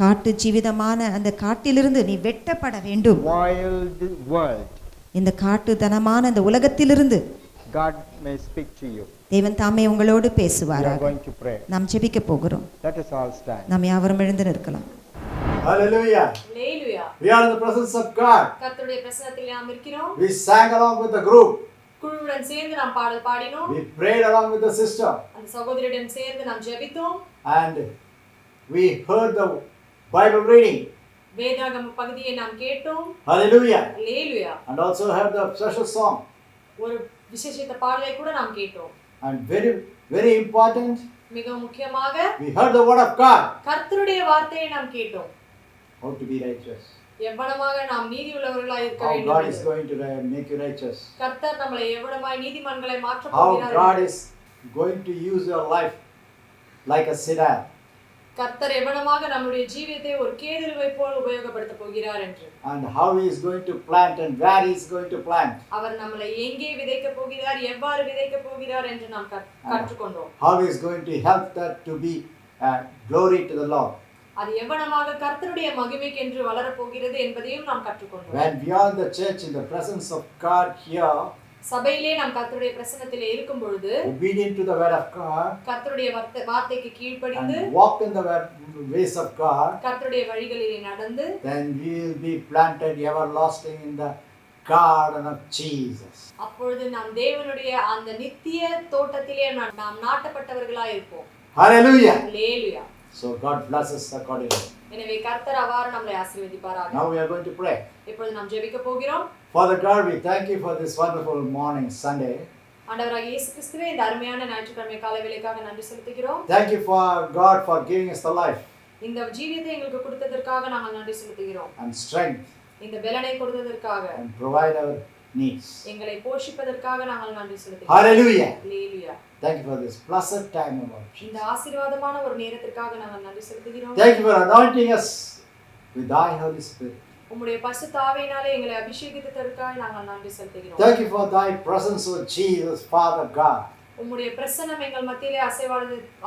காட்டு ஜீவிதமான அந்த காட்டிலிருந்து நீ வெட்டப்பட வேண்டும்.
Wild world.
இந்த காட்டுத்தனமான அந்த உலகத்திலிருந்து
God may speak to you.
தேவன் தாமே உங்களோடு
We are
பேசுவாராக.
going to pray.
நாம் ஜெபிக்க போகிறோம்.
Let us all stand.
நாம் யாவரும் எழுந்து நிற்கலாம்.
Hallelujah.
Hallelujah.
We are in the presence of God.
கர்த்தருடைய பிரசன்னத்தில் நாம் இருக்கிறோம்.
We sang along with the group.
குழுவுடன் சேர்ந்து நாம் பாடல் பாடினோம்.
We prayed along with the sister.
அந்த சகோதரியுடன் சேர்ந்து நாம் ஜெபித்தோம்.
And we heard the Bible reading.
வேதாகம பகுதியை நாம் கேட்டோம்.
Hallelujah.
Hallelujah.
And also heard the special song.
ஒரு விசேஷித்த பாடலை கூட நாம் கேட்டோம்.
And very, very important,
மிக முக்கியமாக
we heard the word of God.
கர்த்தருடைய வார்த்தையை நாம் கேட்டோம்.
How to be righteous.
எவ்வளவாக நாம் நீதி உள்ளவர்களாய் இருக்க
How
வேண்டும்
God is
என்று.
going to make you righteous.
கர்த்தர் நம்மளை எவ்வளவாய் நீதிமான்களை மாற்றப்
How
போகிறார்
God
என்று.
is going to use your life like a sedan.
கர்த்தர் எவ்வளவாக நம்முடைய ஜீவியத்தை ஒரு கேதுருவை போல் உபயோகப்படுத்த போகிறார் என்று.
And how He is going to plant and where He is going to plant.
அவர் நம்மளை எங்கே விதைக்க போகிறார், எவ்வாறு விதைக்க போகிறார் என்று நாம் கற்றுக்கொண்டோம்.
How He is going to help that to be glory to the Lord.
அது எவ்வளவாக கர்த்தருடைய மகிமைக்கு என்று வளரப் போகிறது என்பதையும் நாம் கற்றுக்கொண்டோம்.
When we are in the church in the presence of God here,
சபையிலே நாம் கர்த்தருடைய பிரசன்னத்திலே இருக்கும் பொழுது
obedient to the word of God,
கர்த்தருடைய வார்த்தைக்கு கீழ்ப்படிந்து
and walk in the ways of God,
கர்த்தருடைய வழிகளிலே நடந்து
then we will be planted everlasting in the garden of Jesus.
அப்பொழுது நாம் தேவனுடைய அந்த நித்திய தோட்டத்திலே நாம் நாட்டப்பட்டவர்களாய் இருப்போம்.
Hallelujah.
அல்லேலூயா.
So God bless us accordingly.
எனவே கர்த்தர் அவ்வாறு நம்மை ஆசீர்வதிப்பாராக.
Now we are going to pray.
இப்பொழுது நாம் ஜெபிக்க போகிறோம்.
Father God, we thank you for this wonderful morning, Sunday.
ஆண்டவராகிய இயேசு கிறிஸ்துவே, இந்த அருமையான ஞாயிற்றுக்கிழமை காலை வேளைக்காக நன்றி செலுத்துகிறோம்.
Thank you for God for giving us the life
இந்த ஜீவியத்தை எங்களுக்கு கொடுத்ததற்காக நாங்கள் நன்றி செலுத்துகிறோம்.
and strength
இந்த பலனை கொடுத்ததற்காக,
and provide our needs.
எங்களை போஷிப்பதற்காக நாங்கள் நன்றி செலுத்துகிறோம்.
Hallelujah.
Hallelujah.
Thank you for this blessed time, Lord.
இந்த ஆசீர்வாதமான ஒரு நேரத்திற்காக நாங்கள் நன்றி செலுத்துகிறோம்.
Thank you for anointing us with thy Holy Spirit.
உம்முடைய பரிசுத்த ஆவியினாலே எங்களை அபிஷேகித்ததற்காக நாங்கள் நன்றி செலுத்துகிறோம்.
Thank you for thy presence, O Jesus, Father God.
உம்முடைய பிரசன்னம் எங்கள் மத்தியிலே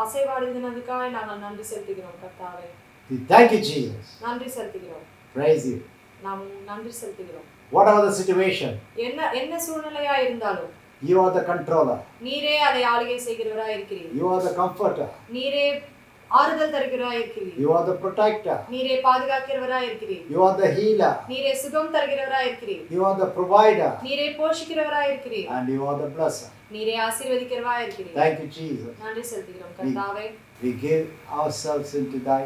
அசைவாடுவதற்காக நாங்கள் நன்றி செலுத்துகிறோம் கர்த்தாவே.
We thank you, Jesus.
நன்றி செலுத்துகிறோம்.
Praise you.
நாம் நன்றி செலுத்துகிறோம்.
Whatever the situation,
என்ன சூழ்நிலையா இருந்தாலும்
you are the controller.
நீரே அதை ஆளுகை செய்கிறவராய் இருக்கிறீர்.
You are the comforter.
நீரே ஆறுதல் தருகிறவராய் இருக்கிறீர்.
You are the protector.
நீரே பாதுகாக்கிறவராய் இருக்கிறீர்.
You are the healer.
நீரே சுகம் தருகிறவராய் இருக்கிறீர்.
You are the provider.
நீரே போஷிக்கிறவராய் இருக்கிறீர்.
And you are the blesser.
நீரே ஆசீர்வதிக்கிறவராய் இருக்கிறீர்.
Thank you, Jesus.
நன்றி செலுத்துகிறோம் கர்த்தாவே.
We give ourselves into thy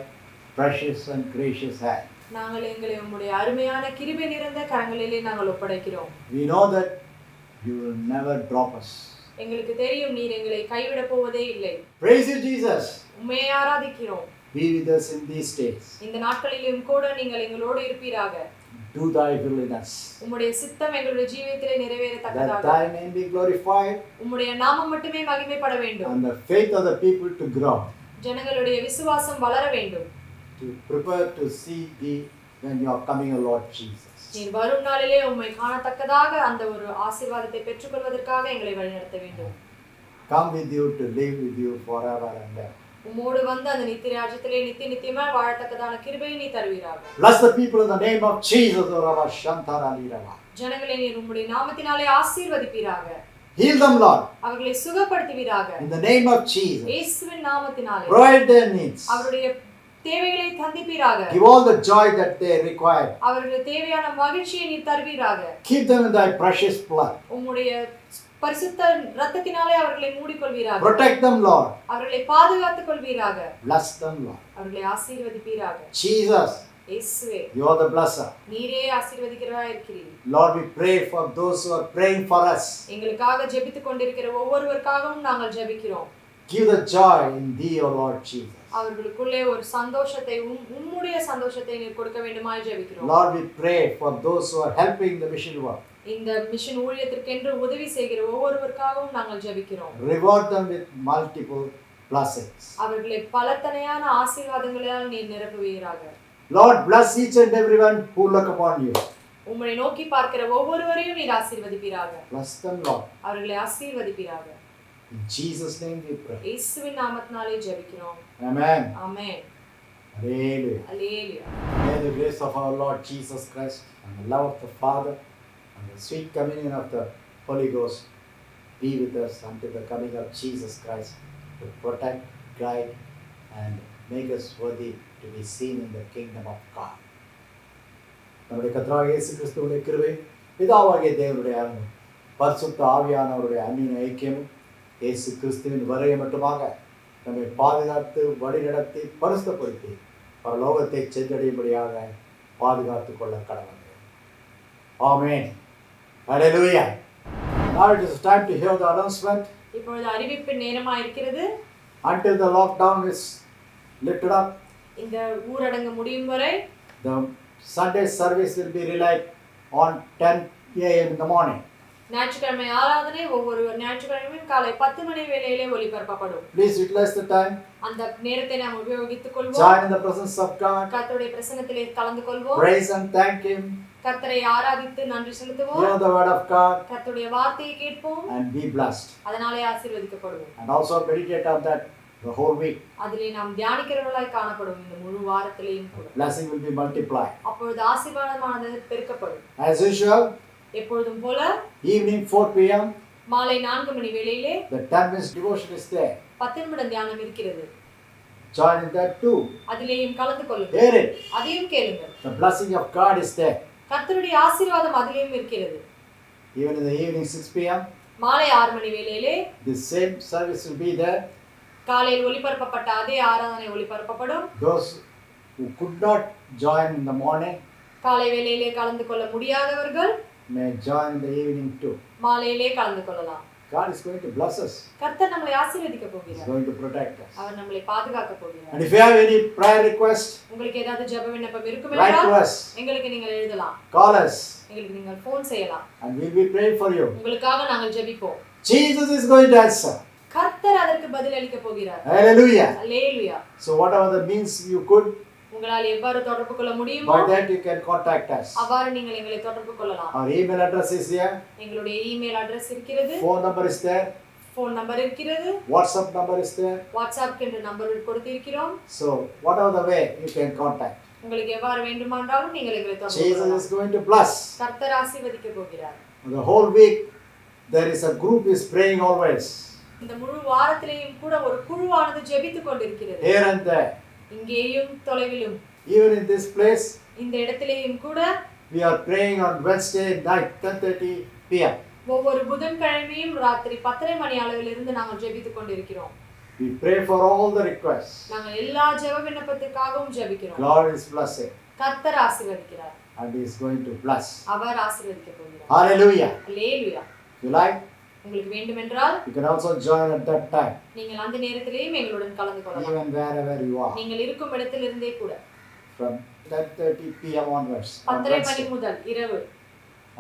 precious and gracious hand.
நாங்கள் எங்களை உம்முடைய அருமையான கிருபை நிறைந்த கரங்களிலே நாங்கள் ஒப்படைக்கிறோம்.
We know that you will never drop us.
எங்களுக்கு தெரியும் நீர் எங்களை கைவிடப் போவதே இல்லை.
Praise you, Jesus.
உம்மையை ஆராதிக்கிறோம்.
Be with us in these days.
இந்த நாட்களிலும் கூட நீங்கள் எங்களோடு இருப்பீராக.
Do thy will in us.
உம்முடைய சித்தம் எங்களுடைய ஜீவியத்திலே
That
நிறைவேறத்தக்கதாக.
thy name be glorified
உம்முடைய நாமம் மட்டுமே மகிமைப்பட வேண்டும்.
and the faith of the people to grow.
ஜனங்களுடைய விசுவாசம் வளர வேண்டும்.
To prepare to see thee when you are coming, O Lord Jesus.
நீர் வரும் நாளிலே உம்மை காணத்தக்கதாக அந்த ஒரு ஆசீர்வாதத்தை பெற்றுக்கொள்வதற்காக எங்களை வழிநடத்த வேண்டும்.
Come with you to live with you forever and ever.
உம்மோடு வந்து அந்த நித்திய ராஜ்யத்திலே நித்தியமாய் வாழத்தக்கதான கிருபையை நீ தருவீராக.
Bless the people in the name of Jesus, O Rabba Shantara Lirava.
ஜனங்களை நீர் உம்முடைய நாமத்தினாலே ஆசீர்வதிப்பீராக.
Heal them, Lord,
அவர்களை சுகப்படுத்துவீராக.
in the name of Jesus.
இயேசுவின் நாமத்தினாலே
Provide their needs.
அவருடைய தேவைகளை சந்திப்பீராக.
Give all the joy that they require.
அவர்களுக்கு தேவையான மகிழ்ச்சியை நீர் தருவீராக.
Keep them in thy precious blood.
உம்முடைய பரிசுத்த இரத்தத்தினாலே அவர்களை மூடிக்கொள்வீராக.
Protect them, Lord.
அவர்களை பாதுகாத்துக் கொள்வீராக.
Bless them, Lord.
அவர்களை ஆசீர்வதிப்பீராக.
Jesus,
இயேசுவே,
you are the blesser.
நீரே ஆசீர்வதிக்கிறவராய் இருக்கிறீர்.
Lord, we pray for those who are praying for us.
எங்களுக்காக ஜெபித்துக் கொண்டிருக்கிற ஒவ்வொருவருக்காகவும் நாங்கள் ஜெபிக்கிறோம்.
Give the joy in thee, O Lord Jesus.
அவர்களுக்குள்ளே ஒரு சந்தோஷத்தை உம்முடைய சந்தோஷத்தை நீர் கொடுக்க வேண்டுமாய் ஜெபிக்கிறோம்.
Lord, we pray for those who are helping the mission work.
இந்த மிஷன் ஊழியத்திற்கென்று உதவி செய்கிற ஒவ்வொருவருக்காகவும் நாங்கள் ஜெபிக்கிறோம்.
Reward them with multiple blessings.
அவர்களை பலத்தனையான ஆசீர்வாதங்களால் நீர் நிரப்புவீராக.
Lord, bless each and everyone who look upon you.
உம்மை நோக்கி பார்க்கிற ஒவ்வொருவரையும் நீர் ஆசீர்வதிப்பீராக.
Bless them, Lord.
அவர்களை ஆசீர்வதிப்பீராக.
In Jesus' name we pray.
இயேசுவின் நாமத்தினாலே ஜெபிக்கிறோம்.
Amen.
Amen.
Hallelujah.
Hallelujah.
May the grace of our Lord Jesus Christ and the love of the Father and the sweet communion of the Holy Ghost be with us until the coming of Jesus Christ to protect, guide, and make us worthy to be seen in the kingdom of God. நம்முடைய கர்த்தராகிய இயேசு கிறிஸ்துவுடைய கிருபை, பிதாவாகிய தேவனுடைய அன்பும் பரிசுத்த ஆவியானவருடைய அன்பின் ஐக்கியமும் இயேசு கிறிஸ்துவின் வருகை மட்டுமாக நம்மை பாதுகாத்து வழிநடத்தி பரிசுத்தப்படுத்தி பரலோகத்தை சென்றடையும்படியாக பாதுகாத்துக் கொள்ள கடவுள். ஆமென். ஹல்லேலூயா. Now it is time to hear the announcement.
இப்பொழுது அறிவிப்பு நேரமா இருக்கிறது.
Until the lockdown is lifted up,
இந்த ஊரடங்கு முடியும் வரை
the Sunday service will be relayed on 10 a.m. in the morning.
ஞாயிற்றுக்கிழமை ஆராதனை ஒவ்வொரு ஞாயிற்றுக்கிழமையும் காலை 10 மணி வேளையிலே ஒளிபரப்பப்படும்.
Please utilize the time.
அந்த நேரத்தை நாம் உபயோகித்துக் கொள்வோம்.
Join in the presence of God.
கர்த்தருடைய பிரசன்னத்திலே கலந்து கொள்வோம்.
Praise and thank Him.
கர்த்தரை ஆராதித்து நன்றி செலுத்துவோம்.
Hear the word of God
கர்த்தருடைய வார்த்தையை கேட்போம்.
and be blessed.
அதனாலே ஆசீர்வதிக்கப்படுவோம்.
And also meditate on that the whole week.
அதிலே நாம் தியானிக்கிறவர்களாய் காணப்படும் இந்த முழு வாரத்திலேயும் கூட.
Blessing will be multiplied.
அப்பொழுது ஆசீர்வாதமானது பெருக்கப்படும்.
As usual,
எப்பொழுதும் போல
evening 4 p.m.
மாலை 4 மணி வேளையிலே
the 10 minutes devotion is there.
10 நிமிட தியானம் இருக்கிறது.
Join in that too.
அதிலேயும் கலந்து கொள்ளுங்கள்.
Hear it.
அதையும் கேளுங்கள்.
The blessing of God is there.
கர்த்தருடைய ஆசீர்வாதம் அதிலேயும் இருக்கிறது.
Even in the evening 6 p.m.
மாலை 6 மணி வேளையிலே
the same service will be there.
காலையில் ஒளிபரப்பப்பட்ட அதே ஆராதனை ஒளிபரப்பப்படும்.
Those who could not join in the morning
காலை வேளையிலே கலந்து கொள்ள முடியாதவர்கள்
may join in the evening too.
மாலையிலே கலந்து கொள்ளலாம்.
God is going to bless us.
கர்த்தர் நம்மை ஆசீர்வதிக்க
He is
போகிறார்.
going to protect us.
அவர் நம்மை பாதுகாக்க போகிறார்.
And if you have any prayer request,
உங்களுக்கு ஏதாவது ஜெப விண்ணப்பம்
write to
இருக்குமென்றால்
us,
எங்களுக்கு நீங்கள் எழுதலாம்.
call us,
எங்களுக்கு நீங்கள் ஃபோன் செய்யலாம்.
and we'll be praying for you.
உங்களுக்காக நாங்கள் ஜெபிப்போம்.
Jesus is going to answer.
கர்த்தர் அதற்கு பதில் அளிக்க போகிறார்.
Hallelujah.
Hallelujah.
So whatever the means you could,
உங்களால் எவ்வாறு தொடர்பு கொள்ள முடியுமோ
by that you can contact us.
அவ்வாறு நீங்கள் எங்களை தொடர்பு கொள்ளலாம்.
Our email address is here.
எங்களுடைய இமெயில் அட்ரஸ் இருக்கிறது.
Phone number is there.
Phone number இருக்கிறது.
WhatsApp number is there.
WhatsApp என்ற நம்பர் கொடுத்திருக்கிறோம்.
So whatever the way you can contact.
உங்களுக்கு எவ்வாறு வேண்டுமானாலும் நீங்கள் எங்களை தொடர்பு
Jesus
கொள்ளலாம்.
is going to bless.
கர்த்தர் ஆசீர்வதிக்க போகிறார்.
The whole week there is a group is praying always.
இந்த முழு வாரத்திலேயும் கூட ஒரு குழுவானது ஜெபித்துக் கொண்டிருக்கிறது.
Here and there.
இங்கேயும் தொலைவிலும்
Even in this place,
இந்த இடத்திலேயும் கூட
we are praying on Wednesday night 10:30 p.m.
ஒவ்வொரு புதன்கிழமையும் ராத்திரி 10:30 மணி அளவிலிருந்து நாங்கள் ஜெபித்துக் கொண்டிருக்கிறோம்.
We pray for all the requests.
நாங்கள் எல்லா ஜெப விண்ணப்பத்திற்காகவும் ஜெபிக்கிறோம்.
God is blessing
கர்த்தர் ஆசீர்வதிக்கிறார்.
and He is going to bless.
அவர் ஆசீர்வதிக்க போகிறார்.
Hallelujah.
Hallelujah.
If you like,
உங்களுக்கு வேண்டுமென்றால்
you can also join at that time,
நீங்கள் அந்த நேரத்திலேயும் எங்களுடன் கலந்து கொள்ளலாம்.
even wherever you are,
நீங்கள் இருக்கும் இடத்திலிருந்தே கூட
from 10:30 p.m. onwards on
10:30 money
Wednesday.
முதல் இரவு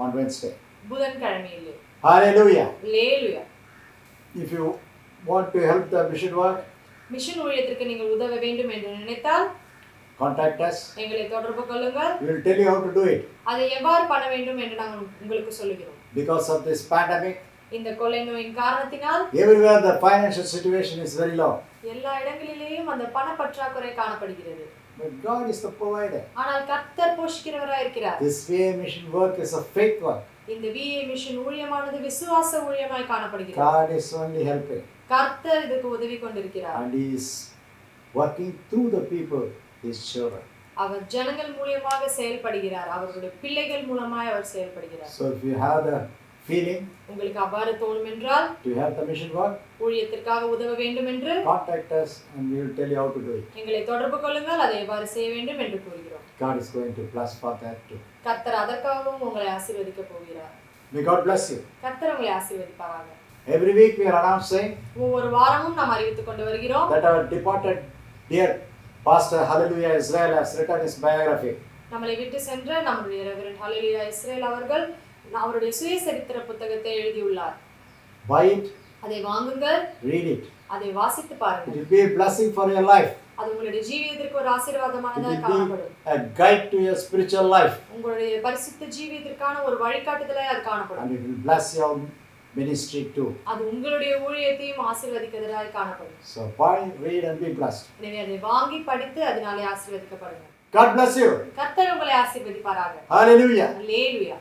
On Wednesday.
புதன்கிழமையிலே.
Hallelujah.
Hallelujah.
If you want to help the mission work,
mission ஊழியத்திற்கு நீங்கள் உதவ வேண்டும் என்று நினைத்தால்
contact us.
எங்களை தொடர்பு கொள்ளுங்கள்.
We will tell you how to do it.
அதை எவ்வாறு பண்ண வேண்டும் என்று நாங்கள் உங்களுக்கு சொல்லுகிறோம்.
Because of this pandemic,
இந்த கொள்ளை நோயின் காரணத்தினால்
everywhere the financial situation is very low.
எல்லா இடங்களிலேயும் அந்த பண பற்றாக்குறை காணப்படுகிறது.
But God is the provider.
ஆனால் கர்த்தர் போஷிக்கிறவராய் இருக்கிறார்.
This VA mission work is a faith work.
இந்த VA மிஷன் ஊழியமானது விசுவாச ஊழியமாய் காணப்படுகிறது.
God is only helping.
கர்த்தர் இதுக்கு உதவி கொண்டிருக்கிறார்.
And He is working through the people, His children.
அவர் ஜனங்கள் மூலமாக செயல்படுகிறார். அவர்களுடைய பிள்ளைகள் மூலமாய் அவர் செயல்படுகிறார்.
So if you have the feeling
உங்களுக்கு அவ்வாறு தோணும் என்றால்
to help the mission work,
ஊழியத்திற்காக உதவ வேண்டும் என்று
contact us and we will tell you how to do it.
எங்களை தொடர்பு கொள்ளுங்கள். அதை எவ்வாறு செய்ய வேண்டும் என்று கூறுகிறோம்.
God is going to bless for that too.
கர்த்தர் அதற்காகவும் உங்களை ஆசீர்வதிக்க போகிறார்.
May God bless you.
கர்த்தர் உங்களை ஆசீர்வதிப்பாராக.
Every week we are announcing
ஒவ்வொரு வாரமும் நாம் அறிவித்துக் கொண்டு வருகிறோம்.
that our departed dear Pastor Hallelujah Israel has written his biography.
நம்மளை விட்டு சென்ற நம்முடைய ரெவரண்ட் ஹல்லேலூயா இஸ்ரேல் அவர்கள் அவருடைய சுயசரித்திர புத்தகத்தை எழுதியுள்ளார்.
Buy it,
அதை வாங்குங்கள்.
read it.
அதை வாசித்து
It
பாருங்கள்.
will be a blessing for your life.
அது உங்களுடைய ஜீவியத்திற்கு ஒரு
It
ஆசீர்வாதமானதாக
will
காணப்படும்.
be a guide to your spiritual life.
உங்களுடைய பரிசுத்த ஜீவியத்திற்கான ஒரு வழிகாட்டுதலாய் அது காணப்படும்.
And it will bless your ministry too.
அது உங்களுடைய ஊழியத்தையும் ஆசீர்வதிக்கிறதாய் காணப்படும்.
So buy, read and be blessed.
எனவே அதை வாங்கி படித்து அதனாலே ஆசீர்வதிக்கப்படுங்க.
God bless you.
கர்த்தர் உங்களை ஆசீர்வதிப்பாராக.
Hallelujah.
அல்லேலூயா.